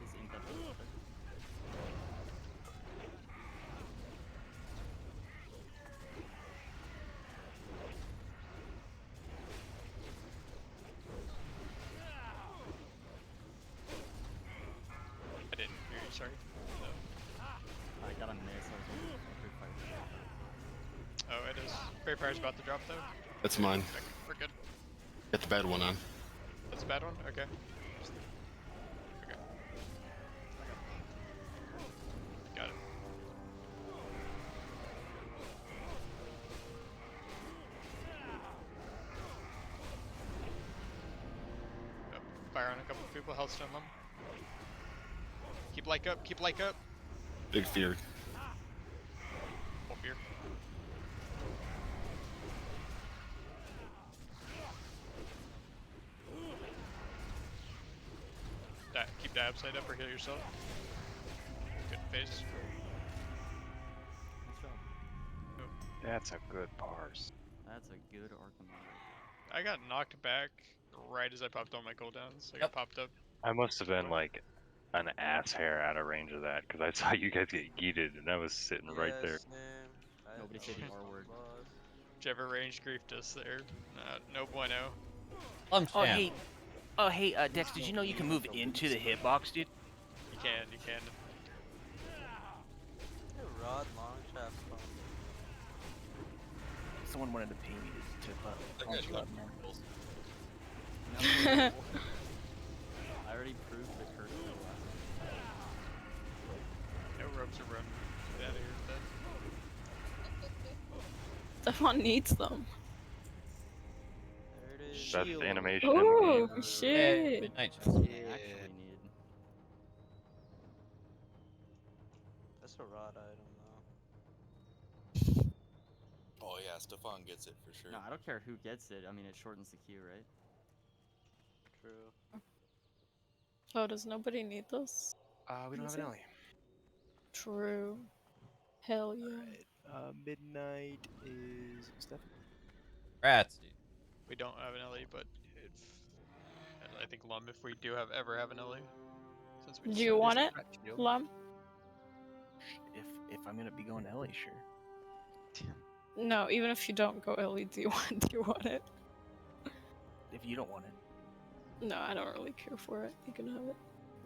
Is ink up the water? I didn't hear you, sorry. No. I got a miss. I was wondering if I could fire. Oh, it is. Great Fire's about to drop though. That's mine. Okay, we're good. Get the bad one on. That's a bad one? Okay. Okay. Got it. Yep. Fire on a couple of people, health stun them. Keep like up, keep like up. Big fear. Full fear. Keep dab side up or heal yourself. Good face. Nice job. That's a good parse. That's a good Archimon. I got knocked back right as I popped on my cooldowns. I got popped up. I must have been like an ass hair out of range of that because I saw you guys get yeeted and I was sitting right there. Nobody say the R word. Whichever range grief does there. No bueno. Oh hey, Dex, did you know you can move into the hitbox, dude? You can, you can. Rod long shaft. Someone wanted to pay me to launch that, man. I already proved the curse of the last. No ropes are run. Get out of here with that. Stefan needs them. There it is. That's the animation Oh, in the shit. Midnight That's what I actually need. That's a rod item though. Oh yeah, Stefan gets it for sure. No, I don't care who gets it. I mean, it shortens the queue, right? True. Oh, does nobody need this? We don't have an alley. True. Hell yeah. Midnight is Stefan. Rats, dude. We don't have an LE, but if I think if we do ever have an LE. Since we Do you want it, Shield. Lum? If I'm gonna be going to LA, sure. No, even if you don't go Ellie, do you want it? If you don't want it. No, I don't really care for it. You can have it.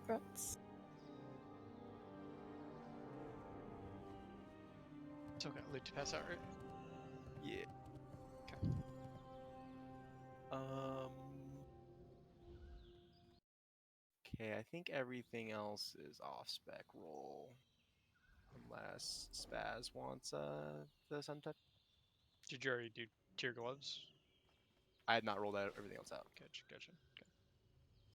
Congrats. Still got loot to pass out, right? Yeah. Okay. Okay, I think everything else is off spec roll. Unless Spaz wants the sun touch. Did you already do tier gloves? I had not rolled out everything else out. Gotcha.